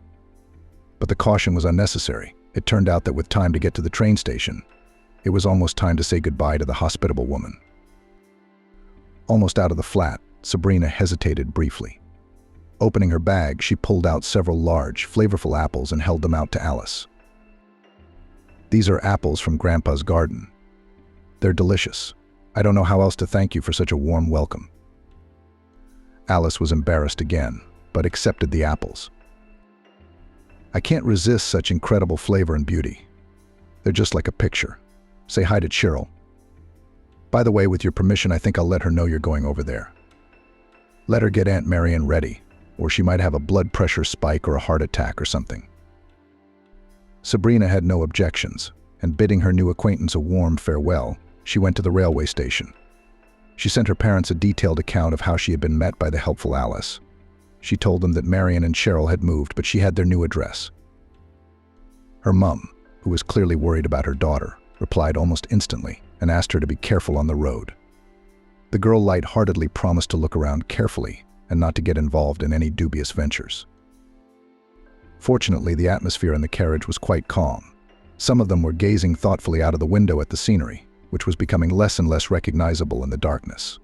But the caution was unnecessary. It turned out that with time to get to the train station, it was almost time to say goodbye to the hospitable woman. Almost out of the flat, Sabrina hesitated briefly. Opening her bag, she pulled out several large, flavorful apples and held them out to Alice. "These are apples from Grandpa's garden. They're delicious. I don't know how else to thank you for such a warm welcome." Alice was embarrassed again, but accepted the apples. "I can't resist such incredible flavor and beauty. They're just like a picture. Say hi to Cheryl. By the way, with your permission, I think I'll let her know you're going over there. Let her get Aunt Marian ready, or she might have a blood pressure spike or a heart attack or something." Sabrina had no objections, and bidding her new acquaintance a warm farewell, she went to the railway station. She sent her parents a detailed account of how she had been met by the helpful Alice. She told them that Marian and Cheryl had moved, but she had their new address. Her mum, who was clearly worried about her daughter, replied almost instantly and asked her to be careful on the road. The girl light-heartedly promised to look around carefully and not to get involved in any dubious ventures. Fortunately, the atmosphere in the carriage was quite calm. Some of them were gazing thoughtfully out of the window at the scenery, which was becoming less and less recognizable in the darkness.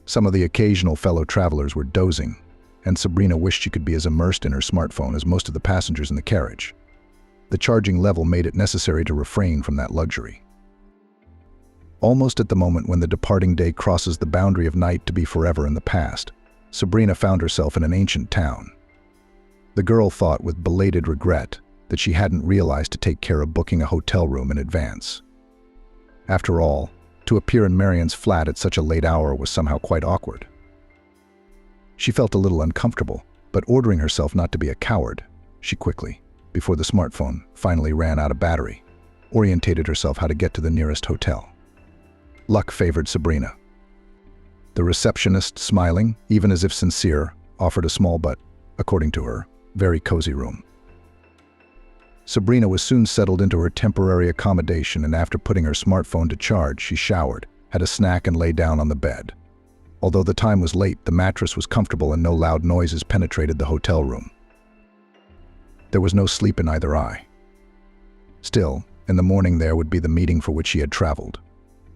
Some of the occasional fellow travelers were dozing, and Sabrina wished she could be as immersed in her smartphone as most of the passengers in the carriage. The charging level made it necessary to refrain from that luxury. Almost at the moment when the departing day crosses the boundary of night to be forever in the past, Sabrina found herself in an ancient town. The girl thought with belated regret that she hadn't realized to take care of booking a hotel room in advance. After all, to appear in Marian's flat at such a late hour was somehow quite awkward. She felt a little uncomfortable, but ordering herself not to be a coward, she quickly, before the smartphone finally ran out of battery, orientated herself how to get to the nearest hotel. Luck favored Sabrina. The receptionist, smiling, even as if sincere, offered a small but, according to her, very cozy room. Sabrina was soon settled into her temporary accommodation, and after putting her smartphone to charge, she showered, had a snack, and lay down on the bed. Although the time was late, the mattress was comfortable and no loud noises penetrated the hotel room. There was no sleep in either eye. Still, in the morning there would be the meeting for which she had traveled.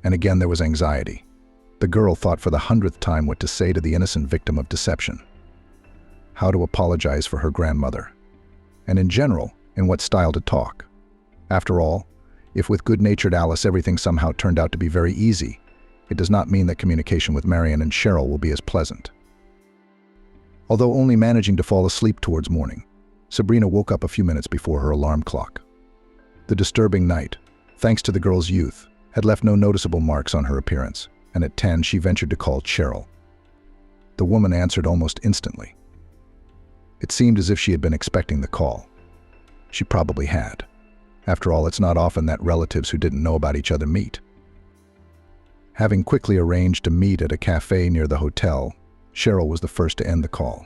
And again there was anxiety. The girl thought for the 100th time what to say to the innocent victim of deception. How to apologize for her grandmother. and in general, in what style to talk. After all, if with good-natured Alice everything somehow turned out to be very easy, it does not mean that communication with Marian and Cheryl will be as pleasant. Although only managing to fall asleep towards morning, Sabrina woke up a few minutes before her alarm clock. The disturbing night, thanks to the girl's youth, had left no noticeable marks on her appearance, and at 10 she ventured to call Cheryl. The woman answered almost instantly. It seemed as if she had been expecting the call. She probably had. After all, it's not often that relatives who didn't know about each other meet. Having quickly arranged to meet at a cafe near the hotel, Cheryl was the first to end the call.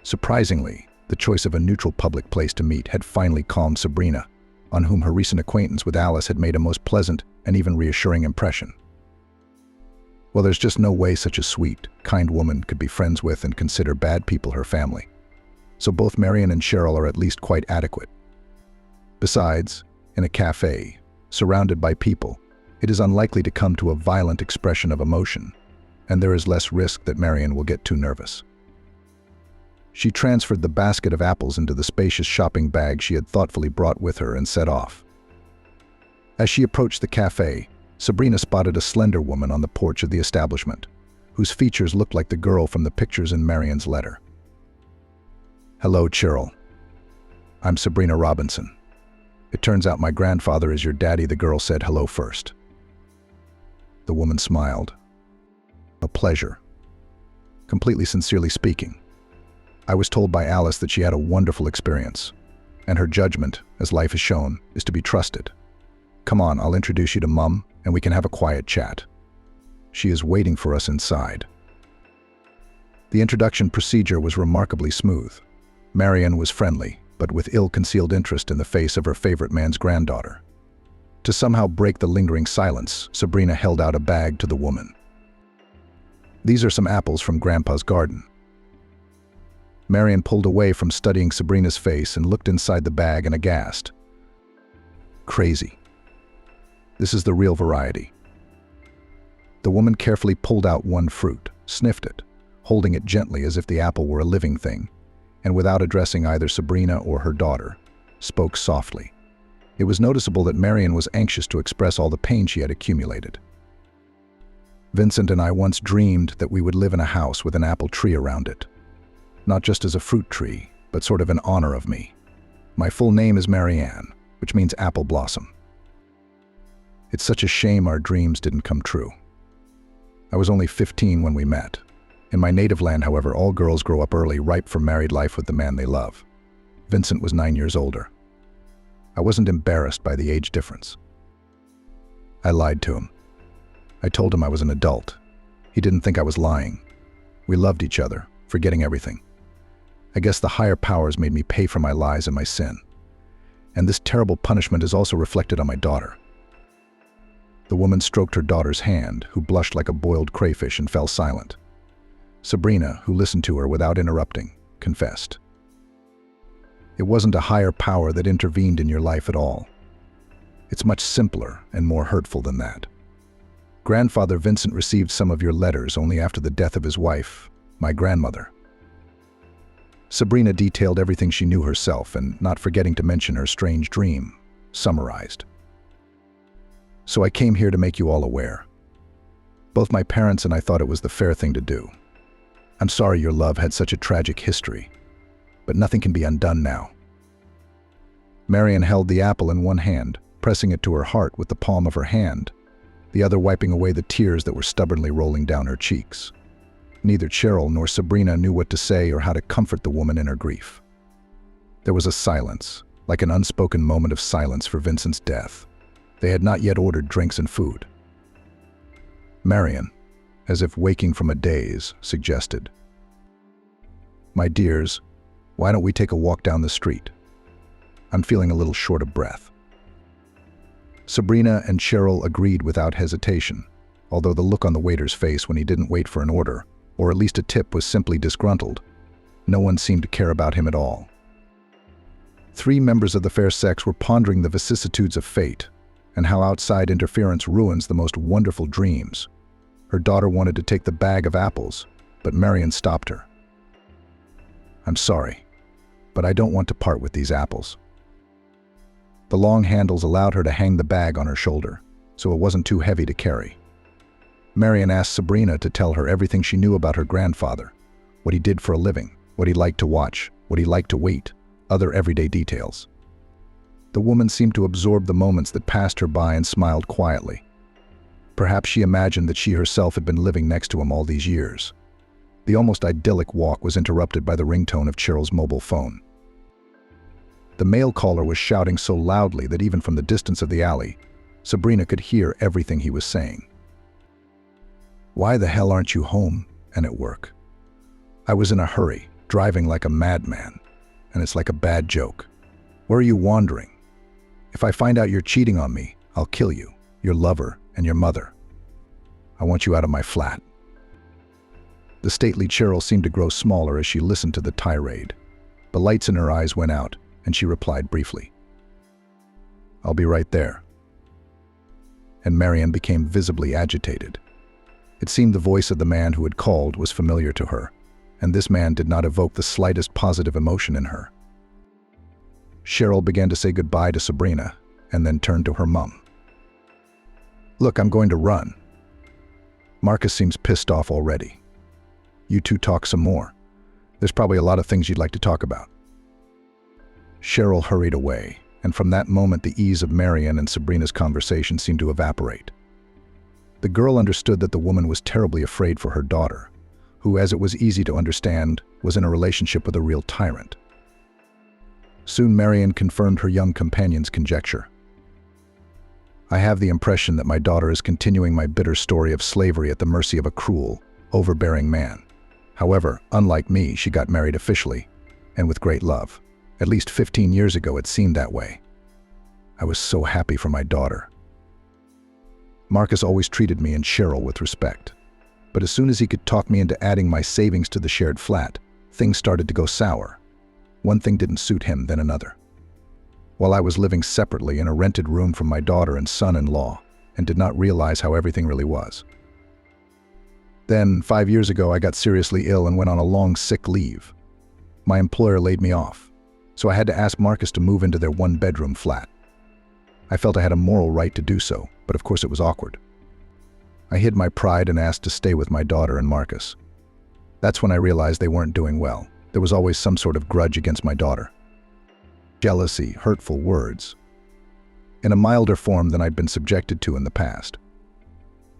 Surprisingly, the choice of a neutral public place to meet had finally calmed Sabrina, on whom her recent acquaintance with Alice had made a most pleasant and even reassuring impression. Well, there's just no way such a sweet, kind woman could be friends with and consider bad people her family. So both Marian and Cheryl are at least quite adequate. Besides, in a cafe, surrounded by people, it is unlikely to come to a violent expression of emotion, and there is less risk that Marian will get too nervous. She transferred the basket of apples into the spacious shopping bag she had thoughtfully brought with her and set off. As she approached the cafe, Sabrina spotted a slender woman on the porch of the establishment, whose features looked like the girl from the pictures in Marian's letter. "Hello, Cheryl. I'm Sabrina Robinson. It turns out my grandfather is your daddy," the girl said hello first. The woman smiled. "A pleasure. Completely sincerely speaking. I was told by Alice that she had a wonderful experience, and her judgment, as life has shown, is to be trusted. Come on, I'll introduce you to Mum, and we can have a quiet chat. She is waiting for us inside." The introduction procedure was remarkably smooth. Marian was friendly, but with ill-concealed interest in the face of her favorite man's granddaughter. To somehow break the lingering silence, Sabrina held out a bag to the woman. "These are some apples from Grandpa's garden." Marian pulled away from studying Sabrina's face and looked inside the bag and aghast. "Crazy. This is the real variety." The woman carefully pulled out one fruit, sniffed it, holding it gently as if the apple were a living thing, and without addressing either Sabrina or her daughter, spoke softly. It was noticeable that Marian was anxious to express all the pain she had accumulated. "Vincent and I once dreamed that we would live in a house with an apple tree around it. Not just as a fruit tree, but sort of in honor of me. My full name is Marian, which means apple blossom. It's such a shame our dreams didn't come true. I was only 15 when we met. In my native land, however, all girls grow up early, ripe for married life with the man they love. Vincent was 9 years older. I wasn't embarrassed by the age difference. I lied to him. I told him I was an adult. He didn't think I was lying. We loved each other, forgetting everything. I guess the higher powers made me pay for my lies and my sin. And this terrible punishment is also reflected on my daughter." The woman stroked her daughter's hand, who blushed like a boiled crayfish and fell silent. Sabrina, who listened to her without interrupting, confessed. "It wasn't a higher power that intervened in your life at all. It's much simpler and more hurtful than that. Grandfather Vincent received some of your letters only after the death of his wife, my grandmother." Sabrina detailed everything she knew herself and, not forgetting to mention her strange dream, summarized. "So I came here to make you all aware. Both my parents and I thought it was the fair thing to do. I'm sorry your love had such a tragic history, but nothing can be undone now." Marian held the apple in one hand, pressing it to her heart with the palm of her hand, the other wiping away the tears that were stubbornly rolling down her cheeks. Neither Cheryl nor Sabrina knew what to say or how to comfort the woman in her grief. There was a silence, like an unspoken moment of silence for Vincent's death. They had not yet ordered drinks and food. Marian, as if waking from a daze, suggested, "My dears, why don't we take a walk down the street? I'm feeling a little short of breath." Sabrina and Cheryl agreed without hesitation, although the look on the waiter's face when he didn't wait for an order, or at least a tip, was simply disgruntled. No one seemed to care about him at all. 3 members of the fair sex were pondering the vicissitudes of fate and how outside interference ruins the most wonderful dreams. Her daughter wanted to take the bag of apples, but Marian stopped her. "I'm sorry. but I don't want to part with these apples." The long handles allowed her to hang the bag on her shoulder, so it wasn't too heavy to carry. Marian asked Sabrina to tell her everything she knew about her grandfather, what he did for a living, what he liked to watch, what he liked to wait, other everyday details. The woman seemed to absorb the moments that passed her by and smiled quietly. Perhaps she imagined that she herself had been living next to him all these years. The almost idyllic walk was interrupted by the ringtone of Cheryl's mobile phone. The mail caller was shouting so loudly that even from the distance of the alley, Sabrina could hear everything he was saying. "Why the hell aren't you home and at work? I was in a hurry, driving like a madman, and it's like a bad joke. Where are you wandering? If I find out you're cheating on me, I'll kill you, your lover, and your mother. I want you out of my flat." The stately Cheryl seemed to grow smaller as she listened to the tirade. The lights in her eyes went out, and she replied briefly, "I'll be right there." And Marian became visibly agitated. It seemed the voice of the man who had called was familiar to her, and this man did not evoke the slightest positive emotion in her. Cheryl began to say goodbye to Sabrina, and then turned to her mum. "Look, I'm going to run. Marcus seems pissed off already. You two talk some more. There's probably a lot of things you'd like to talk about." Cheryl hurried away, and from that moment the ease of Marian and Sabrina's conversation seemed to evaporate. The girl understood that the woman was terribly afraid for her daughter, who, as it was easy to understand, was in a relationship with a real tyrant. Soon Marian confirmed her young companion's conjecture. "I have the impression that my daughter is continuing my bitter story of slavery at the mercy of a cruel, overbearing man. However, unlike me, she got married officially, and with great love. At least 15 years ago it seemed that way. I was so happy for my daughter. Marcus always treated me and Cheryl with respect. But as soon as he could talk me into adding my savings to the shared flat, things started to go sour. One thing didn't suit him, then another. While I was living separately in a rented room from my daughter and son-in-law, and did not realize how everything really was. Then, 5 years ago, I got seriously ill and went on a long sick leave. My employer laid me off, so I had to ask Marcus to move into their one-bedroom flat. I felt I had a moral right to do so, but of course it was awkward. I hid my pride and asked to stay with my daughter and Marcus. That's when I realized they weren't doing well. There was always some sort of grudge against my daughter. Jealousy, hurtful words. In a milder form than I'd been subjected to in the past.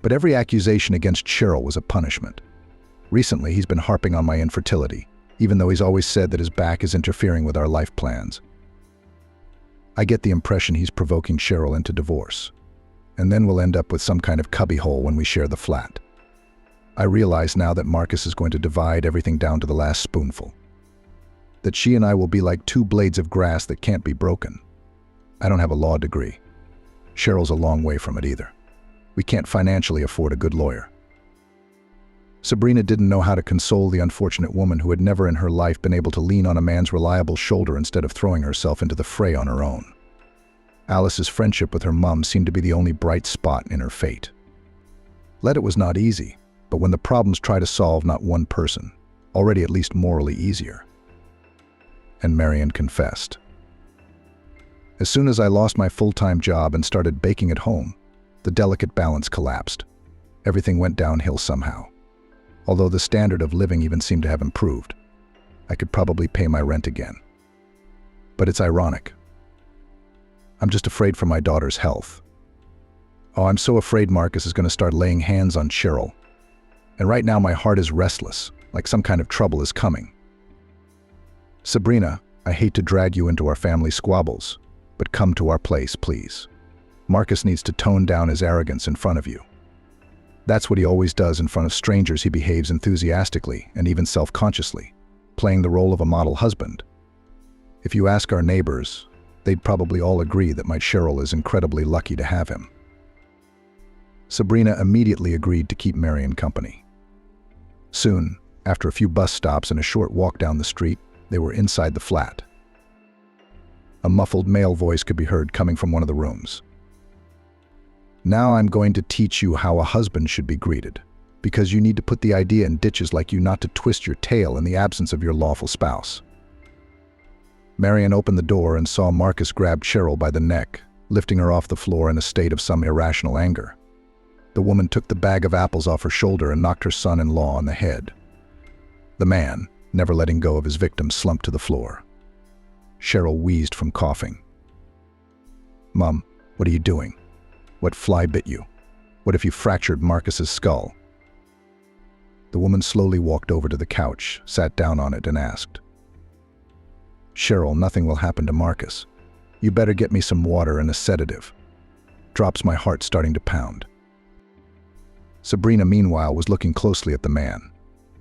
But every accusation against Cheryl was a punishment. Recently, he's been harping on my infertility, even though he's always said that his back is interfering with our life plans. I get the impression he's provoking Cheryl into divorce, and then we'll end up with some kind of cubbyhole when we share the flat. I realize now that Marcus is going to divide everything down to the last spoonful. That she and I will be like two blades of grass that can't be broken. I don't have a law degree. Cheryl's a long way from it either. We can't financially afford a good lawyer. Sabrina didn't know how to console the unfortunate woman who had never in her life been able to lean on a man's reliable shoulder instead of throwing herself into the fray on her own. Alice's friendship with her mum seemed to be the only bright spot in her fate. It was not easy, but when the problems try to solve not one person, already at least morally easier. And Marian confessed. As soon as I lost my full-time job and started baking at home, the delicate balance collapsed. Everything went downhill somehow. Although the standard of living even seemed to have improved. I could probably pay my rent again. But it's ironic. I'm just afraid for my daughter's health. Oh, I'm so afraid Marcus is going to start laying hands on Cheryl. And right now my heart is restless, like some kind of trouble is coming. Sabrina, I hate to drag you into our family squabbles, but come to our place, please. Marcus needs to tone down his arrogance in front of you. That's what he always does in front of strangers. He behaves enthusiastically and even self-consciously, playing the role of a model husband. If you ask our neighbors, they'd probably all agree that my Cheryl is incredibly lucky to have him. Sabrina immediately agreed to keep Marian company. Soon, after a few bus stops and a short walk down the street, they were inside the flat. A muffled male voice could be heard coming from one of the rooms. Now I'm going to teach you how a husband should be greeted, because you need to put the idea in ditches like you not to twist your tail in the absence of your lawful spouse. Marian opened the door and saw Marcus grab Cheryl by the neck, lifting her off the floor in a state of some irrational anger. The woman took the bag of apples off her shoulder and knocked her son-in-law on the head. The man, never letting go of his victim, slumped to the floor. Cheryl wheezed from coughing. "Mom, what are you doing? What fly bit you? What if you fractured Marcus's skull?" The woman slowly walked over to the couch, sat down on it, and asked, "Cheryl, nothing will happen to Marcus. You better get me some water and a sedative. Drops my heart starting to pound." Sabrina, meanwhile, was looking closely at the man.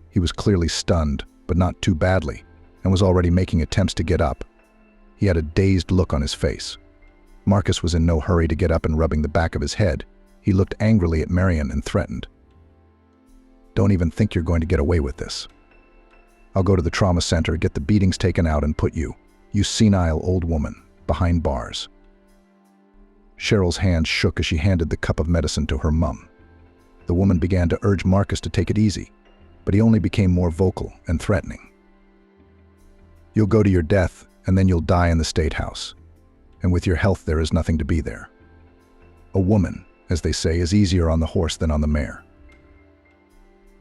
He was clearly stunned, but not too badly, and was already making attempts to get up. He had a dazed look on his face. Marcus was in no hurry to get up and rubbing the back of his head. He looked angrily at Marian and threatened, "Don't even think you're going to get away with this. I'll go to the trauma center, get the beatings taken out, and put you senile old woman, behind bars." Cheryl's hand shook as she handed the cup of medicine to her mum. The woman began to urge Marcus to take it easy, but he only became more vocal and threatening. "You'll go to your death, and then you'll die in the state house. And with your health there is nothing to be there. A woman, as they say, is easier on the horse than on the mare."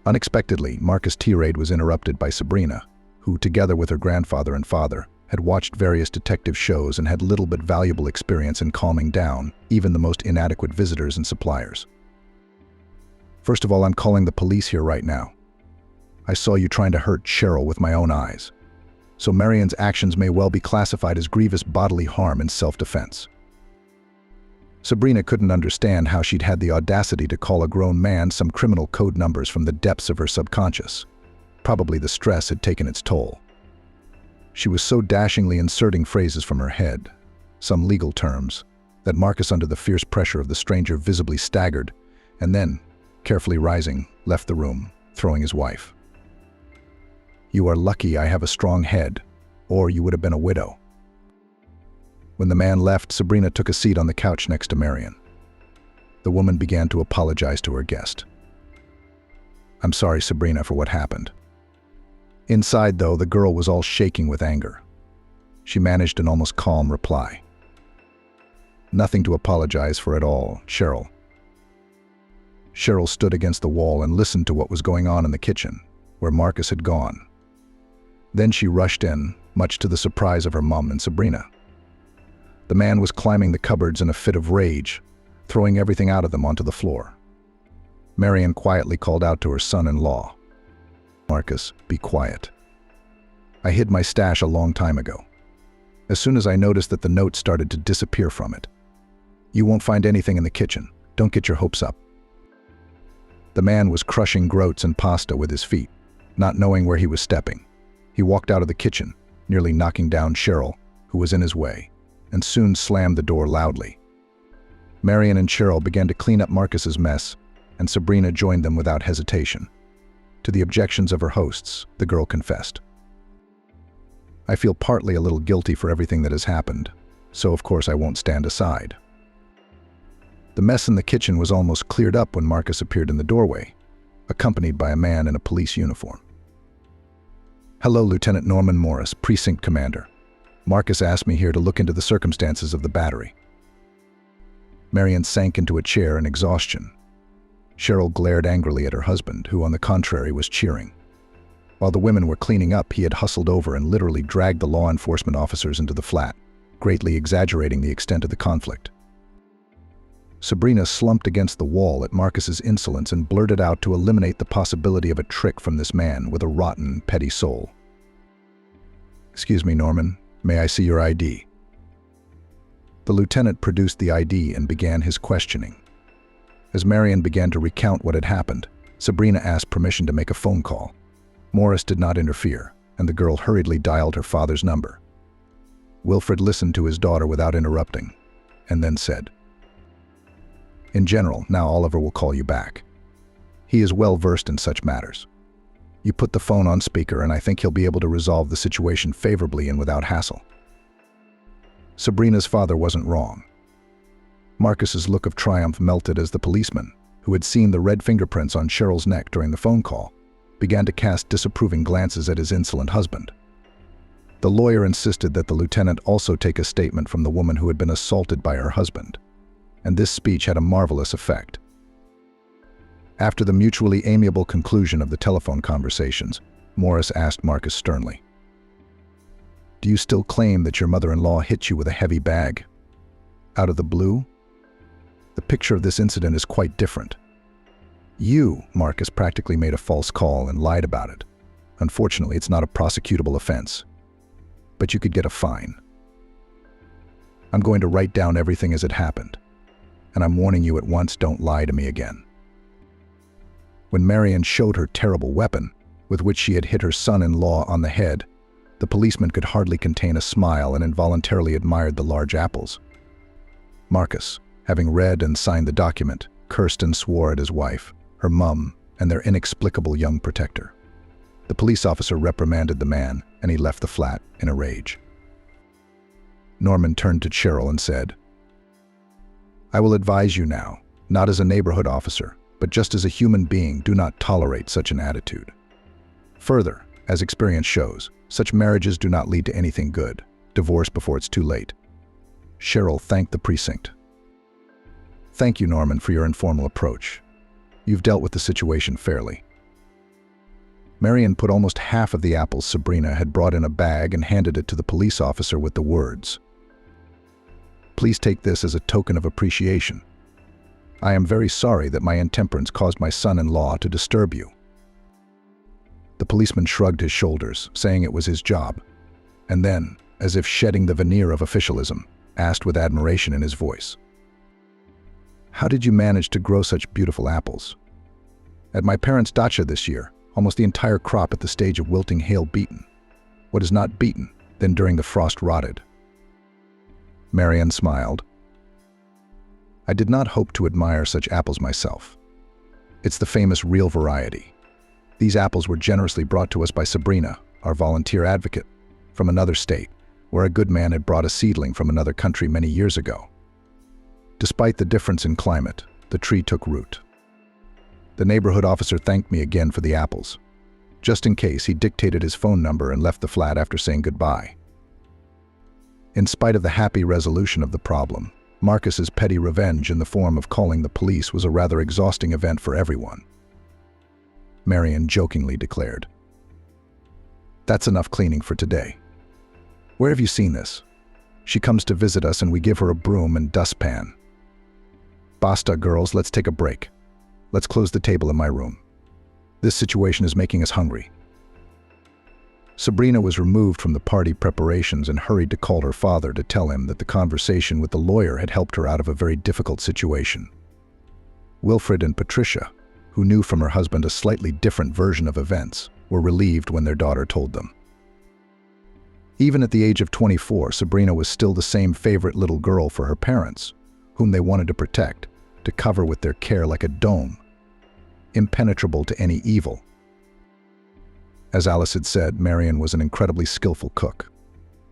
Unexpectedly, Marcus' tirade was interrupted by Sabrina, who, together with her grandfather and father, had watched various detective shows and had little but valuable experience in calming down even the most inadequate visitors and suppliers. "First of all, I'm calling the police here right now. I saw you trying to hurt Cheryl with my own eyes. So Marian's actions may well be classified as grievous bodily harm in self-defense." Sabrina couldn't understand how she'd had the audacity to call a grown man some criminal code numbers from the depths of her subconscious. Probably the stress had taken its toll. She was so dashingly inserting phrases from her head, some legal terms, that Marcus, under the fierce pressure of the stranger, visibly staggered, and then, carefully rising, left the room, throwing his wife. "You are lucky I have a strong head, or you would have been a widow." When the man left, Sabrina took a seat on the couch next to Marian. The woman began to apologize to her guest. "I'm sorry, Sabrina, for what happened." Inside, though, the girl was all shaking with anger. She managed an almost calm reply. "Nothing to apologize for at all, Cheryl." Cheryl stood against the wall and listened to what was going on in the kitchen, where Marcus had gone. Then she rushed in, much to the surprise of her mom and Sabrina. The man was climbing the cupboards in a fit of rage, throwing everything out of them onto the floor. Marian quietly called out to her son-in-law, "Marcus, be quiet. I hid my stash a long time ago. As soon as I noticed that the note started to disappear from it. You won't find anything in the kitchen. Don't get your hopes up." The man was crushing groats and pasta with his feet, not knowing where he was stepping. He walked out of the kitchen, nearly knocking down Cheryl, who was in his way, and soon slammed the door loudly. Marian and Cheryl began to clean up Marcus's mess, and Sabrina joined them without hesitation. To the objections of her hosts, the girl confessed, "I feel partly a little guilty for everything that has happened, so of course I won't stand aside." The mess in the kitchen was almost cleared up when Marcus appeared in the doorway, accompanied by a man in a police uniform. "Hello, Lieutenant Norman Morris, Precinct Commander. Marcus asked me here to look into the circumstances of the battery." Marian sank into a chair in exhaustion. Cheryl glared angrily at her husband, who, on the contrary, was cheering. While the women were cleaning up, he had hustled over and literally dragged the law enforcement officers into the flat, greatly exaggerating the extent of the conflict. Sabrina slumped against the wall at Marcus's insolence and blurted out to eliminate the possibility of a trick from this man with a rotten, petty soul. "Excuse me, Norman, may I see your ID?" The lieutenant produced the ID and began his questioning. As Marian began to recount what had happened, Sabrina asked permission to make a phone call. Morris did not interfere, and the girl hurriedly dialed her father's number. Wilfred listened to his daughter without interrupting, and then said, "In general, now Oliver will call you back. He is well versed in such matters. You put the phone on speaker and I think he'll be able to resolve the situation favorably and without hassle." Sabrina's father wasn't wrong. Marcus's look of triumph melted as the policeman, who had seen the red fingerprints on Cheryl's neck during the phone call, began to cast disapproving glances at his insolent husband. The lawyer insisted that the lieutenant also take a statement from the woman who had been assaulted by her husband, and this speech had a marvelous effect. After the mutually amiable conclusion of the telephone conversations, Morris asked Marcus sternly, "Do you still claim that your mother-in-law hit you with a heavy bag? Out of the blue? The picture of this incident is quite different. You, Marcus, practically made a false call and lied about it. Unfortunately, it's not a prosecutable offense, but you could get a fine. I'm going to write down everything as it happened, and I'm warning you at once, don't lie to me again." When Marian showed her terrible weapon, with which she had hit her son-in-law on the head, the policeman could hardly contain a smile and involuntarily admired the large apples. Marcus, having read and signed the document, cursed and swore at his wife, her mum, and their inexplicable young protector. The police officer reprimanded the man, and he left the flat in a rage. Norman turned to Cheryl and said, "I will advise you now, not as a neighborhood officer, but just as a human being, do not tolerate such an attitude. Further, as experience shows, such marriages do not lead to anything good. Divorce before it's too late." Cheryl thanked the precinct. "Thank you, Norman, for your informal approach. You've dealt with the situation fairly." Marian put almost half of the apples Sabrina had brought in a bag and handed it to the police officer with the words, "Please take this as a token of appreciation. I am very sorry that my intemperance caused my son-in-law to disturb you." The policeman shrugged his shoulders, saying it was his job, and then, as if shedding the veneer of officialism, asked with admiration in his voice, "How did you manage to grow such beautiful apples? At my parents' dacha this year, almost the entire crop at the stage of wilting hail beaten. What is not beaten, then during the frost rotted." Marian smiled. "I did not hope to admire such apples myself. It's the famous real variety. These apples were generously brought to us by Sabrina, our volunteer advocate, from another state, where a good man had brought a seedling from another country many years ago. Despite the difference in climate, the tree took root. The neighborhood officer thanked me again for the apples. Just in case, he dictated his phone number and left the flat after saying goodbye." In spite of the happy resolution of the problem, Marcus's petty revenge in the form of calling the police was a rather exhausting event for everyone. Marian jokingly declared, "That's enough cleaning for today. Where have you seen this? She comes to visit us and we give her a broom and dustpan. Basta, girls, let's take a break. Let's close the table in my room. This situation is making us hungry." Sabrina was removed from the party preparations and hurried to call her father to tell him that the conversation with the lawyer had helped her out of a very difficult situation. Wilfred and Patricia, who knew from her husband a slightly different version of events, were relieved when their daughter told them. Even at the age of 24, Sabrina was still the same favorite little girl for her parents, whom they wanted to protect, to cover with their care like a dome, impenetrable to any evil. As Alice had said, Marian was an incredibly skillful cook.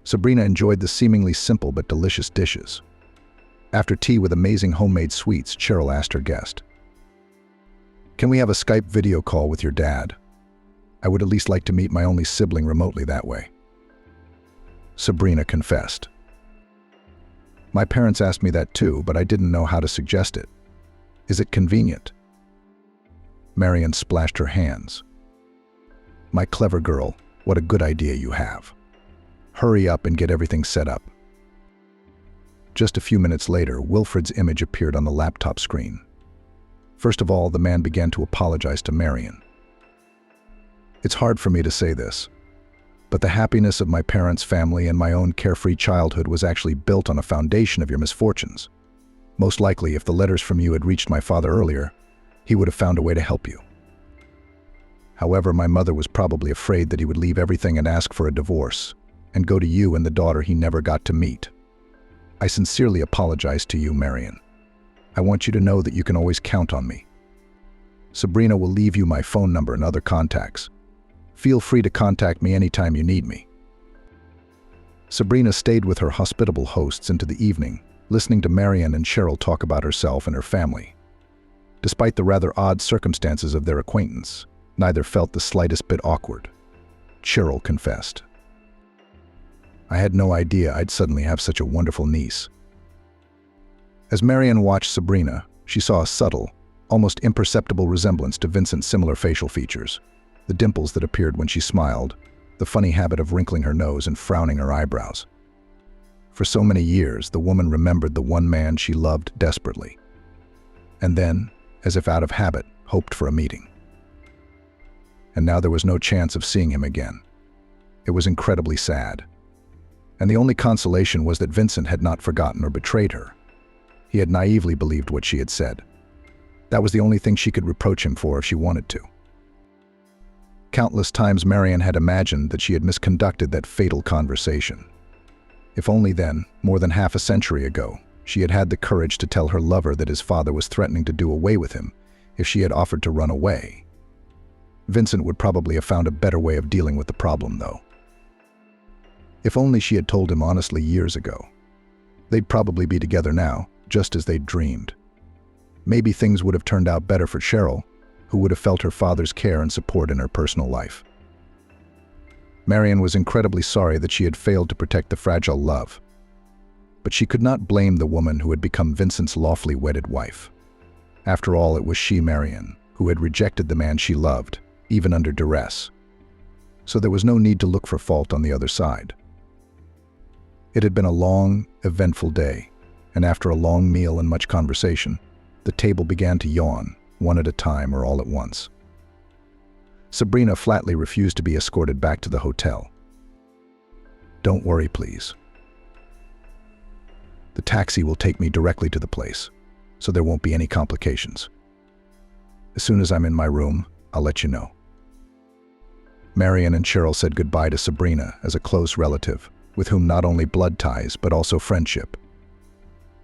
Sabrina enjoyed the seemingly simple but delicious dishes. After tea with amazing homemade sweets, Cheryl asked her guest, "Can we have a Skype video call with your dad? I would at least like to meet my only sibling remotely that way." Sabrina confessed, "My parents asked me that too, but I didn't know how to suggest it. Is it convenient?" Marian splashed her hands. "My clever girl, what a good idea you have. Hurry up and get everything set up." Just a few minutes later, Wilfred's image appeared on the laptop screen. First of all, the man began to apologize to Marian. "It's hard for me to say this, but the happiness of my parents' family and my own carefree childhood was actually built on a foundation of your misfortunes. Most likely, if the letters from you had reached my father earlier, he would have found a way to help you. However, my mother was probably afraid that he would leave everything and ask for a divorce, and go to you and the daughter he never got to meet. I sincerely apologize to you, Marian. I want you to know that you can always count on me. Sabrina will leave you my phone number and other contacts. Feel free to contact me anytime you need me." Sabrina stayed with her hospitable hosts into the evening, listening to Marian and Cheryl talk about herself and her family. Despite the rather odd circumstances of their acquaintance, neither felt the slightest bit awkward. Cheryl confessed, I had no idea I'd suddenly have such a wonderful niece." As Marian watched Sabrina, she saw a subtle, almost imperceptible resemblance to Vincent's similar facial features. The dimples that appeared when she smiled, the funny habit of wrinkling her nose and frowning her eyebrows. For so many years, the woman remembered the one man she loved desperately. And then, as if out of habit, hoped for a meeting. And now there was no chance of seeing him again. It was incredibly sad. And the only consolation was that Vincent had not forgotten or betrayed her. He had naively believed what she had said. That was the only thing she could reproach him for if she wanted to. Countless times Marian had imagined that she had misconducted that fatal conversation. If only then, more than half a century ago, she had had the courage to tell her lover that his father was threatening to do away with him if she had offered to run away. Vincent would probably have found a better way of dealing with the problem, though. If only she had told him honestly years ago. They'd probably be together now, just as they'd dreamed. Maybe things would have turned out better for Cheryl, who would have felt her father's care and support in her personal life. Marian was incredibly sorry that she had failed to protect the fragile love. But she could not blame the woman who had become Vincent's lawfully wedded wife. After all, it was she, Marian, who had rejected the man she loved, even under duress. So there was no need to look for fault on the other side. It had been a long, eventful day, and after a long meal and much conversation, the table began to yawn, one at a time or all at once. Sabrina flatly refused to be escorted back to the hotel. "Don't worry, please. The taxi will take me directly to the place, so there won't be any complications. As soon as I'm in my room, I'll let you know." Marian and Cheryl said goodbye to Sabrina as a close relative, with whom not only blood ties but also friendship.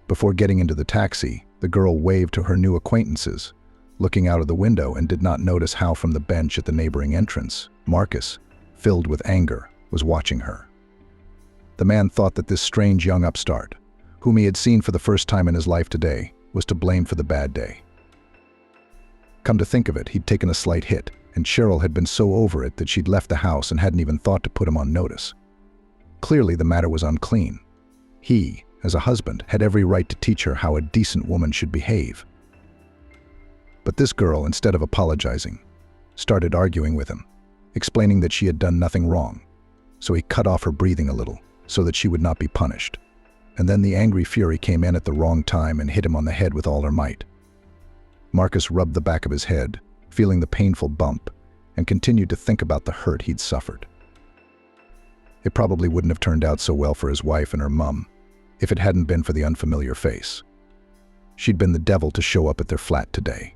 Before getting into the taxi, the girl waved to her new acquaintances, looking out of the window, and did not notice how from the bench at the neighboring entrance, Marcus, filled with anger, was watching her. The man thought that this strange young upstart, whom he had seen for the first time in his life today, was to blame for the bad day. Come to think of it, he'd taken a slight hit, and Cheryl had been so over it that she'd left the house and hadn't even thought to put him on notice. Clearly the matter was unclean. He, as a husband, had every right to teach her how a decent woman should behave. But this girl, instead of apologizing, started arguing with him, explaining that she had done nothing wrong. So he cut off her breathing a little, so that she would not be punished. And then the angry fury came in at the wrong time and hit him on the head with all her might. Marcus rubbed the back of his head, feeling the painful bump, and continued to think about the hurt he'd suffered. It probably wouldn't have turned out so well for his wife and her mum, if it hadn't been for the unfamiliar face. She'd been the devil to show up at their flat today.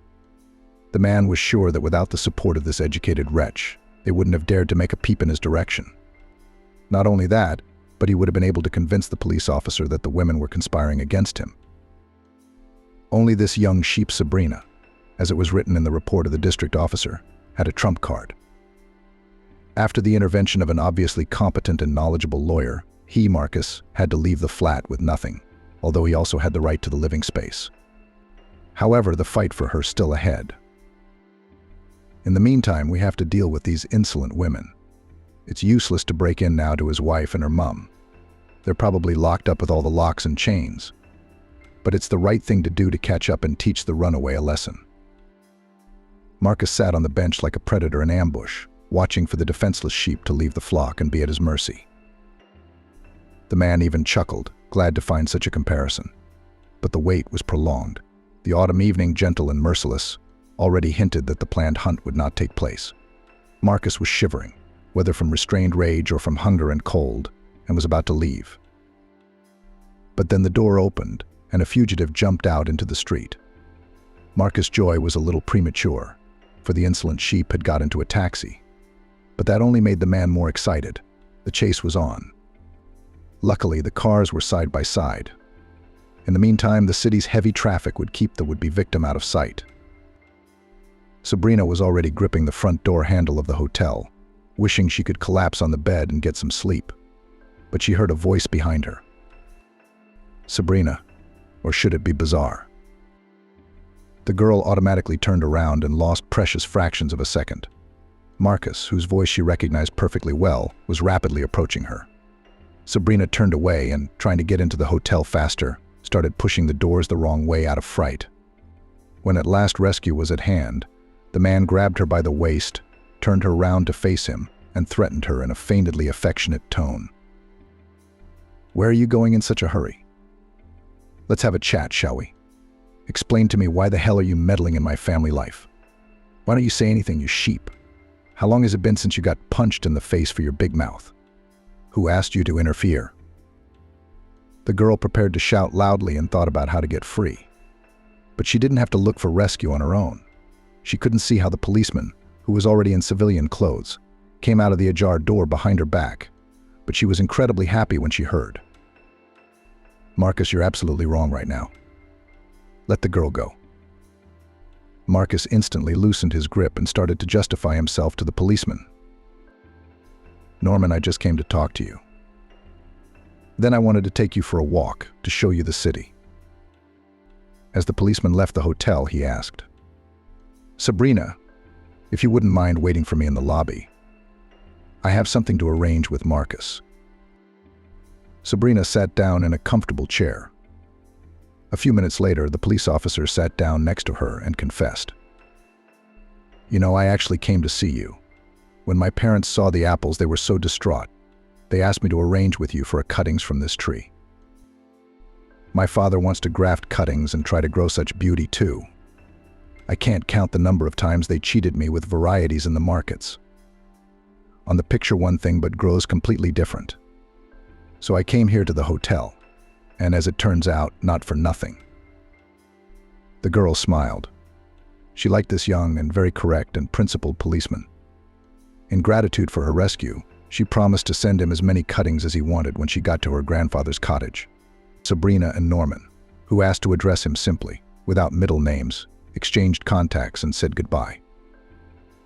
The man was sure that without the support of this educated wretch, they wouldn't have dared to make a peep in his direction. Not only that, but he would have been able to convince the police officer that the women were conspiring against him. Only this young sheep Sabrina, as it was written in the report of the district officer, had a trump card. After the intervention of an obviously competent and knowledgeable lawyer, he, Marcus, had to leave the flat with nothing, although he also had the right to the living space. However, the fight for her still ahead. In the meantime, we have to deal with these insolent women. It's useless to break in now to his wife and her mum. They're probably locked up with all the locks and chains. But it's the right thing to do to catch up and teach the runaway a lesson. Marcus sat on the bench like a predator in ambush, watching for the defenseless sheep to leave the flock and be at his mercy. The man even chuckled, glad to find such a comparison. But the wait was prolonged. The autumn evening, gentle and merciless, already hinted that the planned hunt would not take place. Marcus was shivering, whether from restrained rage or from hunger and cold, and was about to leave. But then the door opened, and a fugitive jumped out into the street. Marcus' joy was a little premature, for the insolent sheep had got into a taxi. But that only made the man more excited. The chase was on. Luckily, the cars were side by side. In the meantime, the city's heavy traffic would keep the would-be victim out of sight. Sabrina was already gripping the front door handle of the hotel, wishing she could collapse on the bed and get some sleep. But she heard a voice behind her. Sabrina, or should it be Bizarre? The girl automatically turned around and lost precious fractions of a second. Marcus, whose voice she recognized perfectly well, was rapidly approaching her. Sabrina turned away and, trying to get into the hotel faster, started pushing the doors the wrong way out of fright. When at last rescue was at hand, the man grabbed her by the waist, turned her round to face him, and threatened her in a feignedly affectionate tone. "Where are you going in such a hurry? Let's have a chat, shall we? Explain to me, why the hell are you meddling in my family life? Why don't you say anything, you sheep? How long has it been since you got punched in the face for your big mouth? Who asked you to interfere?" The girl prepared to shout loudly and thought about how to get free. But she didn't have to look for rescue on her own. She couldn't see how the policeman, who was already in civilian clothes, came out of the ajar door behind her back, but she was incredibly happy when she heard. "Marcus, you're absolutely wrong right now. Let the girl go." Marcus instantly loosened his grip and started to justify himself to the policeman. "Norman, I just came to talk to you. Then I wanted to take you for a walk to show you the city." As the policeman left the hotel, he asked, "Sabrina, if you wouldn't mind waiting for me in the lobby. I have something to arrange with Marcus." Sabrina sat down in a comfortable chair. A few minutes later, the police officer sat down next to her and confessed. "You know, I actually came to see you. When my parents saw the apples, they were so distraught. They asked me to arrange with you for a cuttings from this tree. My father wants to graft cuttings and try to grow such beauty too. I can't count the number of times they cheated me with varieties in the markets. On the picture one thing, but grows completely different. So I came here to the hotel, and as it turns out, not for nothing." The girl smiled. She liked this young and very correct and principled policeman. In gratitude for her rescue, she promised to send him as many cuttings as he wanted when she got to her grandfather's cottage. Sabrina and Norman, who asked to address him simply, without middle names, exchanged contacts and said goodbye.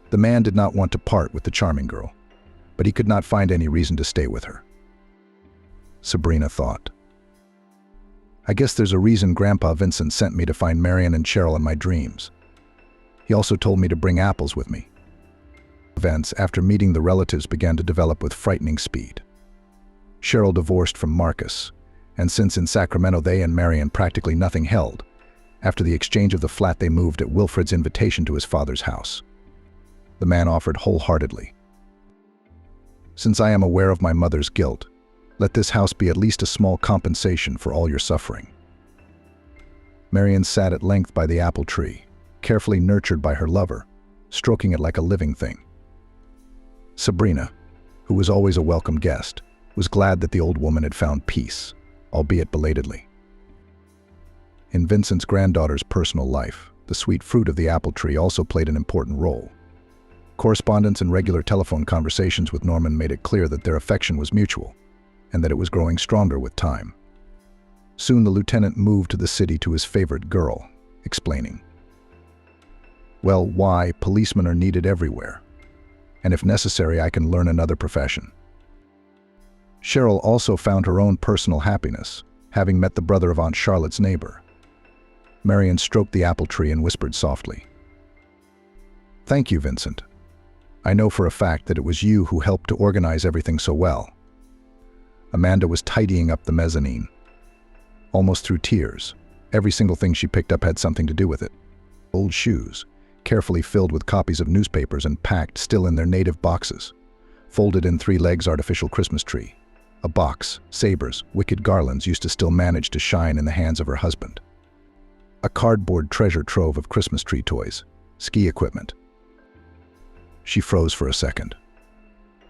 The man did not want to part with the charming girl, but he could not find any reason to stay with her. Sabrina thought, "I guess there's a reason Grandpa Vincent sent me to find Marian and Cheryl in my dreams. He also told me to bring apples with me." Events after meeting the relatives began to develop with frightening speed. Cheryl divorced from Marcus, and since in Sacramento they and Marian practically nothing held, after the exchange of the flat they moved at Wilfred's invitation to his father's house. The man offered wholeheartedly, "Since I am aware of my mother's guilt, let this house be at least a small compensation for all your suffering." Marian sat at length by the apple tree, carefully nurtured by her lover, stroking it like a living thing. Sabrina, who was always a welcome guest, was glad that the old woman had found peace, albeit belatedly. In Vincent's granddaughter's personal life, the sweet fruit of the apple tree also played an important role. Correspondence and regular telephone conversations with Norman made it clear that their affection was mutual, and that it was growing stronger with time. Soon the lieutenant moved to the city to his favorite girl, explaining, "Well, why, policemen are needed everywhere. And if necessary, I can learn another profession." Cheryl also found her own personal happiness, having met the brother of Aunt Charlotte's neighbor. Marian stroked the apple tree and whispered softly, "Thank you, Vincent. I know for a fact that it was you who helped to organize everything so well." Amanda was tidying up the mezzanine. Almost through tears, every single thing she picked up had something to do with it. Old shoes, carefully filled with copies of newspapers and packed still in their native boxes. Folded in 3 legs artificial Christmas tree. A box, sabers, wicked garlands used to still manage to shine in the hands of her husband. A cardboard treasure trove of Christmas tree toys, ski equipment. She froze for a second.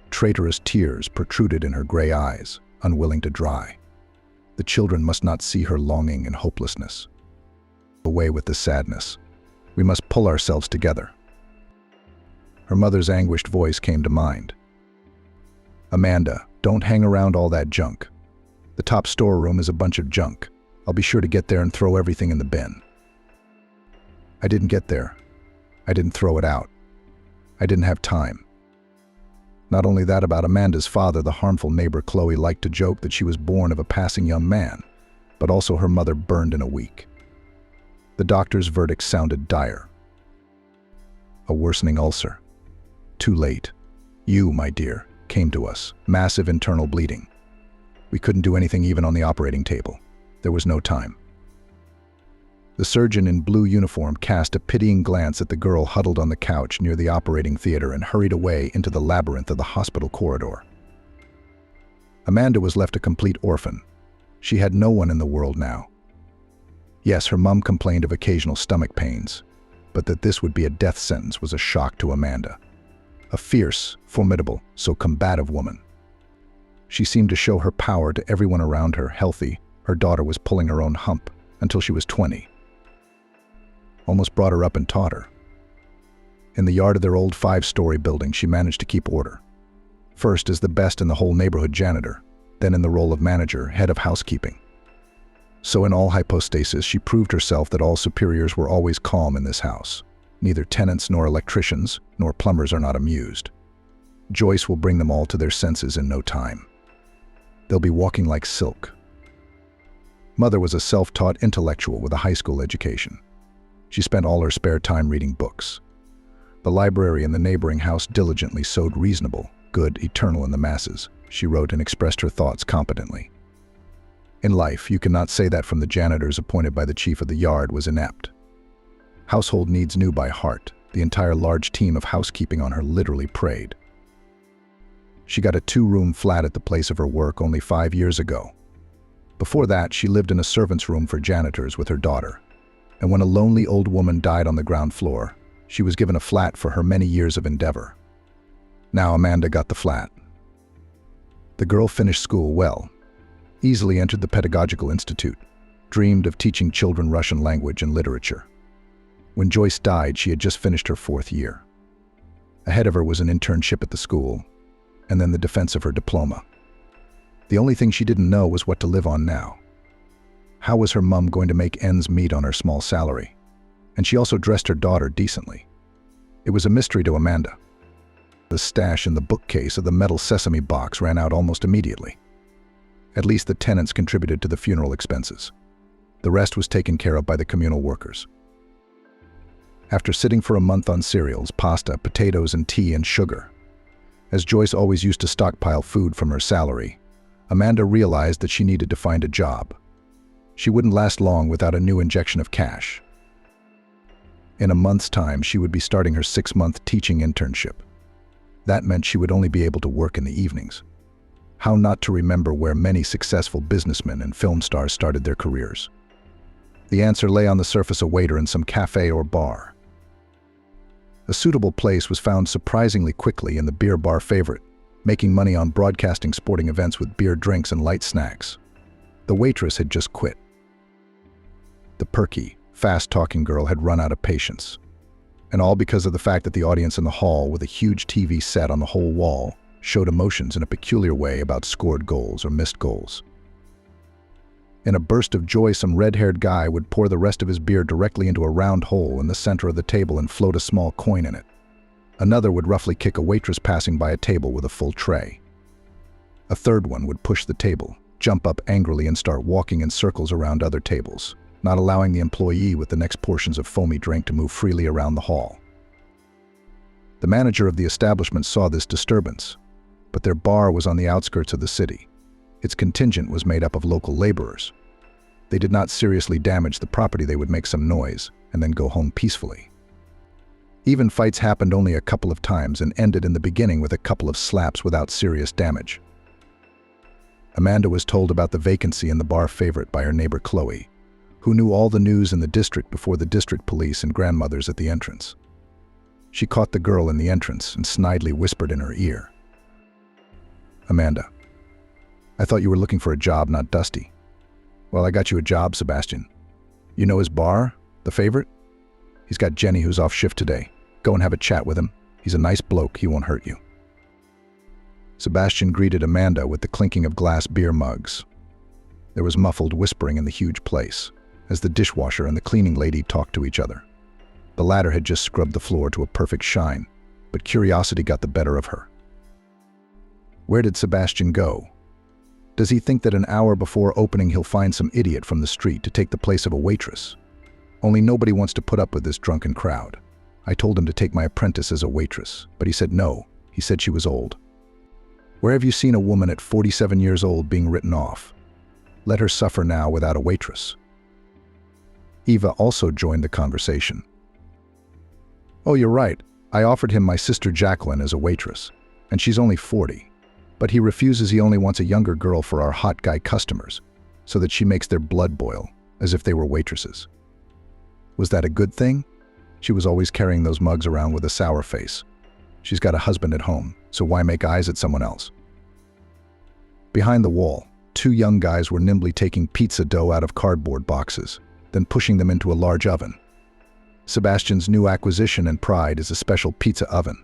Traitorous tears protruded in her gray eyes, unwilling to dry. The children must not see her longing and hopelessness. Away with the sadness. We must pull ourselves together. Her mother's anguished voice came to mind. "Amanda, don't hang around all that junk. The top storeroom is a bunch of junk. I'll be sure to get there and throw everything in the bin." I didn't get there. I didn't throw it out. I didn't have time. Not only that, about Amanda's father, the harmful neighbor Chloe liked to joke that she was born of a passing young man, but also her mother burned in a week. The doctor's verdict sounded dire. A worsening ulcer. Too late. You, my dear, came to us. Massive internal bleeding. We couldn't do anything even on the operating table. There was no time. The surgeon in blue uniform cast a pitying glance at the girl huddled on the couch near the operating theater and hurried away into the labyrinth of the hospital corridor. Amanda was left a complete orphan. She had no one in the world now. Yes, her mom complained of occasional stomach pains, but that this would be a death sentence was a shock to Amanda. A fierce, formidable, so combative woman. She seemed to show her power to everyone around her. Healthy, her daughter was pulling her own hump until she was 20. Almost brought her up and taught her. In the yard of their old 5-story building, she managed to keep order. First as the best in the whole neighborhood janitor, then in the role of manager, head of housekeeping. So in all hypostasis, she proved herself that all superiors were always calm in this house. Neither tenants nor electricians nor plumbers are not amused. Joyce will bring them all to their senses in no time. They'll be walking like silk. Mother was a self-taught intellectual with a high school education. She spent all her spare time reading books. The library in the neighboring house diligently sowed reasonable, good, eternal in the masses. She wrote and expressed her thoughts competently. In life, you cannot say that from the janitors appointed by the chief of the yard was inept. Household needs knew by heart. The entire large team of housekeeping on her literally prayed. She got a 2-room flat at the place of her work only 5 years ago. Before that, she lived in a servant's room for janitors with her daughter. And when a lonely old woman died on the ground floor, she was given a flat for her many years of endeavor. Now Amanda got the flat. The girl finished school well, easily entered the Pedagogical Institute, dreamed of teaching children Russian language and literature. When Joyce died, she had just finished her 4th year. Ahead of her was an internship at the school, and then the defense of her diploma. The only thing she didn't know was what to live on now. How was her mom going to make ends meet on her small salary? And she also dressed her daughter decently. It was a mystery to Amanda. The stash in the bookcase of the metal sesame box ran out almost immediately. At least the tenants contributed to the funeral expenses. The rest was taken care of by the communal workers. After sitting for a month on cereals, pasta, potatoes, and tea and sugar, as Joyce always used to stockpile food from her salary, Amanda realized that she needed to find a job. She wouldn't last long without a new injection of cash. In a month's time, she would be starting her 6-month teaching internship. That meant she would only be able to work in the evenings. How not to remember where many successful businessmen and film stars started their careers? The answer lay on the surface: a waiter in some cafe or bar. A suitable place was found surprisingly quickly in the beer bar favorite, making money on broadcasting sporting events with beer drinks and light snacks. The waitress had just quit. The perky, fast-talking girl had run out of patience. And all because of the fact that the audience in the hall, with a huge TV set on the whole wall, showed emotions in a peculiar way about scored goals or missed goals. In a burst of joy, some red-haired guy would pour the rest of his beer directly into a round hole in the center of the table and float a small coin in it. Another would roughly kick a waitress passing by a table with a full tray. A third one would push the table, jump up angrily and start walking in circles around other tables, not allowing the employee with the next portions of foamy drink to move freely around the hall. The manager of the establishment saw this disturbance, but their bar was on the outskirts of the city. Its contingent was made up of local laborers. They did not seriously damage the property. They would make some noise and then go home peacefully. Even fights happened only a couple of times and ended in the beginning with a couple of slaps without serious damage. Amanda was told about the vacancy in the bar favorite by her neighbor Chloe, who knew all the news in the district before the district police and grandmothers at the entrance. She caught the girl in the entrance and snidely whispered in her ear, "Amanda, I thought you were looking for a job, not Dusty. Well, I got you a job, Sebastian. You know his bar, the favorite? He's got Jenny who's off shift today. Go and have a chat with him. He's a nice bloke, he won't hurt you." Sebastian greeted Amanda with the clinking of glass beer mugs. There was muffled whispering in the huge place, as the dishwasher and the cleaning lady talked to each other. The latter had just scrubbed the floor to a perfect shine, but curiosity got the better of her. Where did Sebastian go? Does he think that an hour before opening he'll find some idiot from the street to take the place of a waitress? Only nobody wants to put up with this drunken crowd. I told him to take my apprentice as a waitress, but he said no. He said she was old. Where have you seen a woman at 47 years old being written off? Let her suffer now without a waitress." Eva also joined the conversation. "Oh, you're right. I offered him my sister Jacqueline as a waitress, and she's only 40. But he refuses. He only wants a younger girl for our hot guy customers, so that she makes their blood boil, as if they were waitresses." Was that a good thing? She was always carrying those mugs around with a sour face. She's got a husband at home, so why make eyes at someone else? Behind the wall, two young guys were nimbly taking pizza dough out of cardboard boxes, then pushing them into a large oven. Sebastian's new acquisition and pride is a special pizza oven.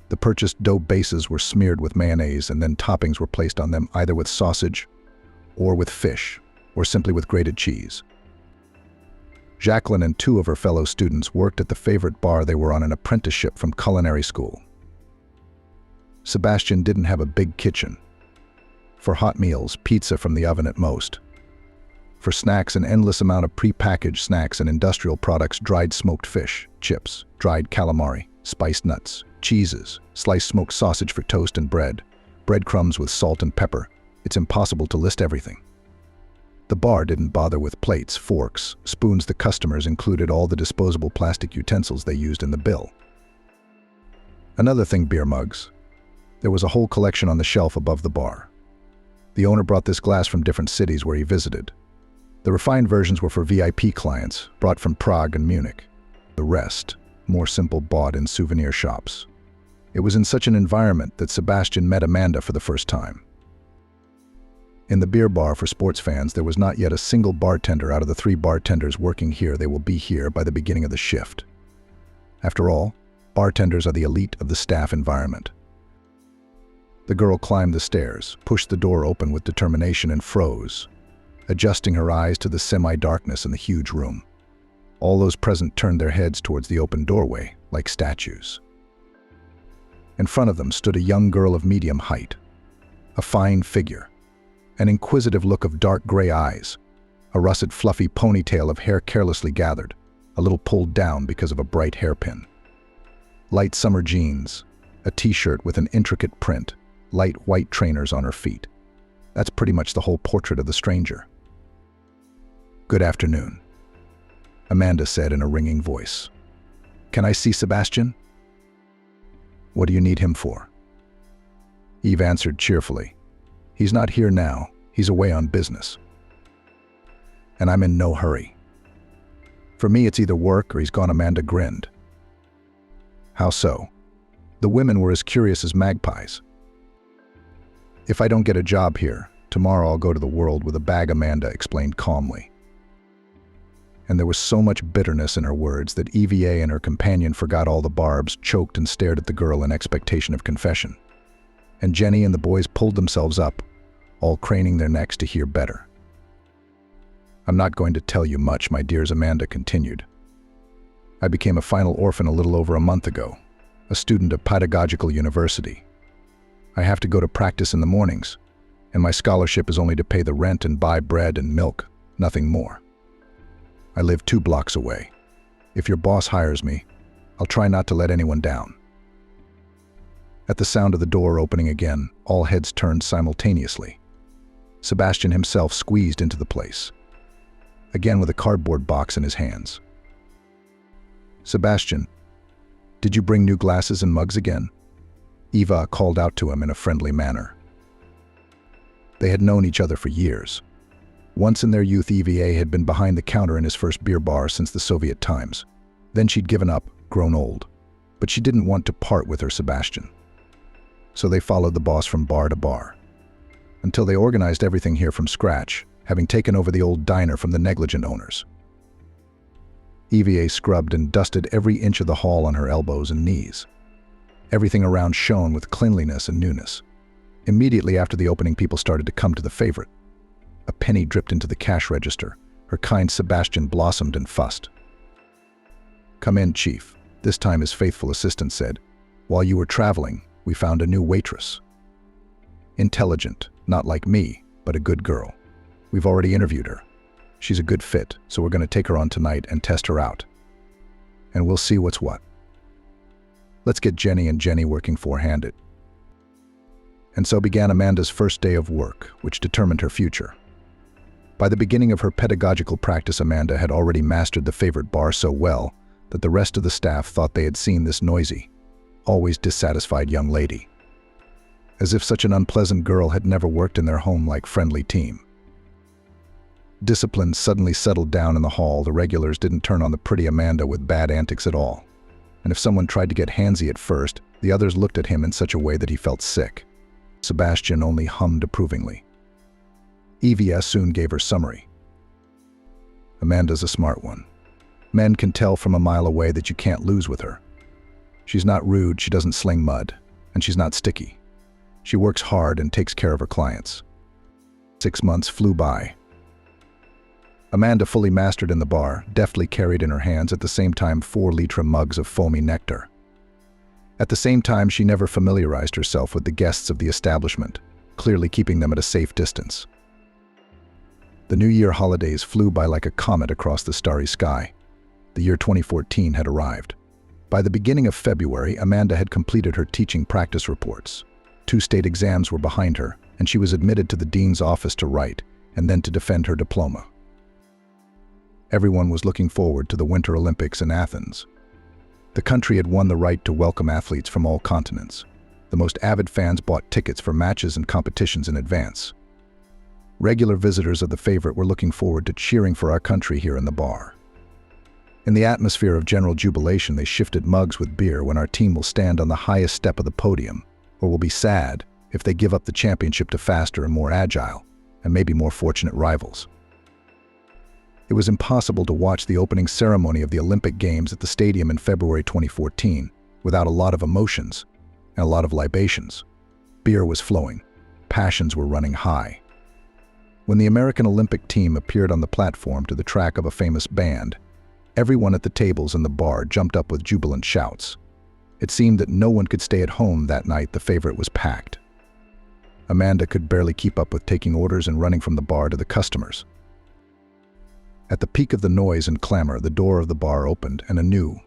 The purchased dough bases were smeared with mayonnaise, and then toppings were placed on them either with sausage, or with fish, or simply with grated cheese. Jacqueline and two of her fellow students worked at the favorite bar. They were on an apprenticeship from culinary school. Sebastian didn't have a big kitchen. For hot meals, pizza from the oven at most. For snacks, an endless amount of pre-packaged snacks and industrial products: dried smoked fish, chips, dried calamari, spiced nuts, cheeses, sliced smoked sausage for toast and bread, breadcrumbs with salt and pepper. It's impossible to list everything. The bar didn't bother with plates, forks, spoons. The customers included all the disposable plastic utensils they used in the bill. Another thing, beer mugs. There was a whole collection on the shelf above the bar. The owner brought this glass from different cities where he visited. The refined versions were for VIP clients, brought from Prague and Munich. The rest, more simple, bought in souvenir shops. It was in such an environment that Sebastian met Amanda for the first time. In the beer bar for sports fans, there was not yet a single bartender. Out of the 3 bartenders working here, they will be here by the beginning of the shift. After all, bartenders are the elite of the staff environment. The girl climbed the stairs, pushed the door open with determination, and froze, adjusting her eyes to the semi-darkness in the huge room. All those present turned their heads towards the open doorway, like statues. In front of them stood a young girl of medium height, a fine figure, an inquisitive look of dark gray eyes, a russet fluffy ponytail of hair carelessly gathered, a little pulled down because of a bright hairpin. Light summer jeans, a t-shirt with an intricate print, light white trainers on her feet. That's pretty much the whole portrait of the stranger. "Good afternoon," Amanda said in a ringing voice. "Can I see Sebastian?" "What do you need him for?" Eve answered cheerfully. "He's not here now. He's away on business. And I'm in no hurry. For me, it's either work or he's gone." Amanda grinned. "How so?" The women were as curious as magpies. "If I don't get a job here, tomorrow I'll go to the world with a bag," Amanda explained calmly. And there was so much bitterness in her words that Eva and her companion forgot all the barbs, choked and stared at the girl in expectation of confession. And Jenny and the boys pulled themselves up, all craning their necks to hear better. "I'm not going to tell you much, my dears," Amanda continued. "I became a final orphan a little over a month ago, a student of pedagogical university. I have to go to practice in the mornings, and my scholarship is only to pay the rent and buy bread and milk, nothing more. I live 2 blocks away. If your boss hires me, I'll try not to let anyone down." At the sound of the door opening again, all heads turned simultaneously. Sebastian himself squeezed into the place, again with a cardboard box in his hands. "Sebastian, did you bring new glasses and mugs again?" Eva called out to him in a friendly manner. They had known each other for years. Once in their youth, Eva had been behind the counter in his first beer bar since the Soviet times. Then she'd given up, grown old. But she didn't want to part with her Sebastian. So they followed the boss from bar to bar, until they organized everything here from scratch, having taken over the old diner from the negligent owners. Eva scrubbed and dusted every inch of the hall on her elbows and knees. Everything around shone with cleanliness and newness. Immediately after the opening, people started to come to the favorite. A penny dripped into the cash register. Her kind Sebastian blossomed and fussed. "Come in, Chief," this time his faithful assistant said. "While you were traveling, we found a new waitress. Intelligent, not like me, but a good girl. We've already interviewed her. She's a good fit, so we're going to take her on tonight and test her out. And we'll see what's what. Let's get Jenny and Jenny working four-handed." And so began Amanda's first day of work, which determined her future. By the beginning of her pedagogical practice, Amanda had already mastered the favorite bar so well that the rest of the staff thought they had seen this noisy, always dissatisfied young lady. As if such an unpleasant girl had never worked in their home-like friendly team. Discipline suddenly settled down in the hall. The regulars didn't turn on the pretty Amanda with bad antics at all. And if someone tried to get handsy at first, the others looked at him in such a way that he felt sick. Sebastian only hummed approvingly. Evie soon gave her summary. Amanda's a smart one. Men can tell from a mile away that you can't lose with her. She's not rude, she doesn't sling mud, and she's not sticky. She works hard and takes care of her clients. 6 months flew by. Amanda fully mastered in the bar, deftly carried in her hands at the same time 4-liter mugs of foamy nectar. At the same time, she never familiarized herself with the guests of the establishment, clearly keeping them at a safe distance. The New Year holidays flew by like a comet across the starry sky. The year 2014 had arrived. By the beginning of February, Amanda had completed her teaching practice reports. 2 state exams were behind her, and she was admitted to the dean's office to write and then to defend her diploma. Everyone was looking forward to the Winter Olympics in Athens. The country had won the right to welcome athletes from all continents. The most avid fans bought tickets for matches and competitions in advance. Regular visitors of the favorite were looking forward to cheering for our country here in the bar. In the atmosphere of general jubilation, they shifted mugs with beer when our team will stand on the highest step of the podium, or will be sad if they give up the championship to faster and more agile, and maybe more fortunate rivals. It was impossible to watch the opening ceremony of the Olympic Games at the stadium in February 2014 without a lot of emotions and a lot of libations. Beer was flowing. Passions were running high. When the American Olympic team appeared on the platform to the track of a famous band, everyone at the tables in the bar jumped up with jubilant shouts. It seemed that no one could stay at home that night. The favorite was packed. Amanda could barely keep up with taking orders and running from the bar to the customers. At the peak of the noise and clamor, the door of the bar opened and a new,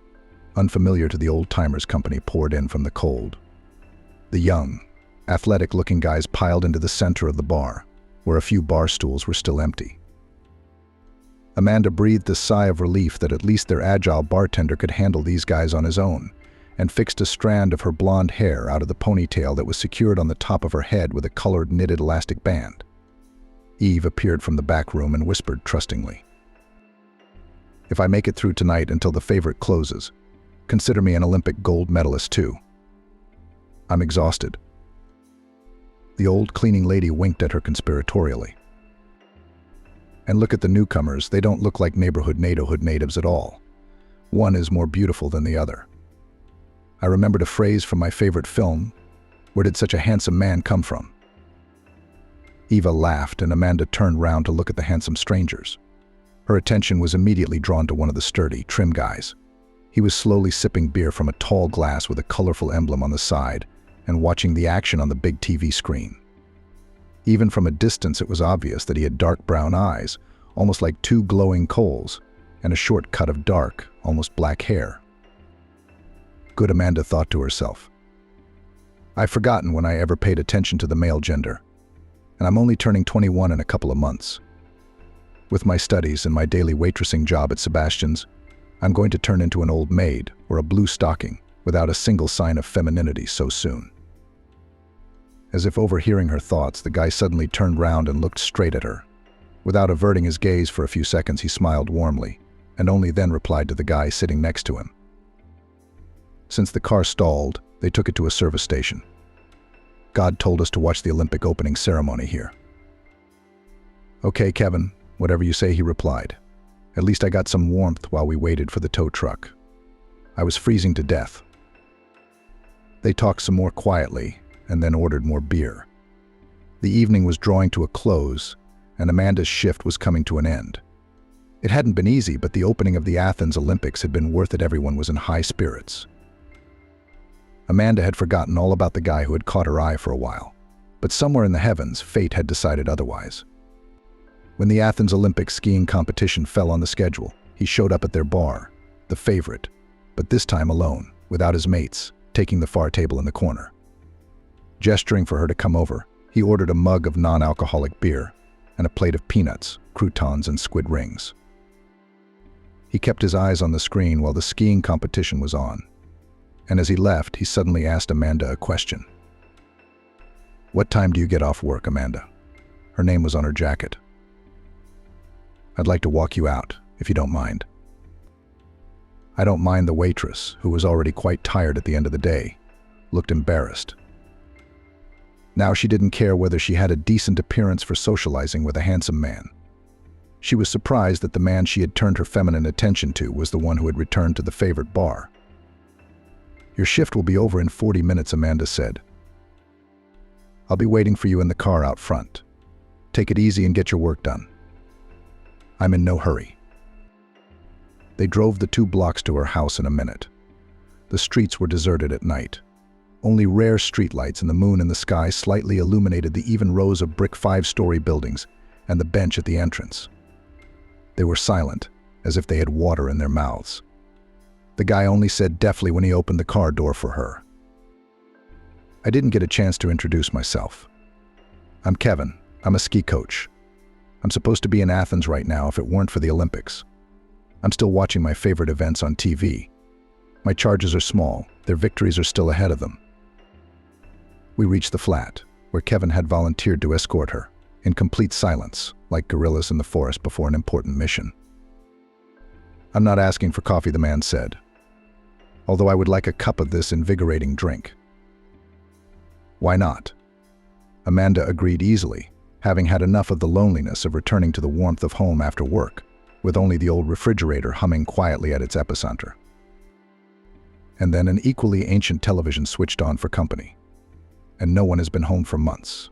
unfamiliar to the old-timers company poured in from the cold. The young, athletic-looking guys piled into the center of the bar, where a few bar stools were still empty. Amanda breathed a sigh of relief that at least their agile bartender could handle these guys on his own, and fixed a strand of her blonde hair out of the ponytail that was secured on the top of her head with a colored knitted elastic band. Eve appeared from the back room and whispered trustingly, "If I make it through tonight until the favorite closes, consider me an Olympic gold medalist too. I'm exhausted." The old cleaning lady winked at her conspiratorially. "And look at the newcomers, they don't look like neighborhood natives at all. One is more beautiful than the other. I remembered a phrase from my favorite film, 'Where did such a handsome man come from?'" Eva laughed and Amanda turned round to look at the handsome strangers. Her attention was immediately drawn to one of the sturdy, trim guys. He was slowly sipping beer from a tall glass with a colorful emblem on the side and watching the action on the big TV screen. Even from a distance, it was obvious that he had dark brown eyes, almost like 2 glowing coals, and a short cut of dark, almost black hair. Good, Amanda thought to herself. I've forgotten when I ever paid attention to the male gender, and I'm only turning 21 in a couple of months. With my studies and my daily waitressing job at Sebastian's, I'm going to turn into an old maid or a blue stocking without a single sign of femininity so soon. As if overhearing her thoughts, the guy suddenly turned round and looked straight at her. Without averting his gaze for a few seconds, he smiled warmly, and only then replied to the guy sitting next to him. Since the car stalled, they took it to a service station. God told us to watch the Olympic opening ceremony here. "Okay, Kevin, whatever you say," he replied. "At least I got some warmth while we waited for the tow truck. I was freezing to death." They talked some more quietly and then ordered more beer. The evening was drawing to a close, and Amanda's shift was coming to an end. It hadn't been easy, but the opening of the Athens Olympics had been worth it. Everyone was in high spirits. Amanda had forgotten all about the guy who had caught her eye for a while, but somewhere in the heavens, fate had decided otherwise. When the Athens Olympic skiing competition fell on the schedule, he showed up at their bar, the favorite, but this time alone, without his mates, taking the far table in the corner. Gesturing for her to come over, he ordered a mug of non-alcoholic beer and a plate of peanuts, croutons, and squid rings. He kept his eyes on the screen while the skiing competition was on, and as he left, he suddenly asked Amanda a question. "What time do you get off work, Amanda?" Her name was on her jacket. "I'd like to walk you out, if you don't mind." "I don't mind." The waitress, who was already quite tired at the end of the day, looked embarrassed. Now she didn't care whether she had a decent appearance for socializing with a handsome man. She was surprised that the man she had turned her feminine attention to was the one who had returned to the favorite bar. "Your shift will be over in 40 minutes, Amanda said. "I'll be waiting for you in the car out front. Take it easy and get your work done." "I'm in no hurry." They drove the 2 blocks to her house in a minute. The streets were deserted at night. Only rare streetlights and the moon in the sky slightly illuminated the even rows of brick 5-story buildings and the bench at the entrance. They were silent, as if they had water in their mouths. The guy only said deftly when he opened the car door for her, "I didn't get a chance to introduce myself. I'm Kevin. I'm a ski coach. I'm supposed to be in Athens right now if it weren't for the Olympics. I'm still watching my favorite events on TV. My charges are small. Their victories are still ahead of them." We reached the flat, where Kevin had volunteered to escort her, in complete silence, like gorillas in the forest before an important mission. "I'm not asking for coffee," the man said, "although I would like a cup of this invigorating drink." "Why not?" Amanda agreed easily, having had enough of the loneliness of returning to the warmth of home after work, with only the old refrigerator humming quietly at its epicenter. And then an equally ancient television switched on for company. And no one has been home for months.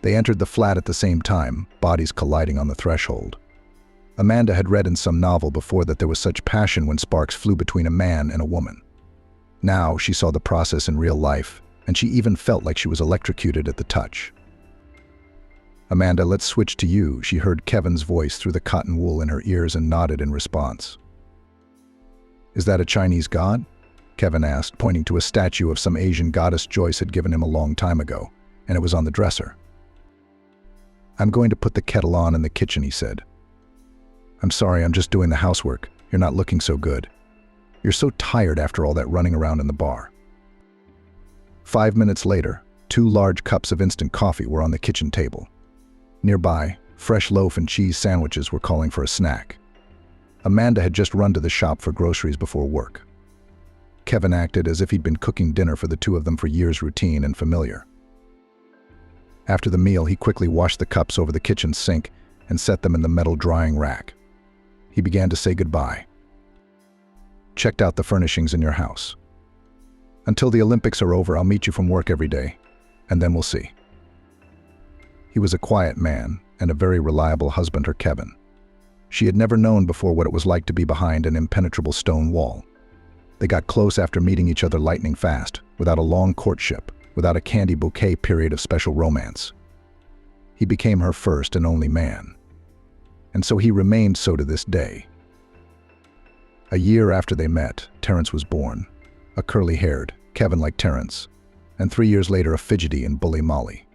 They entered the flat at the same time, bodies colliding on the threshold. Amanda had read in some novel before that there was such passion when sparks flew between a man and a woman. Now she saw the process in real life, and she even felt like she was electrocuted at the touch. "Amanda, let's switch to you," she heard Kevin's voice through the cotton wool in her ears and nodded in response. "Is that a Chinese god?" Kevin asked, pointing to a statue of some Asian goddess Joyce had given him a long time ago, and it was on the dresser. "I'm going to put the kettle on in the kitchen," he said. "I'm sorry, I'm just doing the housework. You're not looking so good. You're so tired after all that running around in the bar." 5 minutes later, 2 large cups of instant coffee were on the kitchen table. Nearby, fresh loaf and cheese sandwiches were calling for a snack. Amanda had just run to the shop for groceries before work. Kevin acted as if he'd been cooking dinner for the 2 of them for years, routine and familiar. After the meal, he quickly washed the cups over the kitchen sink and set them in the metal drying rack. He began to say goodbye. "Checked out the furnishings in your house. Until the Olympics are over, I'll meet you from work every day, and then we'll see." He was a quiet man and a very reliable husband, her Kevin. She had never known before what it was like to be behind an impenetrable stone wall. They got close after meeting each other lightning fast, without a long courtship, without a candy bouquet period of special romance. He became her first and only man. And so he remained so to this day. A year after they met, Terence was born, a curly-haired, Kevin like Terence, and 3 years later a fidgety and bully Molly.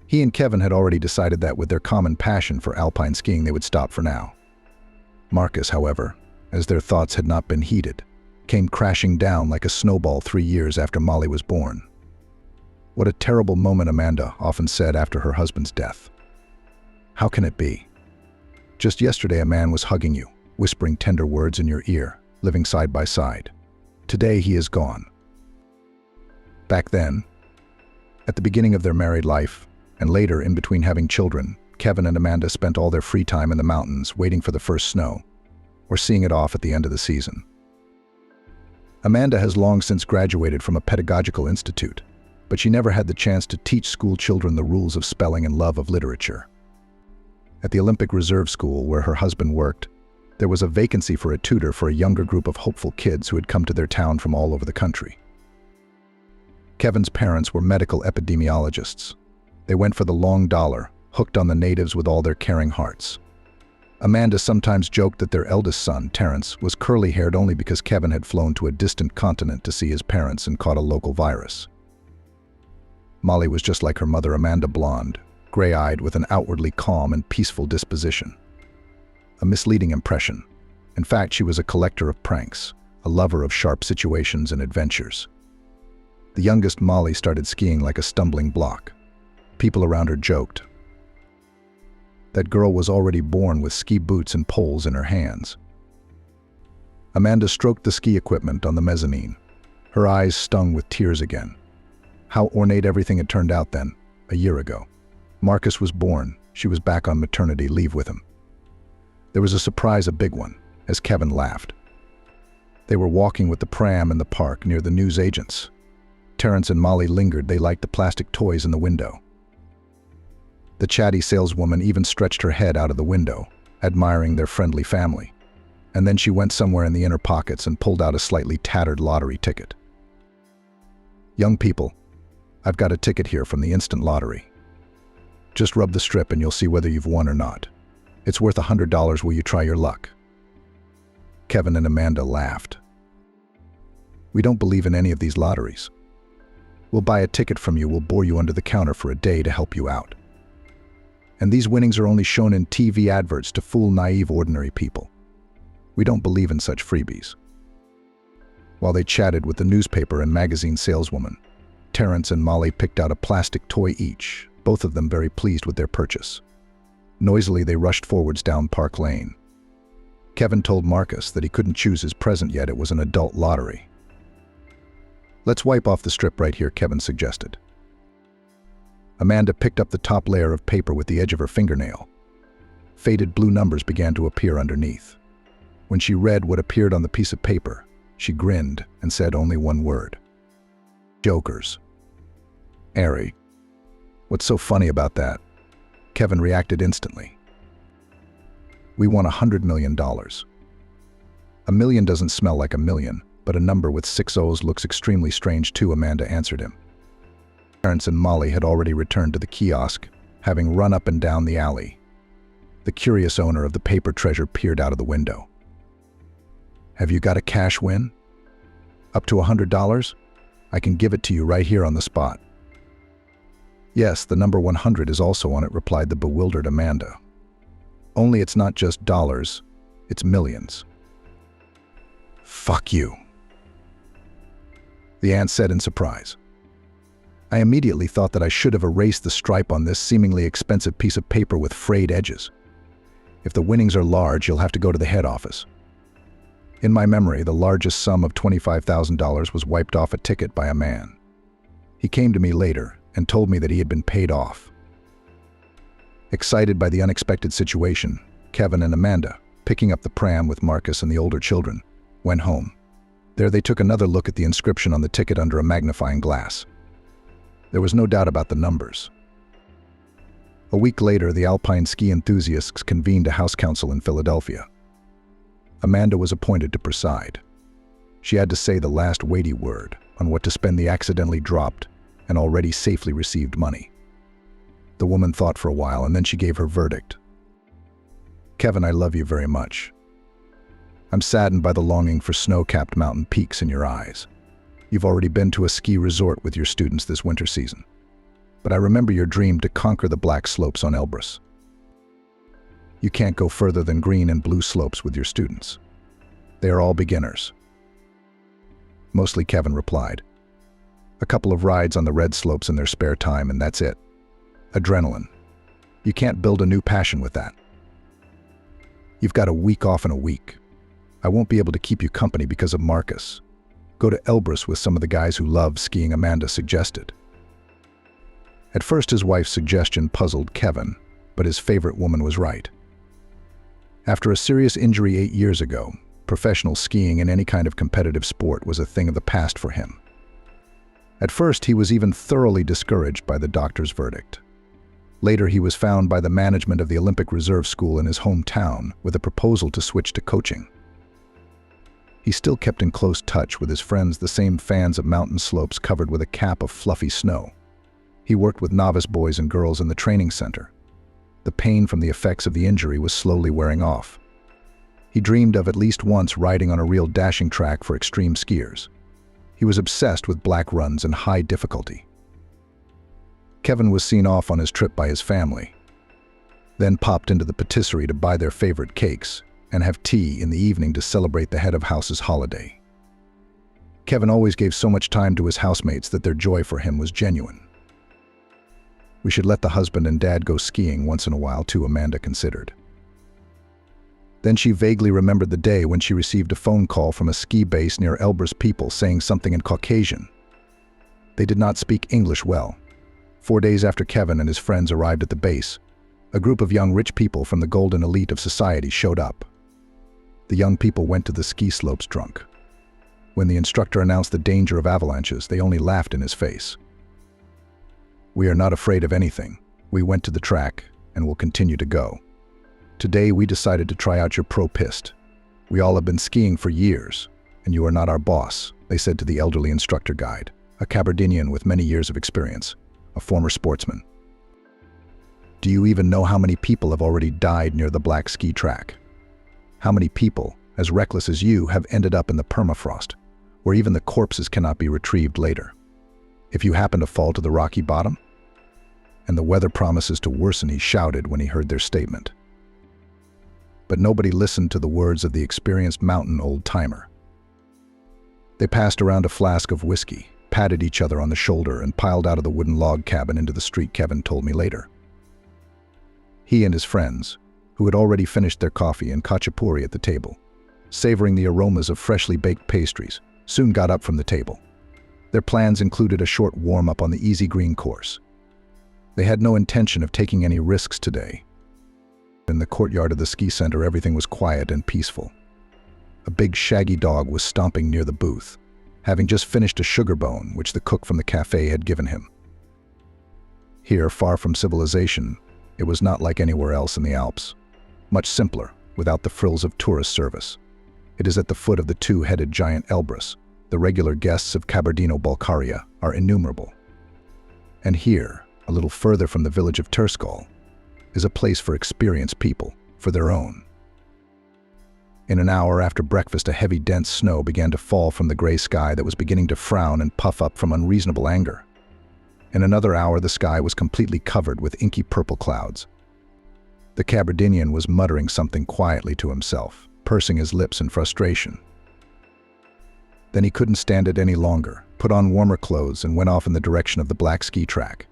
He and Kevin had already decided that with their common passion for alpine skiing they would stop for now. Marcus, however, as their thoughts had not been heeded, came crashing down like a snowball 3 years after Molly was born. "What a terrible moment," Amanda often said after her husband's death. "How can it be? Just yesterday a man was hugging you, whispering tender words in your ear, living side by side. Today he is gone." Back then, at the beginning of their married life, and later in between having children, Kevin and Amanda spent all their free time in the mountains waiting for the first snow, or seeing it off at the end of the season. Amanda has long since graduated from a pedagogical institute, but she never had the chance to teach school children the rules of spelling and love of literature. At the Olympic Reserve School, where her husband worked, there was a vacancy for a tutor for a younger group of hopeful kids who had come to their town from all over the country. Kevin's parents were medical epidemiologists. They went for the long dollar, hooked on the natives with all their caring hearts. Amanda sometimes joked that their eldest son, Terence, was curly-haired only because Kevin had flown to a distant continent to see his parents and caught a local virus. Molly was just like her mother Amanda, blonde, gray-eyed with an outwardly calm and peaceful disposition. A misleading impression. In fact, she was a collector of pranks, a lover of sharp situations and adventures. The youngest Molly started skiing like a stumbling block. People around her joked. That girl was already born with ski boots and poles in her hands. Amanda stroked the ski equipment on the mezzanine. Her eyes stung with tears again. How ornate everything had turned out then, a year ago. Marcus was born. She was back on maternity leave with him. There was a surprise, a big one, as Kevin laughed. They were walking with the pram in the park near the newsagents. Terrence and Molly lingered. They liked the plastic toys in the window. The chatty saleswoman even stretched her head out of the window, admiring their friendly family. And then she went somewhere in the inner pockets and pulled out a slightly tattered lottery ticket. "Young people, I've got a ticket here from the instant lottery. Just rub the strip and you'll see whether you've won or not. It's worth $100. Will you try your luck?" Kevin and Amanda laughed. "We don't believe in any of these lotteries. We'll buy a ticket from you. We'll bore you under the counter for a day to help you out. And these winnings are only shown in TV adverts to fool naive, ordinary people. We don't believe in such freebies." While they chatted with the newspaper and magazine saleswoman, Terrence and Molly picked out a plastic toy each, both of them very pleased with their purchase. Noisily, they rushed forwards down Park Lane. Kevin told Marcus that he couldn't choose his present yet. It was an adult lottery. "Let's wipe off the strip right here," Kevin suggested. Amanda picked up the top layer of paper with the edge of her fingernail. Faded blue numbers began to appear underneath. When she read what appeared on the piece of paper, she grinned and said only one word. "Jokers." "Airy. What's so funny about that?" Kevin reacted instantly. "We won $100 million. A million doesn't smell like a million, but a number with 6 O's looks extremely strange too," Amanda answered him. Terrence and Molly had already returned to the kiosk, having run up and down the alley. The curious owner of the paper treasure peered out of the window. "Have you got a cash win? Up to $100? I can give it to you right here on the spot." "Yes, the number 100 is also on it," replied the bewildered Amanda. "Only it's not just dollars, it's millions." "Fuck you," the aunt said in surprise. "I immediately thought that I should have erased the stripe on this seemingly expensive piece of paper with frayed edges. If the winnings are large, you'll have to go to the head office." In my memory, the largest sum of $25,000 was wiped off a ticket by a man. He came to me later and told me that he had been paid off. Excited by the unexpected situation, Kevin and Amanda, picking up the pram with Marcus and the older children, went home. There they took another look at the inscription on the ticket under a magnifying glass. There was no doubt about the numbers. A week later, the alpine ski enthusiasts convened a house council in Philadelphia. Amanda was appointed to preside. She had to say the last weighty word on what to spend the accidentally dropped and already safely received money. The woman thought for a while, and then she gave her verdict. "Kevin, I love you very much. I'm saddened by the longing for snow-capped mountain peaks in your eyes. You've already been to a ski resort with your students this winter season. But I remember your dream to conquer the black slopes on Elbrus. You can't go further than green and blue slopes with your students. They are all beginners." "Mostly," Kevin replied. "A couple of rides on the red slopes in their spare time, and that's it. Adrenaline. You can't build a new passion with that. You've got a week off in a week. I won't be able to keep you company because of Marcus. Go to Elbrus with some of the guys who love skiing," Amanda suggested. At first, his wife's suggestion puzzled Kevin, but his favorite woman was right. After a serious injury 8 years ago, professional skiing in any kind of competitive sport was a thing of the past for him. At first, he was even thoroughly discouraged by the doctor's verdict. Later, he was found by the management of the Olympic Reserve School in his hometown with a proposal to switch to coaching. He still kept in close touch with his friends, the same fans of mountain slopes covered with a cap of fluffy snow. He worked with novice boys and girls in the training center. The pain from the effects of the injury was slowly wearing off. He dreamed of at least once riding on a real dashing track for extreme skiers. He was obsessed with black runs and high difficulty. Kevin was seen off on his trip by his family, then popped into the patisserie to buy their favorite cakes and have tea in the evening to celebrate the head of house's holiday. Kevin always gave so much time to his housemates that their joy for him was genuine. We should let the husband and dad go skiing once in a while too, Amanda considered. Then she vaguely remembered the day when she received a phone call from a ski base near Elbrus people saying something in Caucasian. They did not speak English well. 4 days after Kevin and his friends arrived at the base, a group of young rich people from the golden elite of society showed up. The young people went to the ski slopes drunk. When the instructor announced the danger of avalanches, they only laughed in his face. "We are not afraid of anything. We went to the track and will continue to go. Today we decided to try out your pro pist. We all have been skiing for years, and you are not our boss," they said to the elderly instructor guide, a Cabardinian with many years of experience, a former sportsman. "Do you even know how many people have already died near the black ski track? How many people, as reckless as you, have ended up in the permafrost, where even the corpses cannot be retrieved later? If you happen to fall to the rocky bottom?" "And the weather promises to worsen," he shouted when he heard their statement. But nobody listened to the words of the experienced mountain old-timer. They passed around a flask of whiskey, patted each other on the shoulder, and piled out of the wooden log cabin into the street, Kevin told me later. He and his friends, who had already finished their coffee and khachapuri at the table, savoring the aromas of freshly baked pastries, soon got up from the table. Their plans included a short warm-up on the easy green course. They had no intention of taking any risks today. In the courtyard of the ski center, everything was quiet and peaceful. A big shaggy dog was stomping near the booth, having just finished a sugar bone which the cook from the cafe had given him. Here, far from civilization, it was not like anywhere else in the Alps. Much simpler, without the frills of tourist service. It is at the foot of the two-headed giant Elbrus. The regular guests of Kabardino-Balkaria are innumerable. And here, a little further from the village of Terskol, is a place for experienced people, for their own. In an hour after breakfast, a heavy, dense snow began to fall from the gray sky that was beginning to frown and puff up from unreasonable anger. In another hour, the sky was completely covered with inky purple clouds. The Cabardinian was muttering something quietly to himself, pursing his lips in frustration. Then he couldn't stand it any longer, put on warmer clothes, and went off in the direction of the black ski track.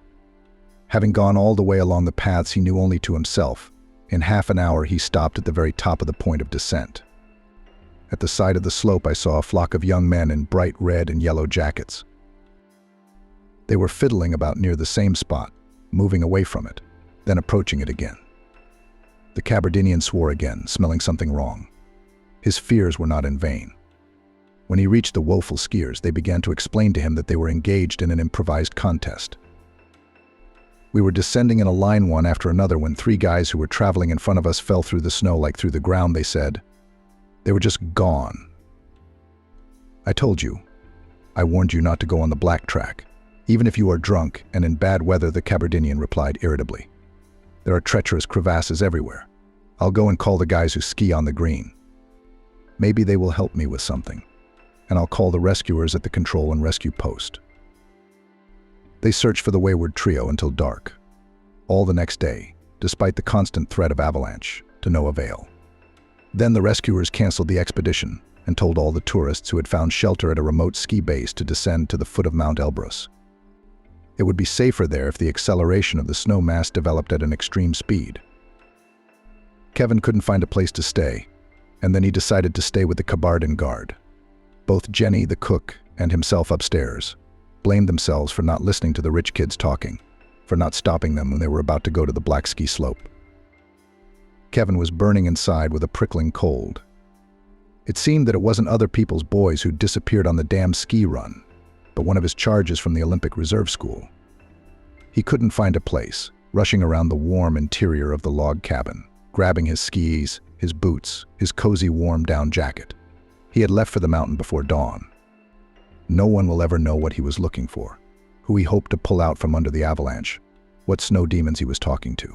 Having gone all the way along the paths he knew only to himself, in half an hour he stopped at the very top of the point of descent. At the side of the slope I saw a flock of young men in bright red and yellow jackets. They were fiddling about near the same spot, moving away from it, then approaching it again. The Cabardinian swore again, smelling something wrong. His fears were not in vain. When he reached the woeful skiers, they began to explain to him that they were engaged in an improvised contest. We were descending in a line one after another when 3 guys who were traveling in front of us fell through the snow like through the ground, they said. They were just gone. "I told you. I warned you not to go on the black track, even if you are drunk and in bad weather," the Cabardinian replied irritably. "There are treacherous crevasses everywhere. I'll go and call the guys who ski on the green. Maybe they will help me with something, and I'll call the rescuers at the control and rescue post." They searched for the wayward trio until dark. All the next day, despite the constant threat of avalanche, to no avail. Then the rescuers canceled the expedition and told all the tourists who had found shelter at a remote ski base to descend to the foot of Mount Elbrus. It would be safer there if the acceleration of the snow mass developed at an extreme speed. Kevin couldn't find a place to stay, and then he decided to stay with the Kabardin guard. Both Jenny, the cook, and himself upstairs blamed themselves for not listening to the rich kids talking, for not stopping them when they were about to go to the black ski slope. Kevin was burning inside with a prickling cold. It seemed that it wasn't other people's boys who'd disappeared on the damn ski run, but one of his charges from the Olympic Reserve School. He couldn't find a place, rushing around the warm interior of the log cabin, grabbing his skis, his boots, his cozy warm down jacket. He had left for the mountain before dawn. No one will ever know what he was looking for, who he hoped to pull out from under the avalanche, what snow demons he was talking to.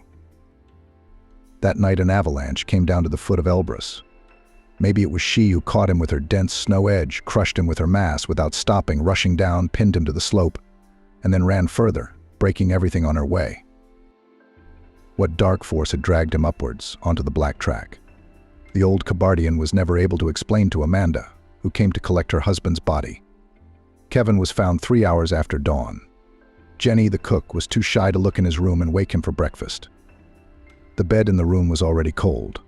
That night an avalanche came down to the foot of Elbrus. Maybe it was she who caught him with her dense snow edge, crushed him with her mass without stopping, rushing down, pinned him to the slope, and then ran further, breaking everything on her way. What dark force had dragged him upwards, onto the black track? The old Kabardian was never able to explain to Amanda, who came to collect her husband's body. Kevin was found 3 hours after dawn. Jenny, the cook, was too shy to look in his room and wake him for breakfast. The bed in the room was already cold.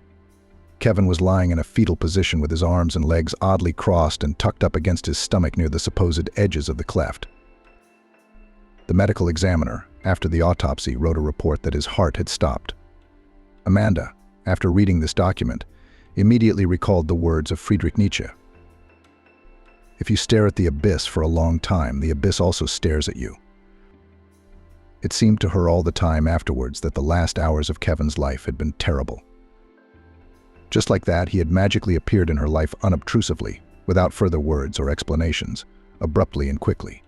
Kevin was lying in a fetal position with his arms and legs oddly crossed and tucked up against his stomach near the supposed edges of the cleft. The medical examiner, after the autopsy, wrote a report that his heart had stopped. Amanda, after reading this document, immediately recalled the words of Friedrich Nietzsche. If you stare at the abyss for a long time, the abyss also stares at you. It seemed to her all the time afterwards that the last hours of Kevin's life had been terrible. Just like that, he had magically appeared in her life unobtrusively, without further words or explanations, abruptly and quickly.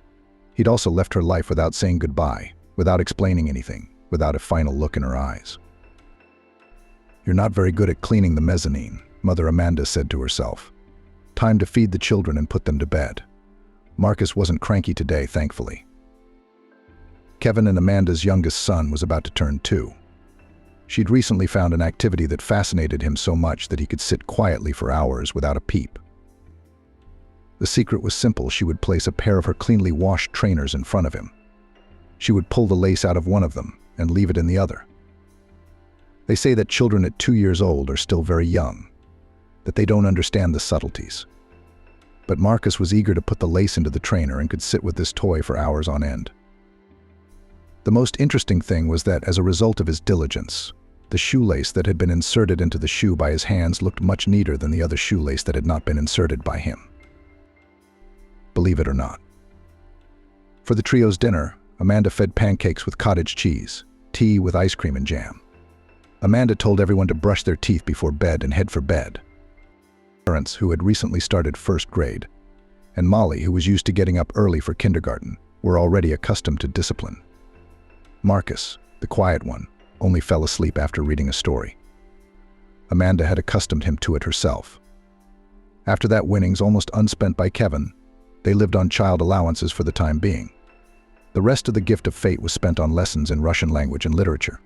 He'd also left her life without saying goodbye, without explaining anything, without a final look in her eyes. "You're not very good at cleaning the mezzanine," Mother Amanda said to herself. "Time to feed the children and put them to bed." Marcus wasn't cranky today, thankfully. Kevin and Amanda's youngest son was about to turn 2. She'd recently found an activity that fascinated him so much that he could sit quietly for hours without a peep. The secret was simple. She would place a pair of her cleanly washed trainers in front of him. She would pull the lace out of one of them and leave it in the other. They say that children at 2 years old are still very young, that they don't understand the subtleties. But Marcus was eager to put the lace into the trainer and could sit with this toy for hours on end. The most interesting thing was that, as a result of his diligence, the shoelace that had been inserted into the shoe by his hands looked much neater than the other shoelace that had not been inserted by him. Believe it or not. For the trio's dinner, Amanda fed pancakes with cottage cheese, tea with ice cream and jam. Amanda told everyone to brush their teeth before bed and head for bed. Parents, who had recently started first grade, and Molly, who was used to getting up early for kindergarten, were already accustomed to discipline. Marcus, the quiet one, only fell asleep after reading a story. Amanda had accustomed him to it herself. After that winnings almost unspent by Kevin, they lived on child allowances for the time being. The rest of the gift of fate was spent on lessons in Russian language and literature.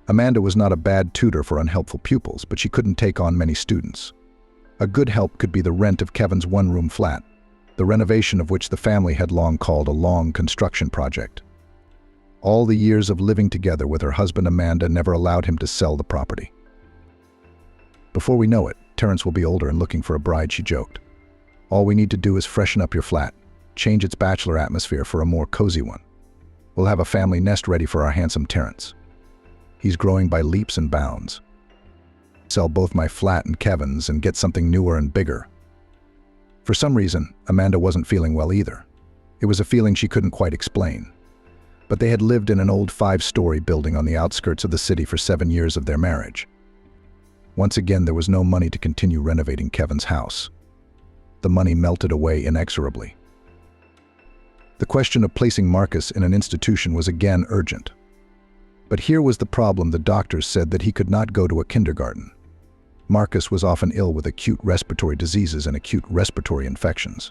Amanda was not a bad tutor for unhelpful pupils, but she couldn't take on many students. A good help could be the rent of Kevin's one-room flat, the renovation of which the family had long called a long construction project. All the years of living together with her husband Amanda never allowed him to sell the property. "Before we know it, Terrence will be older and looking for a bride," she joked. "All we need to do is freshen up your flat, change its bachelor atmosphere for a more cozy one. We'll have a family nest ready for our handsome Terrence. He's growing by leaps and bounds. Sell both my flat and Kevin's and get something newer and bigger." For some reason, Amanda wasn't feeling well either. It was a feeling she couldn't quite explain. But they had lived in an old 5-story building on the outskirts of the city for 7 years of their marriage. Once again, there was no money to continue renovating Kevin's house. The money melted away inexorably. The question of placing Marcus in an institution was again urgent. But here was the problem. The doctors said that he could not go to a kindergarten. Marcus was often ill with acute respiratory diseases and acute respiratory infections.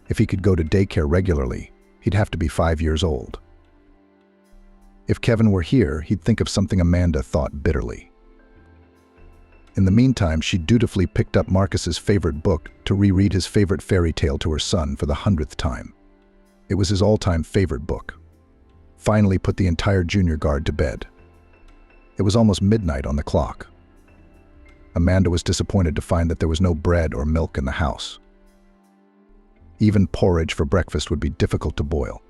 If he could go to daycare regularly, he'd have to be 5 years old. If Kevin were here, he'd think of something. Amanda thought bitterly. In the meantime, she dutifully picked up Marcus's favorite book to reread his favorite fairy tale to her son for the 100th time. It was his all-time favorite book. Finally put the entire junior guard to bed. It was almost midnight on the clock. Amanda was disappointed to find that there was no bread or milk in the house. Even porridge for breakfast would be difficult to boil.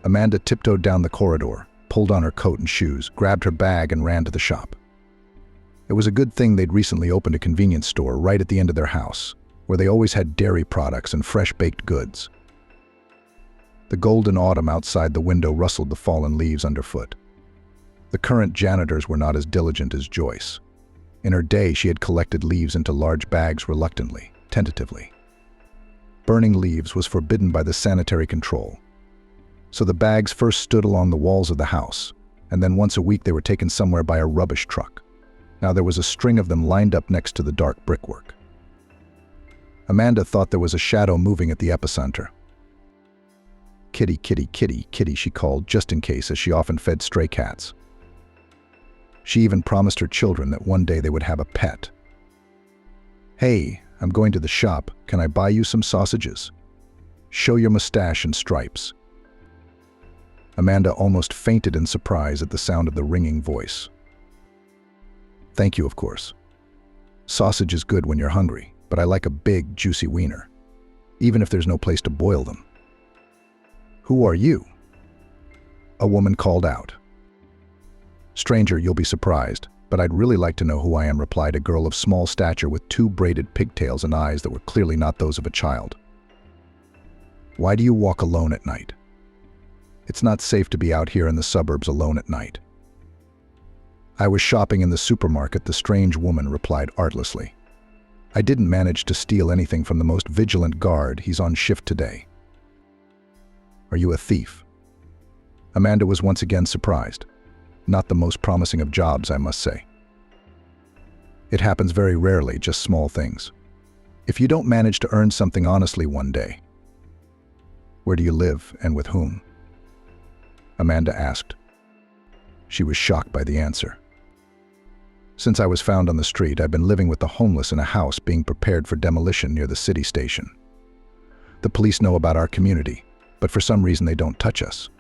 Amanda tiptoed down the corridor, pulled on her coat and shoes, grabbed her bag and ran to the shop. It was a good thing they'd recently opened a convenience store right at the end of their house, where they always had dairy products and fresh baked goods. The golden autumn outside the window rustled the fallen leaves underfoot. The current janitors were not as diligent as Joyce. In her day, she had collected leaves into large bags reluctantly, tentatively. Burning leaves was forbidden by the sanitary control. So the bags first stood along the walls of the house, and then once a week they were taken somewhere by a rubbish truck. Now there was a string of them lined up next to the dark brickwork. Amanda thought there was a shadow moving at the epicenter. kitty, kitty, kitty, kitty, she called, just in case, as she often fed stray cats. She even promised her children that one day they would have a pet. Hey, I'm going to the shop. Can I buy you some sausages? Show your mustache and stripes. Amanda almost fainted in surprise at the sound of the ringing voice. Thank you, of course. Sausage is good when you're hungry, but I like a big, juicy wiener, even if there's no place to boil them. Who are you? A woman called out. Stranger, you'll be surprised, but I'd really like to know who I am, replied a girl of small stature with 2 braided pigtails and eyes that were clearly not those of a child. Why do you walk alone at night? It's not safe to be out here in the suburbs alone at night. I was shopping in the supermarket, the strange woman replied artlessly. I didn't manage to steal anything from the most vigilant guard. He's on shift today. Are you a thief? Amanda was once again surprised. Not the most promising of jobs, I must say. It happens very rarely, just small things. If you don't manage to earn something honestly one day. Where do you live, and with whom? Amanda asked. She was shocked by the answer. Since I was found on the street, I've been living with the homeless in a house being prepared for demolition near the city station. The police know about our community, but for some reason they don't touch us.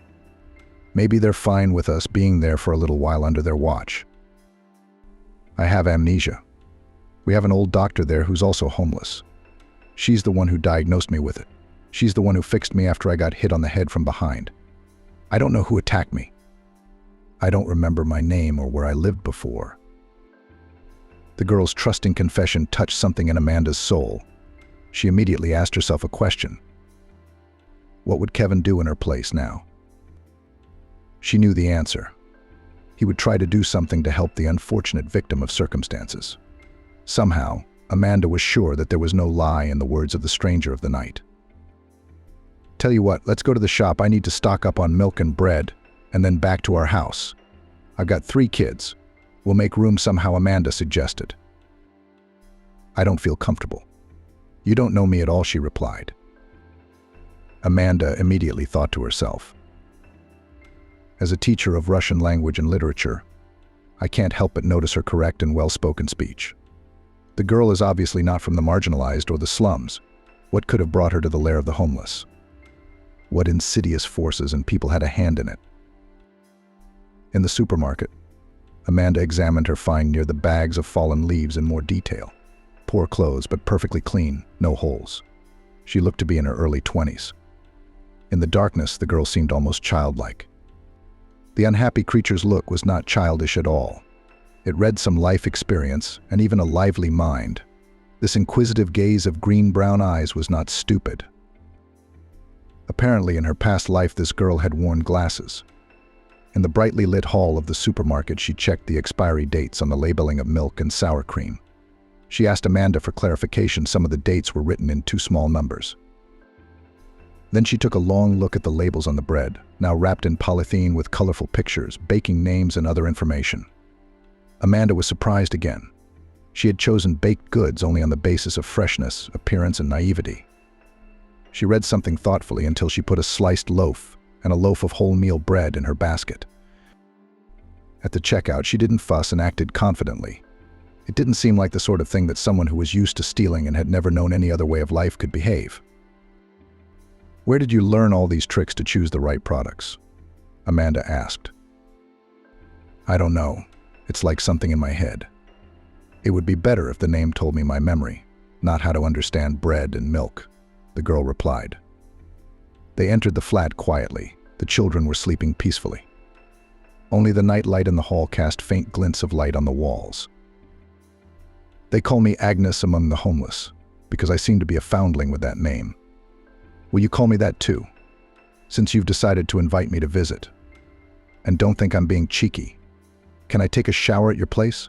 Maybe they're fine with us being there for a little while under their watch. I have amnesia. We have an old doctor there who's also homeless. She's the one who diagnosed me with it. She's the one who fixed me after I got hit on the head from behind. I don't know who attacked me. I don't remember my name or where I lived before. The girl's trusting confession touched something in Amanda's soul. She immediately asked herself a question. What would Kevin do in her place now? She knew the answer. He would try to do something to help the unfortunate victim of circumstances. Somehow, Amanda was sure that there was no lie in the words of the stranger of the night. Tell you what, let's go to the shop. I need to stock up on milk and bread, and then back to our house. I've got 3 kids. We'll make room somehow, Amanda suggested. I don't feel comfortable. You don't know me at all, she replied. Amanda immediately thought to herself. As a teacher of Russian language and literature, I can't help but notice her correct and well-spoken speech. The girl is obviously not from the marginalized or the slums. What could have brought her to the lair of the homeless? What insidious forces and people had a hand in it? In the supermarket, Amanda examined her find near the bags of fallen leaves in more detail. Poor clothes, but perfectly clean, no holes. She looked to be in her early 20s. In the darkness, the girl seemed almost childlike. The unhappy creature's look was not childish at all. It read some life experience and even a lively mind. This inquisitive gaze of green-brown eyes was not stupid. Apparently, in her past life, this girl had worn glasses. In the brightly lit hall of the supermarket, she checked the expiry dates on the labeling of milk and sour cream. She asked Amanda for clarification. Some of the dates were written in too small numbers. Then she took a long look at the labels on the bread, now wrapped in polythene with colorful pictures, baking names, and other information. Amanda was surprised again. She had chosen baked goods only on the basis of freshness, appearance, and naivety. She read something thoughtfully until she put a sliced loaf and a loaf of wholemeal bread in her basket. At the checkout, she didn't fuss and acted confidently. It didn't seem like the sort of thing that someone who was used to stealing and had never known any other way of life could behave. Where did you learn all these tricks to choose the right products? Amanda asked. I don't know. It's like something in my head. It would be better if the name told me my memory, not how to understand bread and milk, the girl replied. They entered the flat quietly. The children were sleeping peacefully. Only the night light in the hall cast faint glints of light on the walls. They call me Agnes among the homeless, because I seem to be a foundling with that name. Will you call me that too, since you've decided to invite me to visit? And don't think I'm being cheeky. Can I take a shower at your place?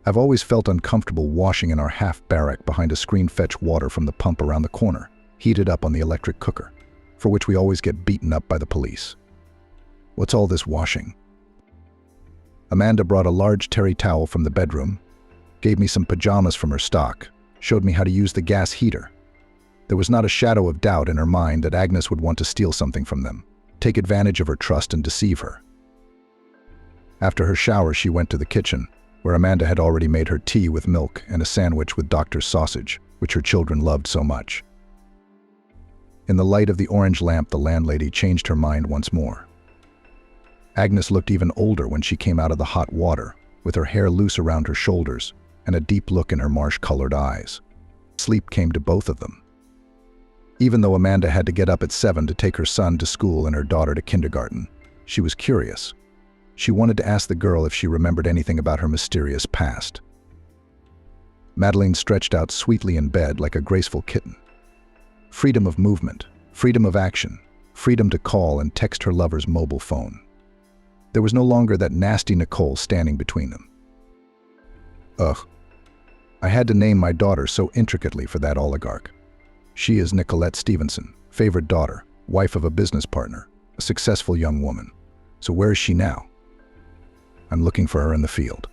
I've always felt uncomfortable washing in our half-barrack behind a screen. Fetch water from the pump around the corner, heated up on the electric cooker, for which we always get beaten up by the police. What's all this washing? Amanda brought a large terry towel from the bedroom, gave me some pajamas from her stock, showed me how to use the gas heater. There was not a shadow of doubt in her mind that Agnes would want to steal something from them, take advantage of her trust and deceive her. After her shower, she went to the kitchen, where Amanda had already made her tea with milk and a sandwich with doctor's sausage, which her children loved so much. In the light of the orange lamp, the landlady changed her mind once more. Agnes looked even older when she came out of the hot water, with her hair loose around her shoulders and a deep look in her marsh-colored eyes. Sleep came to both of them. Even though Amanda had to get up at 7 to take her son to school and her daughter to kindergarten, she was curious. She wanted to ask the girl if she remembered anything about her mysterious past. Madeline stretched out sweetly in bed like a graceful kitten. Freedom of movement, freedom of action, freedom to call and text her lover's mobile phone. There was no longer that nasty Nicole standing between them. Ugh. I had to name my daughter so intricately for that oligarch. She is Nicolette Stevenson, favored daughter, wife of a business partner, a successful young woman. So where is she now? I'm looking for her in the field.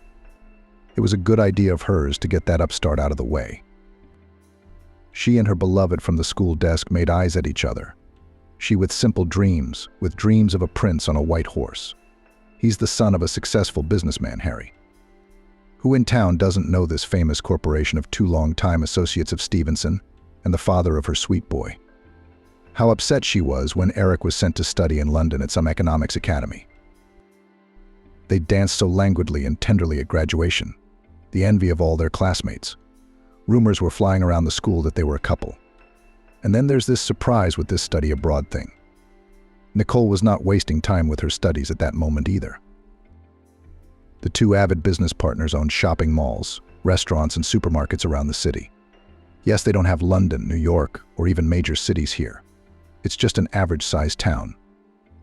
It was a good idea of hers to get that upstart out of the way. She and her beloved from the school desk made eyes at each other. She with simple dreams, with dreams of a prince on a white horse. He's the son of a successful businessman, Harry. Who in town doesn't know this famous corporation of 2 long-time associates of Stevenson and the father of her sweet boy? How upset she was when Eric was sent to study in London at some economics academy. They danced so languidly and tenderly at graduation, the envy of all their classmates. Rumors were flying around the school that they were a couple. And then there's this surprise with this study abroad thing. Nicole was not wasting time with her studies at that moment either. The 2 avid business partners owned shopping malls, restaurants, and supermarkets around the city. Yes, they don't have London, New York, or even major cities here. It's just an average-sized town.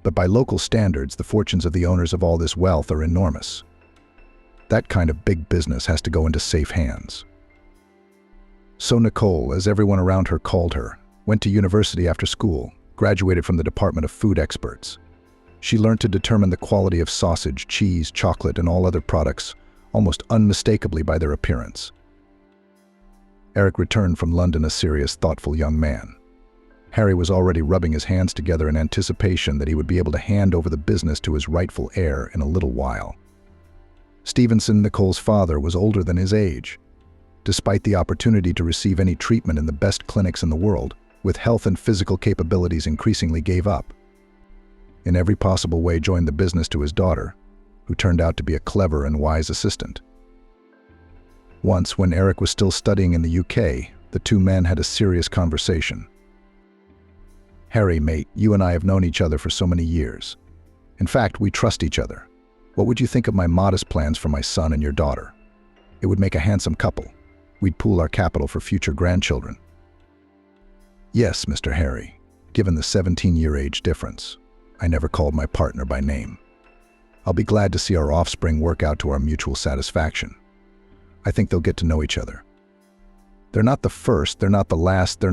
But by local standards, the fortunes of the owners of all this wealth are enormous. That kind of big business has to go into safe hands. So Nicole, as everyone around her called her, went to university after school, graduated from the Department of Food Experts. She learned to determine the quality of sausage, cheese, chocolate, and all other products almost unmistakably by their appearance. Eric returned from London a serious, thoughtful young man. Harry was already rubbing his hands together in anticipation that he would be able to hand over the business to his rightful heir in a little while. Stevenson, Nicole's father, was older than his age. Despite the opportunity to receive any treatment in the best clinics in the world, with health and physical capabilities increasingly gave up. In every possible way joined the business to his daughter, who turned out to be a clever and wise assistant. Once, when Eric was still studying in the UK, the 2 men had a serious conversation. Harry, mate, you and I have known each other for so many years. In fact, we trust each other. What would you think of my modest plans for my son and your daughter? It would make a handsome couple. We'd pool our capital for future grandchildren. Yes, Mr. Harry, given the 17-year age difference. I never called my partner by name. I'll be glad to see our offspring work out to our mutual satisfaction. I think they'll get to know each other. They're not the first, they're not the last, they're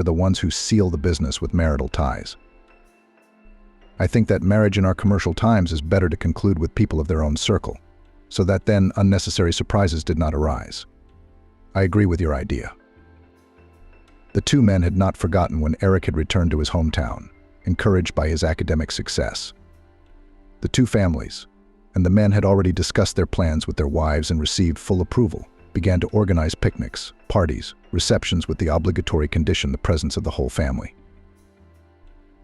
the ones who seal the business with marital ties. I think that marriage in our commercial times is better to conclude with people of their own circle, so that then unnecessary surprises did not arise. I agree with your idea. The 2 men had not forgotten when Eric had returned to his hometown, encouraged by his academic success. The 2 families, and the men had already discussed their plans with their wives and received full approval, began to organize picnics, parties, receptions with the obligatory condition the presence of the whole family.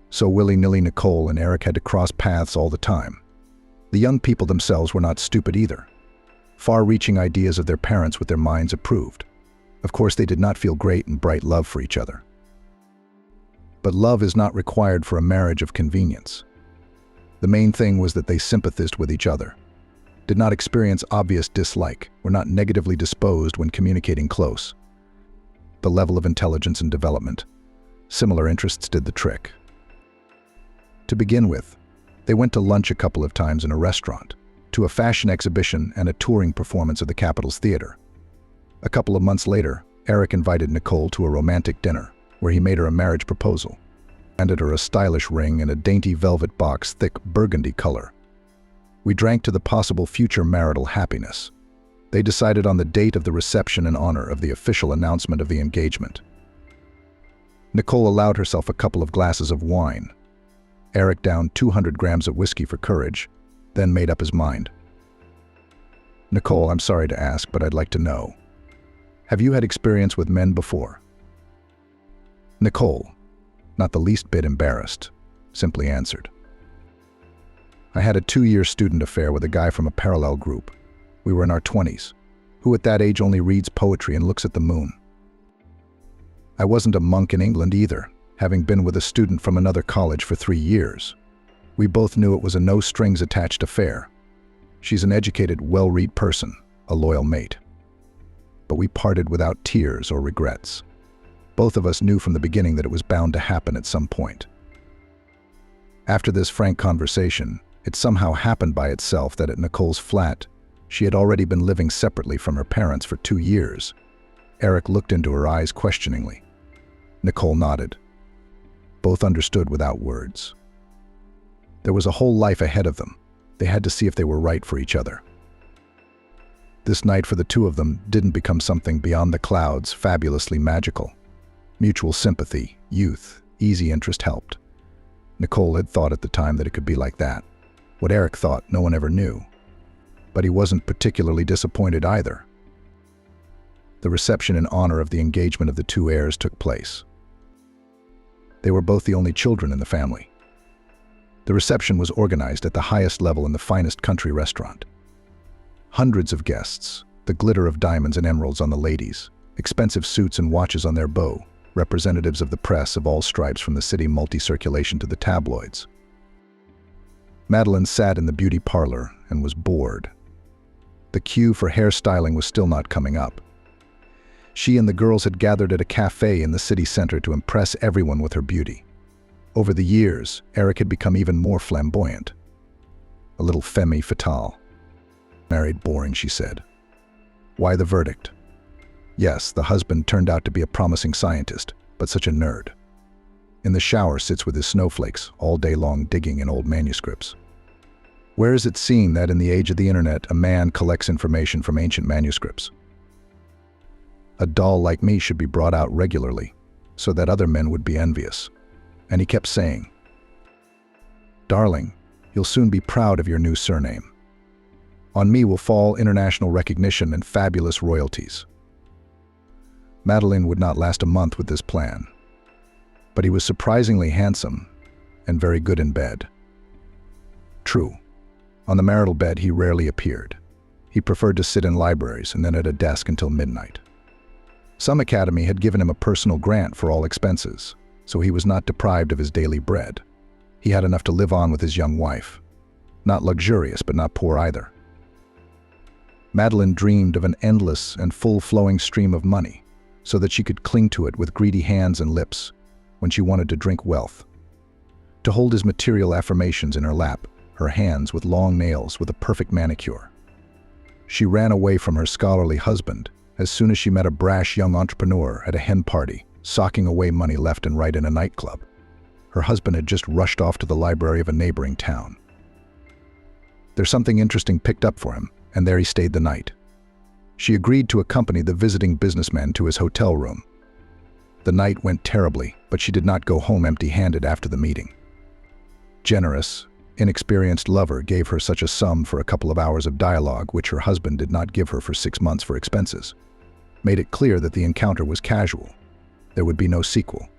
So willy-nilly Nicole and Eric had to cross paths all the time. The young people themselves were not stupid either. Far-reaching ideas of their parents with their minds approved. Of course, they did not feel great and bright love for each other. But love is not required for a marriage of convenience. The main thing was that they sympathized with each other, did not experience obvious dislike, were not negatively disposed when communicating close. The level of intelligence and development, similar interests did the trick. To begin with, they went to lunch a couple of times in a restaurant, to a fashion exhibition and a touring performance of the Capitol's theater. A couple of months later, Eric invited Nicole to a romantic dinner, where he made her a marriage proposal, handed her a stylish ring and a dainty velvet box thick burgundy color. We drank to the possible future marital happiness. They decided on the date of the reception in honor of the official announcement of the engagement. Nicole allowed herself a couple of glasses of wine. Eric downed 200 grams of whiskey for courage, then made up his mind. Nicole, I'm sorry to ask, but I'd like to know. Have you had experience with men before? Nicole, not the least bit embarrassed, simply answered. I had a 2-year student affair with a guy from a parallel group. We were in our 20s, who at that age only reads poetry and looks at the moon. I wasn't a monk in England either, having been with a student from another college for 3 years. We both knew it was a no-strings-attached affair. She's an educated, well-read person, a loyal mate. But we parted without tears or regrets. Both of us knew from the beginning that it was bound to happen at some point. After this frank conversation, it somehow happened by itself that at Nicole's flat, she had already been living separately from her parents for 2 years. Eric looked into her eyes questioningly. Nicole nodded. Both understood without words. There was a whole life ahead of them. They had to see if they were right for each other. This night for the two of them didn't become something beyond the clouds, fabulously magical. Mutual sympathy, youth, easy interest helped. Nicole had thought at the time that it could be like that. What Eric thought, no one ever knew. But he wasn't particularly disappointed either. The reception in honor of the engagement of the two heirs took place. They were both the only children in the family. The reception was organized at the highest level in the finest country restaurant. Hundreds of guests, the glitter of diamonds and emeralds on the ladies, expensive suits and watches on their bow, representatives of the press of all stripes from the city multi-circulation to the tabloids. Madeline sat in the beauty parlor and was bored. The queue for hairstyling was still not coming up. She and the girls had gathered at a cafe in the city center to impress everyone with her beauty. Over the years, Eric had become even more flamboyant. A little femme fatale. Married boring, she said. Why the verdict? Yes, the husband turned out to be a promising scientist, but such a nerd. In the shower sits with his snowflakes, all day long digging in old manuscripts. Where is it seen that in the age of the internet, a man collects information from ancient manuscripts? A doll like me should be brought out regularly, so that other men would be envious. And he kept saying, "Darling, you'll soon be proud of your new surname. On me will fall international recognition and fabulous royalties." Madeline would not last a month with this plan. But he was surprisingly handsome and very good in bed. True, on the marital bed he rarely appeared. He preferred to sit in libraries and then at a desk until midnight. Some academy had given him a personal grant for all expenses, so he was not deprived of his daily bread. He had enough to live on with his young wife. Not luxurious, but not poor either. Madeline dreamed of an endless and full-flowing stream of money, so that she could cling to it with greedy hands and lips when she wanted to drink wealth. To hold his material affirmations in her lap, her hands with long nails with a perfect manicure. She ran away from her scholarly husband as soon as she met a brash young entrepreneur at a hen party, socking away money left and right in a nightclub. Her husband had just rushed off to the library of a neighboring town. There's something interesting picked up for him, and there he stayed the night. She agreed to accompany the visiting businessman to his hotel room. The night went terribly, but she did not go home empty-handed after the meeting. Generous, inexperienced lover gave her such a sum for a couple of hours of dialogue which her husband did not give her for 6 months for expenses. Made it clear that the encounter was casual. There would be no sequel.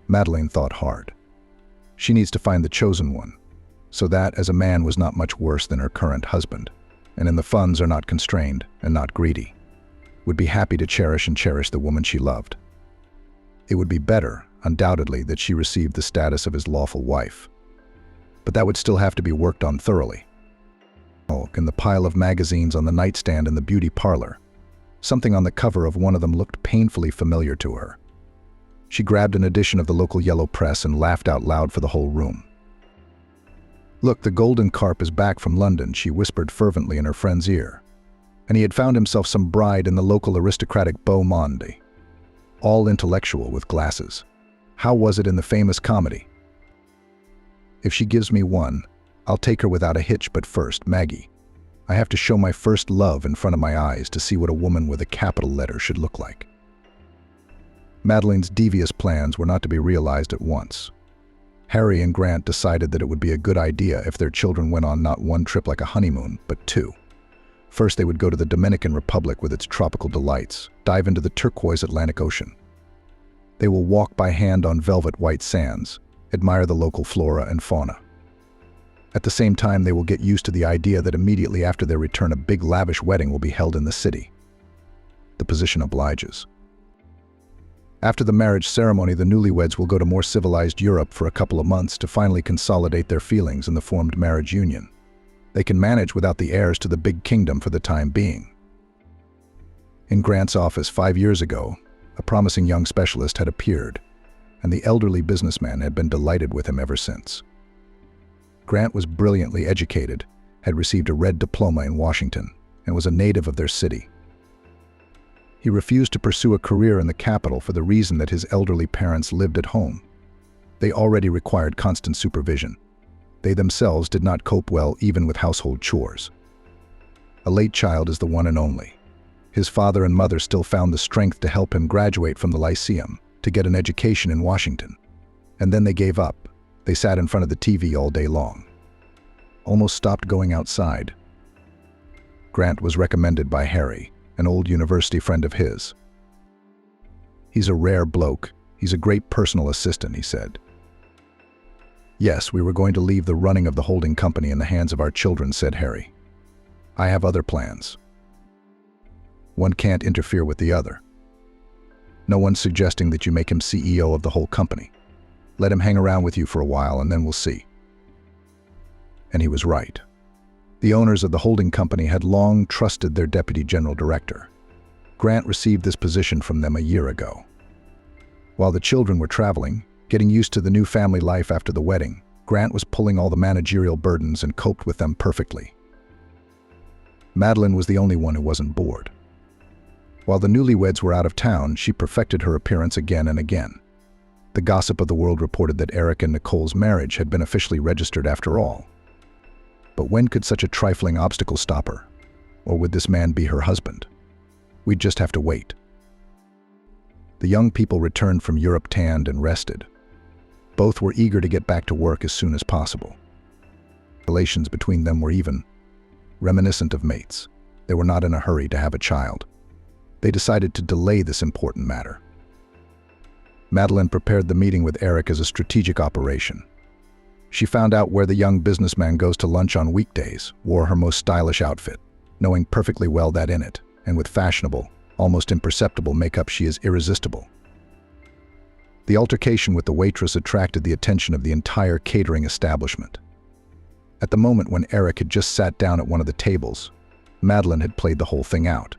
Madeline thought hard. She needs to find the chosen one, so that as a man was not much worse than her current husband, and in the funds are not constrained and not greedy, would be happy to cherish the woman she loved. It would be better, undoubtedly, that she received the status of his lawful wife. But that would still have to be worked on thoroughly. In the pile of magazines on the nightstand in the beauty parlor, something on the cover of one of them looked painfully familiar to her. She grabbed an edition of the local yellow press and laughed out loud for the whole room. "Look, the golden carp is back from London," she whispered fervently in her friend's ear. And he had found himself some bride in the local aristocratic beau monde. All intellectual with glasses. How was it in the famous comedy? "If she gives me one, I'll take her without a hitch, but first, Maggie, I have to show my first love in front of my eyes to see what a woman with a capital letter should look like." Madeline's devious plans were not to be realized at once. Harry and Grant decided that it would be a good idea if their children went on not one trip like a honeymoon, but two. First, they would go to the Dominican Republic with its tropical delights, dive into the turquoise Atlantic Ocean. They will walk by hand on velvet white sands, admire the local flora and fauna. At the same time, they will get used to the idea that immediately after their return, a big lavish wedding will be held in the city. The position obliges. After the marriage ceremony, the newlyweds will go to more civilized Europe for a couple of months to finally consolidate their feelings in the formed marriage union. They can manage without the heirs to the big kingdom for the time being. In Grant's office 5 years ago, a promising young specialist had appeared, and the elderly businessman had been delighted with him ever since. Grant was brilliantly educated, had received a red diploma in Washington, and was a native of their city. He refused to pursue a career in the capital for the reason that his elderly parents lived at home. They already required constant supervision. They themselves did not cope well even with household chores. A late child is the one and only. His father and mother still found the strength to help him graduate from the Lyceum, to get an education in Washington. And then they gave up. They sat in front of the TV all day long. Almost stopped going outside. Grant was recommended by Harry, an old university friend of his. "He's a rare bloke. He's a great personal assistant," he said. "Yes, we were going to leave the running of the holding company in the hands of our children," said Harry. "I have other plans. One can't interfere with the other. No one's suggesting that you make him CEO of the whole company. Let him hang around with you for a while and then we'll see." And he was right. The owners of the holding company had long trusted their deputy general director. Grant received this position from them a year ago. While the children were traveling, getting used to the new family life after the wedding, Grant was pulling all the managerial burdens and coped with them perfectly. Madeline was the only one who wasn't bored. While the newlyweds were out of town, she perfected her appearance again and again. The gossip of the world reported that Eric and Nicole's marriage had been officially registered after all. But when could such a trifling obstacle stop her? Or would this man be her husband? We'd just have to wait. The young people returned from Europe tanned and rested. Both were eager to get back to work as soon as possible. Relations between them were even reminiscent of mates. They were not in a hurry to have a child. They decided to delay this important matter. Madeline prepared the meeting with Eric as a strategic operation. She found out where the young businessman goes to lunch on weekdays, wore her most stylish outfit, knowing perfectly well that in it, and with fashionable, almost imperceptible makeup, she is irresistible. The altercation with the waitress attracted the attention of the entire catering establishment. At the moment when Eric had just sat down at one of the tables, Madeline had played the whole thing out.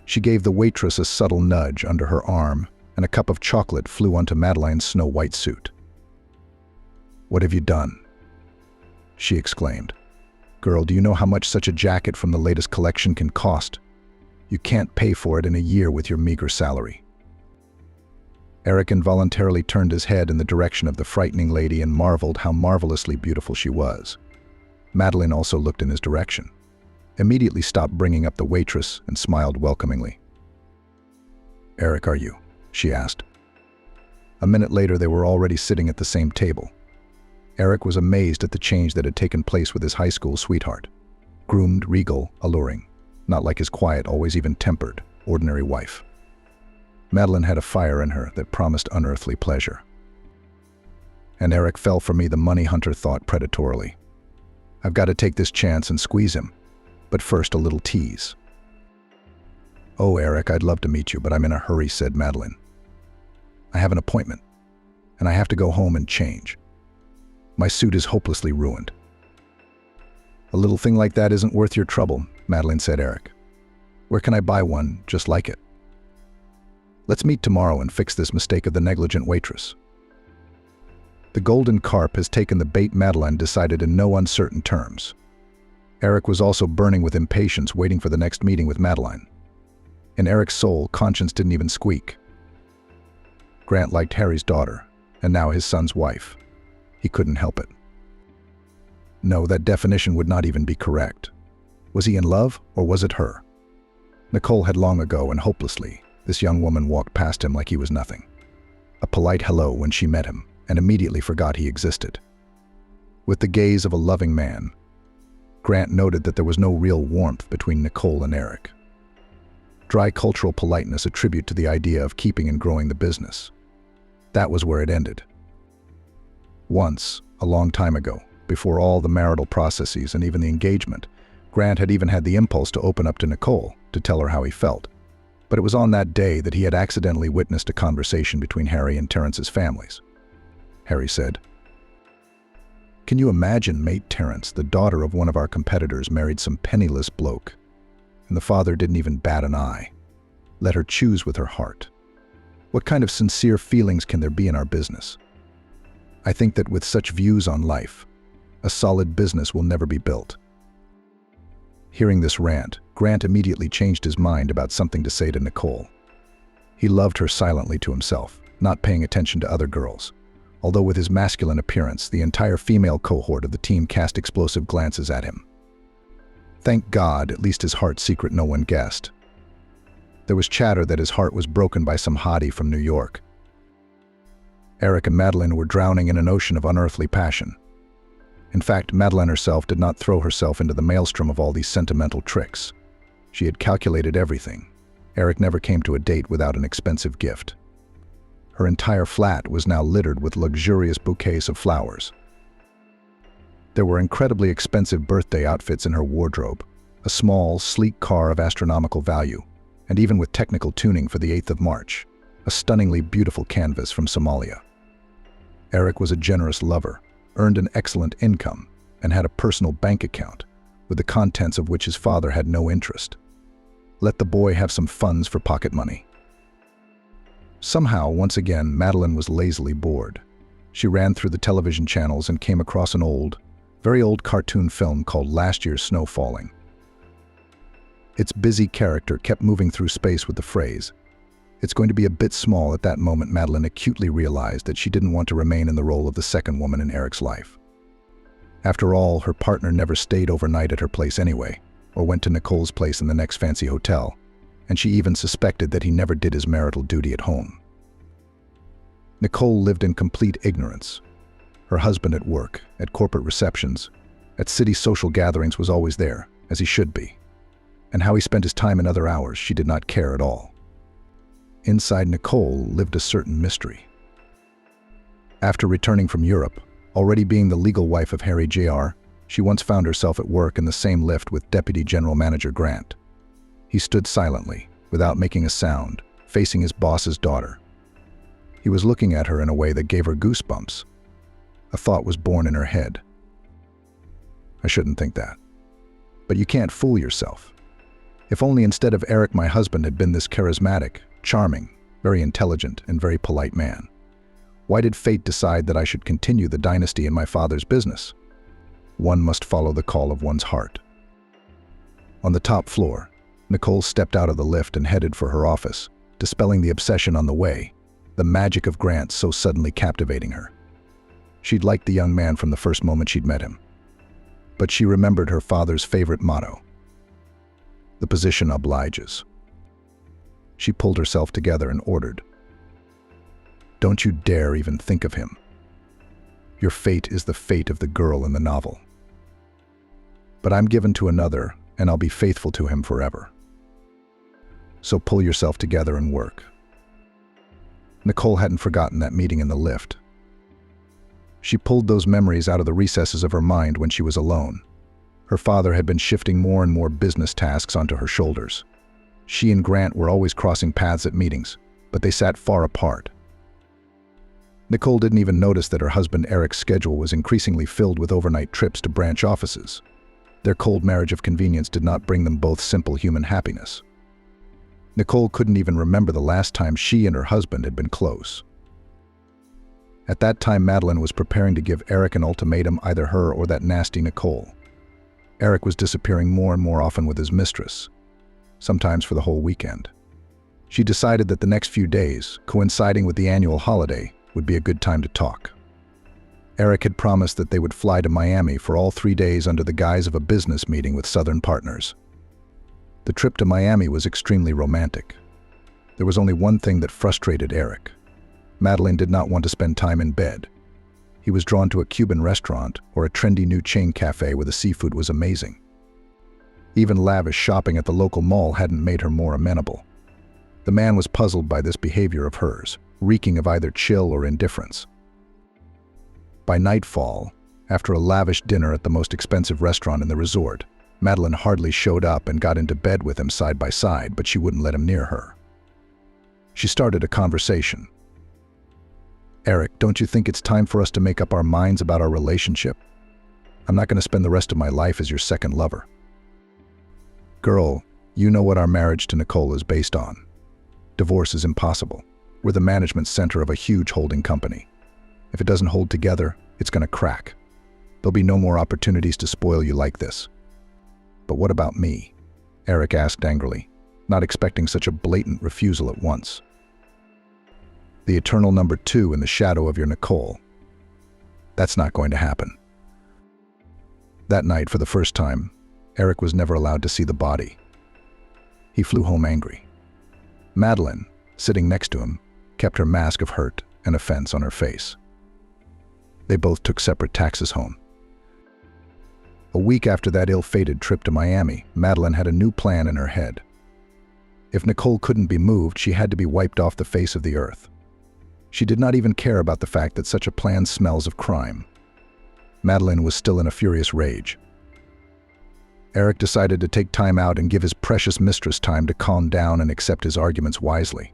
She gave the waitress a subtle nudge under her arm, and a cup of chocolate flew onto Madeline's snow-white suit. "What have you done?" she exclaimed. "Girl, do you know how much such a jacket from the latest collection can cost? You can't pay for it in a year with your meager salary." Eric involuntarily turned his head in the direction of the frightening lady and marveled how marvelously beautiful she was. Madeline also looked in his direction, immediately stopped bringing up the waitress, and smiled welcomingly. "Eric, are you?" she asked. A minute later, they were already sitting at the same table. Eric was amazed at the change that had taken place with his high school sweetheart. Groomed, regal, alluring, not like his quiet, always even-tempered, ordinary wife. Madeline had a fire in her that promised unearthly pleasure. "And Eric fell for me," the money hunter thought predatorily. "I've got to take this chance and squeeze him. But first, a little tease." "Oh, Eric, I'd love to meet you, but I'm in a hurry," said Madeline. "I have an appointment, and I have to go home and change. My suit is hopelessly ruined." "A little thing like that isn't worth your trouble," Madeline said. "Eric, where can I buy one just like it? Let's meet tomorrow and fix this mistake of the negligent waitress." The golden carp has taken the bait, Madeline decided in no uncertain terms. Eric was also burning with impatience, waiting for the next meeting with Madeline. In Eric's soul, conscience didn't even squeak. Grant liked Harry's daughter, and now his son's wife. He couldn't help it. No, that definition would not even be correct. Was he in love, or was it her? Nicole had long ago and hopelessly This young woman walked past him like he was nothing. A polite hello when she met him, and immediately forgot he existed. With the gaze of a loving man, Grant noted that there was no real warmth between Nicole and Eric. Dry cultural politeness, a tribute to the idea of keeping and growing the business. That was where it ended. Once, a long time ago, before all the marital processes and even the engagement, Grant had even had the impulse to open up to Nicole, to tell her how he felt. But it was on that day that he had accidentally witnessed a conversation between Harry and Terrence's families. Harry said, "Can you imagine mate Terrence, the daughter of one of our competitors, married some penniless bloke? And the father didn't even bat an eye. Let her choose with her heart. What kind of sincere feelings can there be in our business? I think that with such views on life, a solid business will never be built." Hearing this rant, Grant immediately changed his mind about something to say to Nicole. He loved her silently to himself, not paying attention to other girls. Although with his masculine appearance, the entire female cohort of the team cast explosive glances at him. Thank God, at least his heart's secret no one guessed. There was chatter that his heart was broken by some hottie from New York. Eric and Madeline were drowning in an ocean of unearthly passion. In fact, Madeline herself did not throw herself into the maelstrom of all these sentimental tricks. She had calculated everything. Eric never came to a date without an expensive gift. Her entire flat was now littered with luxurious bouquets of flowers. There were incredibly expensive birthday outfits in her wardrobe, a small, sleek car of astronomical value, and even with technical tuning for the 8th of March, a stunningly beautiful canvas from Somalia. Eric was a generous lover, earned an excellent income, and had a personal bank account, with the contents of which his father had no interest. Let the boy have some funds for pocket money. Somehow, once again, Madeline was lazily bored. She ran through the television channels and came across an very old cartoon film called Last Year's Snow Falling. Its busy character kept moving through space with the phrase, "It's going to be a bit small." At that moment, Madeline acutely realized that she didn't want to remain in the role of the second woman in Eric's life. After all, her partner never stayed overnight at her place anyway, or went to Nicole's place in the next fancy hotel, and she even suspected that he never did his marital duty at home. Nicole lived in complete ignorance. Her husband at work, at corporate receptions, at city social gatherings was always there, as he should be. And how he spent his time in other hours, she did not care at all. Inside Nicole lived a certain mystery. After returning from Europe, already being the legal wife of Harry Jr., she once found herself at work in the same lift with Deputy General Manager Grant. He stood silently, without making a sound, facing his boss's daughter. He was looking at her in a way that gave her goosebumps. A thought was born in her head. I shouldn't think that. But you can't fool yourself. If only instead of Eric, my husband had been this charismatic, charming, very intelligent, and very polite man. Why did fate decide that I should continue the dynasty in my father's business? One must follow the call of one's heart. On the top floor, Nicole stepped out of the lift and headed for her office, dispelling the obsession on the way, the magic of Grant so suddenly captivating her. She'd liked the young man from the first moment she'd met him. But she remembered her father's favorite motto: "The position obliges." She pulled herself together and ordered, "Don't you dare even think of him. Your fate is the fate of the girl in the novel. But I'm given to another, and I'll be faithful to him forever. So pull yourself together and work." Nicole hadn't forgotten that meeting in the lift. She pulled those memories out of the recesses of her mind when she was alone. Her father had been shifting more and more business tasks onto her shoulders. She and Grant were always crossing paths at meetings, but they sat far apart. Nicole didn't even notice that her husband Eric's schedule was increasingly filled with overnight trips to branch offices. Their cold marriage of convenience did not bring them both simple human happiness. Nicole couldn't even remember the last time she and her husband had been close. At that time, Madeline was preparing to give Eric an ultimatum, either her or that nasty Nicole. Eric was disappearing more and more often with his mistress, sometimes for the whole weekend. She decided that the next few days, coinciding with the annual holiday, would be a good time to talk. Eric had promised that they would fly to Miami for all 3 days under the guise of a business meeting with Southern partners. The trip to Miami was extremely romantic. There was only one thing that frustrated Eric. Madeline did not want to spend time in bed. He was drawn to a Cuban restaurant or a trendy new chain cafe where the seafood was amazing. Even lavish shopping at the local mall hadn't made her more amenable. The man was puzzled by this behavior of hers, reeking of either chill or indifference. By nightfall, after a lavish dinner at the most expensive restaurant in the resort, Madeline hardly showed up and got into bed with him side by side, but she wouldn't let him near her. She started a conversation. "Eric, don't you think it's time for us to make up our minds about our relationship? I'm not going to spend the rest of my life as your second lover." "Girl, you know what our marriage to Nicole is based on. Divorce is impossible. We're the management center of a huge holding company. If it doesn't hold together, it's going to crack. There'll be no more opportunities to spoil you like this." "But what about me?" Eric asked angrily, not expecting such a blatant refusal at once. "The eternal number 2 in the shadow of your Nicole. That's not going to happen." That night, for the first time, Eric was never allowed to see the body. He flew home angry. Madeline, sitting next to him, kept her mask of hurt and offense on her face. They both took separate taxis home. A week after that ill-fated trip to Miami, Madeline had a new plan in her head. If Nicole couldn't be moved, she had to be wiped off the face of the earth. She did not even care about the fact that such a plan smells of crime. Madeline was still in a furious rage. Eric decided to take time out and give his precious mistress time to calm down and accept his arguments wisely.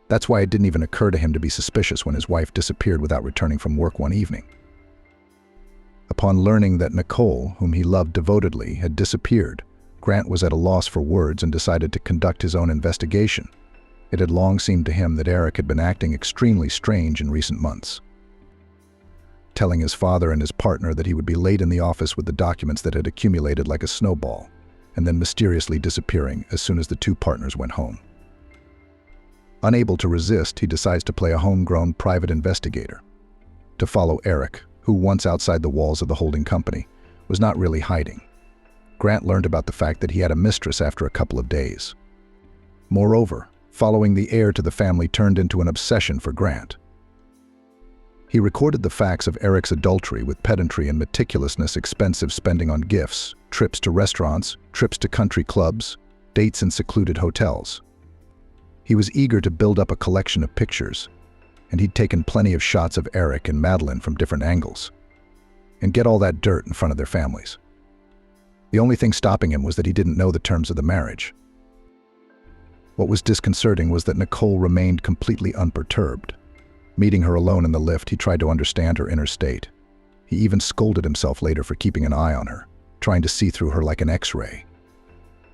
That's why it didn't even occur to him to be suspicious when his wife disappeared without returning from work one evening. Upon learning that Nicole, whom he loved devotedly, had disappeared, Grant was at a loss for words and decided to conduct his own investigation. It had long seemed to him that Eric had been acting extremely strange in recent months. Telling his father and his partner that he would be late in the office with the documents that had accumulated like a snowball, and then mysteriously disappearing as soon as the two partners went home. Unable to resist, he decides to play a homegrown private investigator. To follow Eric, who once outside the walls of the holding company, was not really hiding. Grant learned about the fact that he had a mistress after a couple of days. Moreover, following the heir to the family turned into an obsession for Grant. He recorded the facts of Eric's adultery with pedantry and meticulousness, expensive spending on gifts, trips to restaurants, trips to country clubs, dates in secluded hotels. He was eager to build up a collection of pictures, and he'd taken plenty of shots of Eric and Madeline from different angles, and get all that dirt in front of their families. The only thing stopping him was that he didn't know the terms of the marriage. What was disconcerting was that Nicole remained completely unperturbed. Meeting her alone in the lift, he tried to understand her inner state. He even scolded himself later for keeping an eye on her, trying to see through her like an X-ray.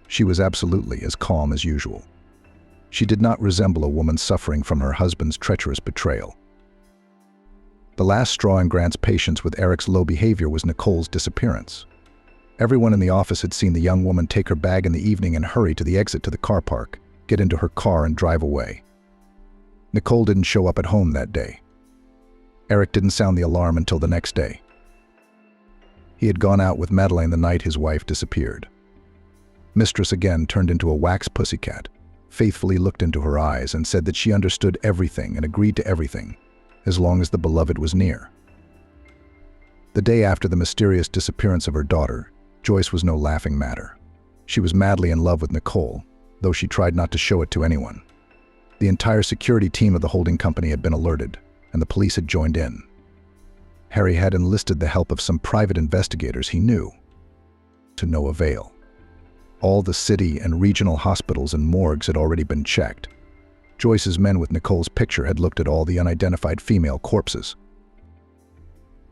She was absolutely as calm as usual. She did not resemble a woman suffering from her husband's treacherous betrayal. The last straw in Grant's patience with Eric's low behavior was Nicole's disappearance. Everyone in the office had seen the young woman take her bag in the evening and hurry to the exit to the car park, get into her car and drive away. Nicole didn't show up at home that day. Eric didn't sound the alarm until the next day. He had gone out with Madeline the night his wife disappeared. Mistress again turned into a wax pussycat, faithfully looked into her eyes and said that she understood everything and agreed to everything, as long as the beloved was near. The day after the mysterious disappearance of her daughter, Joyce was no laughing matter. She was madly in love with Nicole, though she tried not to show it to anyone. The entire security team of the holding company had been alerted, and the police had joined in. Harry had enlisted the help of some private investigators he knew. To no avail. All the city and regional hospitals and morgues had already been checked. Joyce's men with Nicole's picture had looked at all the unidentified female corpses.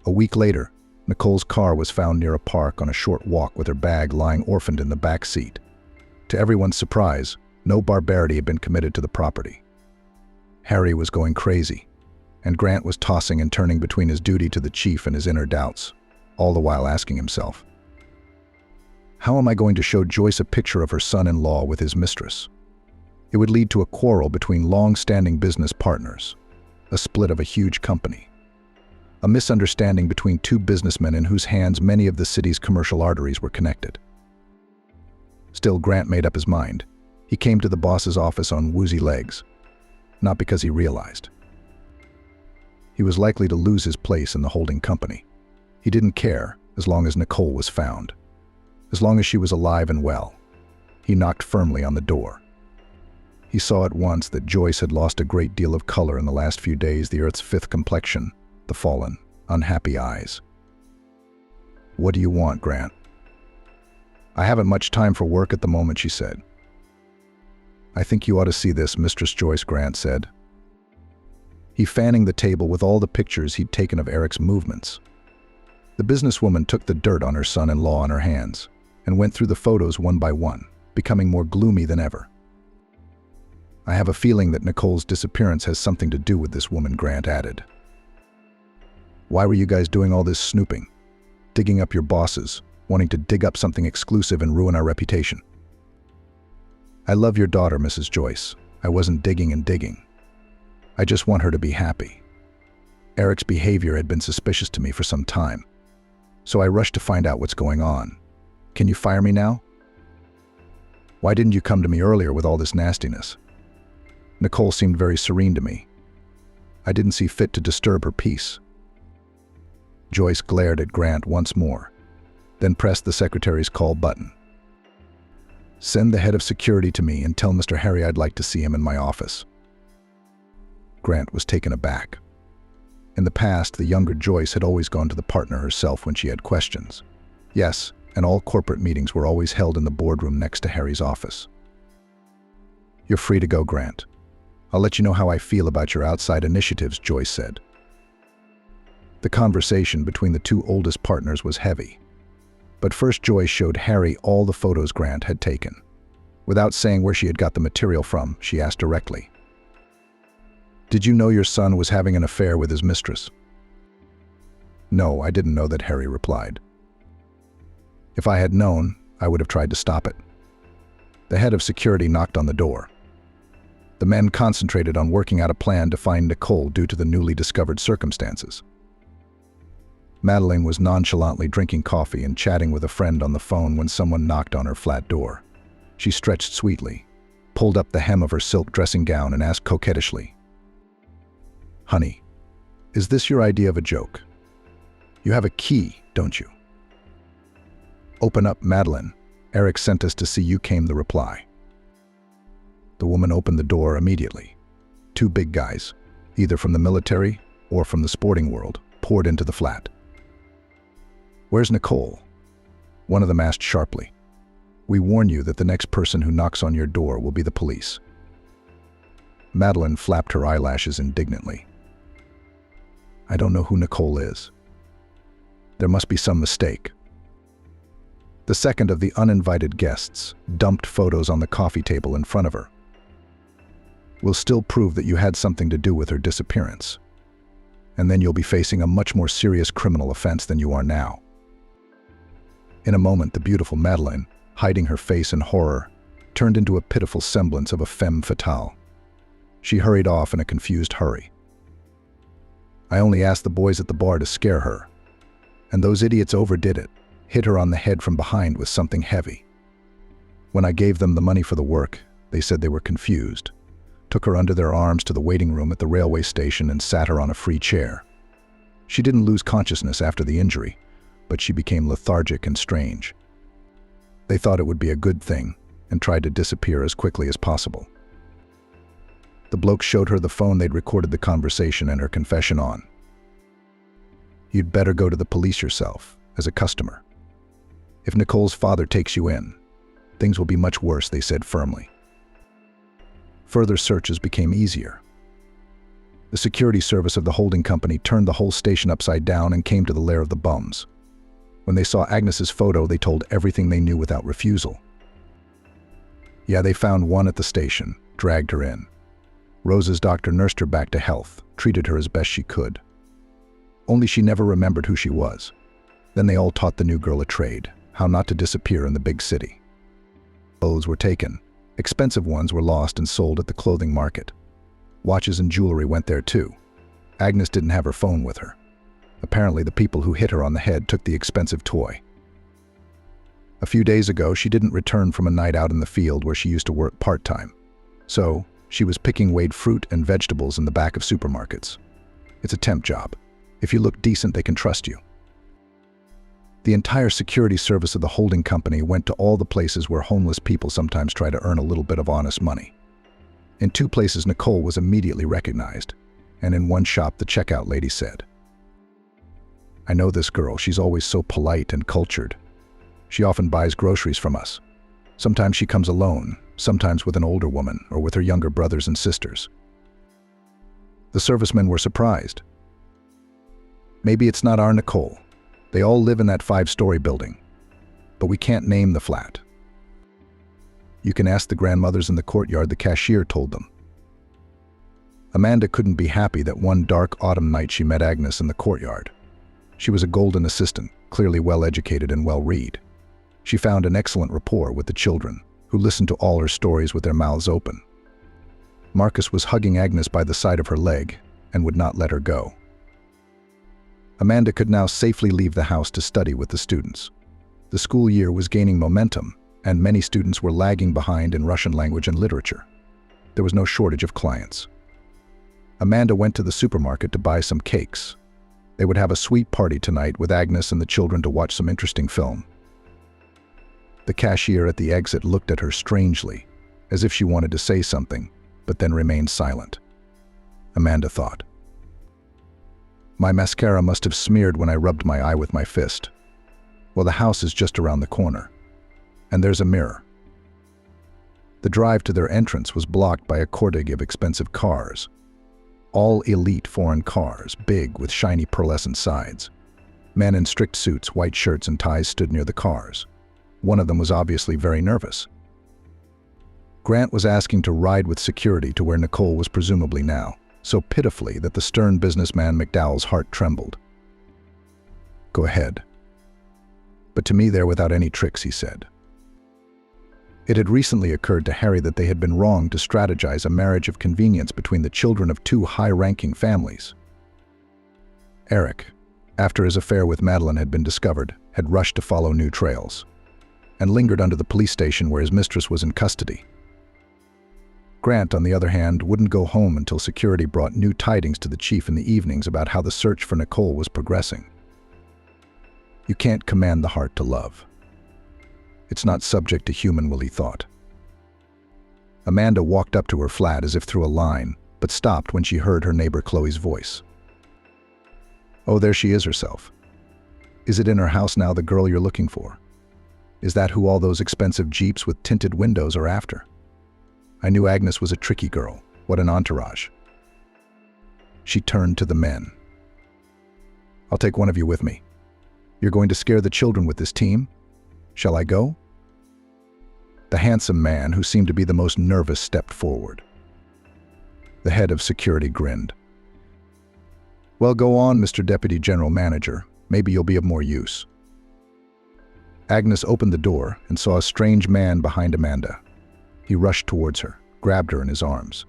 A week later, Nicole's car was found near a park on a short walk with her bag lying orphaned in the back seat. To everyone's surprise, no barbarity had been committed to the property. Harry was going crazy, and Grant was tossing and turning between his duty to the chief and his inner doubts, all the while asking himself, how am I going to show Joyce a picture of her son-in-law with his mistress? It would lead to a quarrel between long-standing business partners, a split of a huge company, a misunderstanding between two businessmen in whose hands many of the city's commercial arteries were connected. Still, Grant made up his mind. He came to the boss's office on woozy legs, not because he realized. He was likely to lose his place in the holding company. He didn't care as long as Nicole was found, as long as she was alive and well. He knocked firmly on the door. He saw at once that Joyce had lost a great deal of color in the last few days, the Earth's fifth complexion, the fallen, unhappy eyes. "What do you want, Grant?" "I haven't much time for work at the moment," she said. "I think you ought to see this, Mistress Joyce," Grant said. He fanning the table with all the pictures he'd taken of Eric's movements. The businesswoman took the dirt on her son-in-law on her hands and went through the photos one by one, becoming more gloomy than ever. "I have a feeling that Nicole's disappearance has something to do with this woman," Grant added. "Why were you guys doing all this snooping? Digging up your bosses, wanting to dig up something exclusive and ruin our reputation?" "I love your daughter, Mrs. Joyce. I wasn't digging and digging. I just want her to be happy. Eric's behavior had been suspicious to me for some time, so I rushed to find out what's going on. Can you fire me now? Why didn't you come to me earlier with all this nastiness?" Nicole seemed very serene to me. I didn't see fit to disturb her peace. Joyce glared at Grant once more, then pressed the secretary's call button. "Send the head of security to me and tell Mr. Harry I'd like to see him in my office." Grant was taken aback. In the past, the younger Joyce had always gone to the partner herself when she had questions. Yes, and all corporate meetings were always held in the boardroom next to Harry's office. "You're free to go, Grant. I'll let you know how I feel about your outside initiatives," Joyce said. The conversation between the two oldest partners was heavy. But first Joyce showed Harry all the photos Grant had taken. Without saying where she had got the material from, she asked directly, "Did you know your son was having an affair with his mistress?" "No, I didn't know that," Harry replied. "If I had known, I would have tried to stop it." The head of security knocked on the door. The men concentrated on working out a plan to find Nicole due to the newly discovered circumstances. Madeline was nonchalantly drinking coffee and chatting with a friend on the phone when someone knocked on her flat door. She stretched sweetly, pulled up the hem of her silk dressing gown and asked coquettishly, "Honey, is this your idea of a joke? You have a key, don't you?" "Open up, Madeline. Eric sent us to see you," came the reply. The woman opened the door immediately. Two big guys, either from the military or from the sporting world, poured into the flat. "Where's Nicole?" One of them asked sharply. "We warn you that the next person who knocks on your door will be the police." Madeline flapped her eyelashes indignantly. "I don't know who Nicole is. There must be some mistake." The second of the uninvited guests dumped photos on the coffee table in front of her. "We'll still prove that you had something to do with her disappearance. And then you'll be facing a much more serious criminal offense than you are now." In a moment, the beautiful Madeline, hiding her face in horror, turned into a pitiful semblance of a femme fatale. She hurried off in a confused hurry. "I only asked the boys at the bar to scare her. And those idiots overdid it, hit her on the head from behind with something heavy. When I gave them the money for the work, they said they were confused, took her under their arms to the waiting room at the railway station and sat her on a free chair. She didn't lose consciousness after the injury, but she became lethargic and strange. They thought it would be a good thing and tried to disappear as quickly as possible." The bloke showed her the phone they'd recorded the conversation and her confession on. "You'd better go to the police yourself, as a customer. If Nicole's father takes you in, things will be much worse," they said firmly. Further searches became easier. The security service of the holding company turned the whole station upside down and came to the lair of the bums. When they saw Agnes's photo, they told everything they knew without refusal. Yeah, they found one at the station, dragged her in. Rose's doctor nursed her back to health, treated her as best she could. Only she never remembered who she was. Then they all taught the new girl a trade, how not to disappear in the big city. Clothes were taken. Expensive ones were lost and sold at the clothing market. Watches and jewelry went there too. Agnes didn't have her phone with her. Apparently the people who hit her on the head took the expensive toy. A few days ago, she didn't return from a night out in the field where she used to work part-time. So, she was picking weighed fruit and vegetables in the back of supermarkets. It's a temp job. If you look decent, they can trust you. The entire security service of the holding company went to all the places where homeless people sometimes try to earn a little bit of honest money. In 2 places, Nicole was immediately recognized, and in one shop, the checkout lady said, "I know this girl. She's always so polite and cultured. She often buys groceries from us. Sometimes she comes alone, sometimes with an older woman or with her younger brothers and sisters." The servicemen were surprised. "Maybe it's not our Nicole. They all live in that 5-story building, but we can't name the flat." "You can ask the grandmothers in the courtyard," the cashier told them. Amanda couldn't be happy that one dark autumn night she met Agnes in the courtyard. She was a golden assistant, clearly well-educated and well-read. She found an excellent rapport with the children, who listened to all her stories with their mouths open. Marcus was hugging Agnes by the side of her leg and would not let her go. Amanda could now safely leave the house to study with the students. The school year was gaining momentum, and many students were lagging behind in Russian language and literature. There was no shortage of clients. Amanda went to the supermarket to buy some cakes. They would have a sweet party tonight with Agnes and the children to watch some interesting film. The cashier at the exit looked at her strangely, as if she wanted to say something, but then remained silent. Amanda thought, "My mascara must have smeared when I rubbed my eye with my fist. Well, the house is just around the corner. And there's a mirror." The drive to their entrance was blocked by a cortege of expensive cars. All elite foreign cars, big with shiny pearlescent sides. Men in strict suits, white shirts and ties stood near the cars. One of them was obviously very nervous. Grant was asking to ride with security to where Nicole was presumably now, so pitifully that the stern businessman McDowell's heart trembled. "Go ahead. But to me they're without any tricks," he said. It had recently occurred to Harry that they had been wrong to strategize a marriage of convenience between the children of 2 high-ranking families. Eric, after his affair with Madeline had been discovered, had rushed to follow new trails, and lingered under the police station where his mistress was in custody. Grant, on the other hand, wouldn't go home until security brought new tidings to the chief in the evenings about how the search for Nicole was progressing. You can't command the heart to love. It's not subject to human will, he thought. Amanda walked up to her flat as if through a line, but stopped when she heard her neighbor Chloe's voice. "Oh, there she is herself. Is it in her house now, the girl you're looking for? Is that who all those expensive Jeeps with tinted windows are after? I knew Agnes was a tricky girl. What an entourage." She turned to the men. "I'll take one of you with me. You're going to scare the children with this team? Shall I go?" The handsome man, who seemed to be the most nervous, stepped forward. The head of security grinned. "Well, go on, Mr. Deputy General Manager. Maybe you'll be of more use." Agnes opened the door and saw a strange man behind Amanda. He rushed towards her, grabbed her in his arms.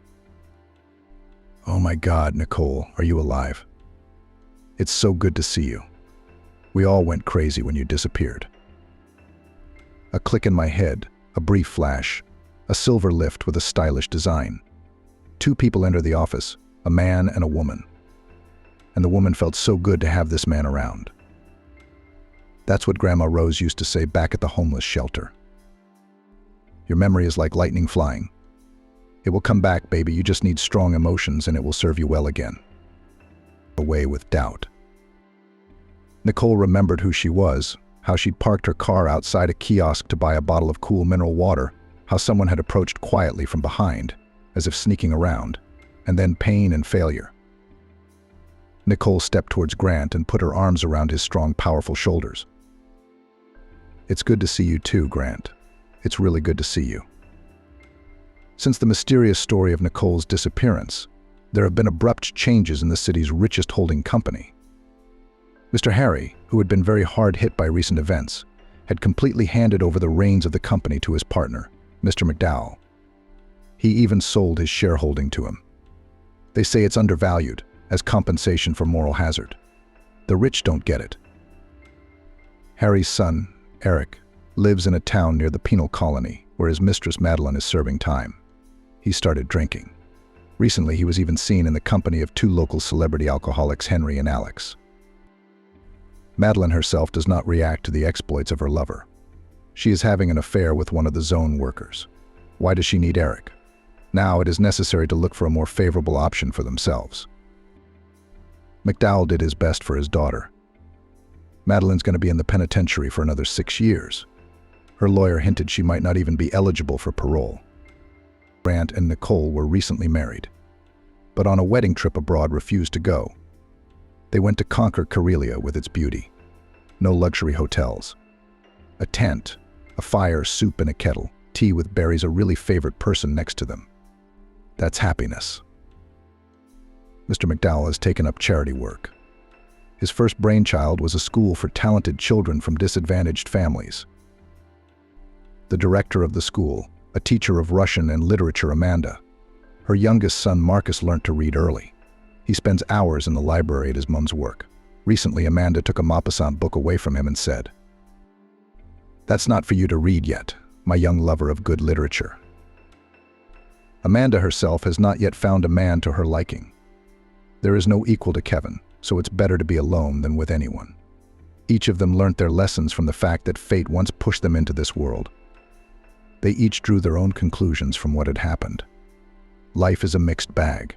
"Oh my God, Nicole, are you alive? It's so good to see you. We all went crazy when you disappeared." A click in my head, a brief flash, a silver lift with a stylish design. 2 people entered the office, a man and a woman. And the woman felt so good to have this man around. That's what Grandma Rose used to say back at the homeless shelter. "Your memory is like lightning flying. It will come back, baby. You just need strong emotions and it will serve you well again." Away with doubt. Nicole remembered who she was, how she'd parked her car outside a kiosk to buy a bottle of cool mineral water, how someone had approached quietly from behind, as if sneaking around, and then pain and failure. Nicole stepped towards Grant and put her arms around his strong, powerful shoulders. "It's good to see you too, Grant. It's really good to see you." Since the mysterious story of Nicole's disappearance, there have been abrupt changes in the city's richest holding company. Mr. Harry, who had been very hard hit by recent events, had completely handed over the reins of the company to his partner, Mr. McDowell. He even sold his shareholding to him. They say it's undervalued, as compensation for moral hazard. The rich don't get it. Harry's son, Eric, lives in a town near the penal colony where his mistress Madeline is serving time. He started drinking. Recently, he was even seen in the company of two local celebrity alcoholics, Henry and Alex. Madeline herself does not react to the exploits of her lover. She is having an affair with one of the zone workers. Why does she need Eric? Now it is necessary to look for a more favorable option for themselves. McDowell did his best for his daughter. Madeline's going to be in the penitentiary for another 6 years. Her lawyer hinted she might not even be eligible for parole. Grant and Nicole were recently married, but on a wedding trip abroad refused to go. They went to conquer Karelia with its beauty. No luxury hotels. A tent, a fire, soup in a kettle, tea with berries, a really favorite person next to them. That's happiness. Mr. McDowell has taken up charity work. His first brainchild was a school for talented children from disadvantaged families. The director of the school, a teacher of Russian and literature, Amanda. Her youngest son, Marcus, learned to read early. He spends hours in the library at his mom's work. Recently, Amanda took a Maupassant book away from him and said, "That's not for you to read yet, my young lover of good literature." Amanda herself has not yet found a man to her liking. There is no equal to Kevin, so it's better to be alone than with anyone. Each of them learnt their lessons from the fact that fate once pushed them into this world. They each drew their own conclusions from what had happened. Life is a mixed bag.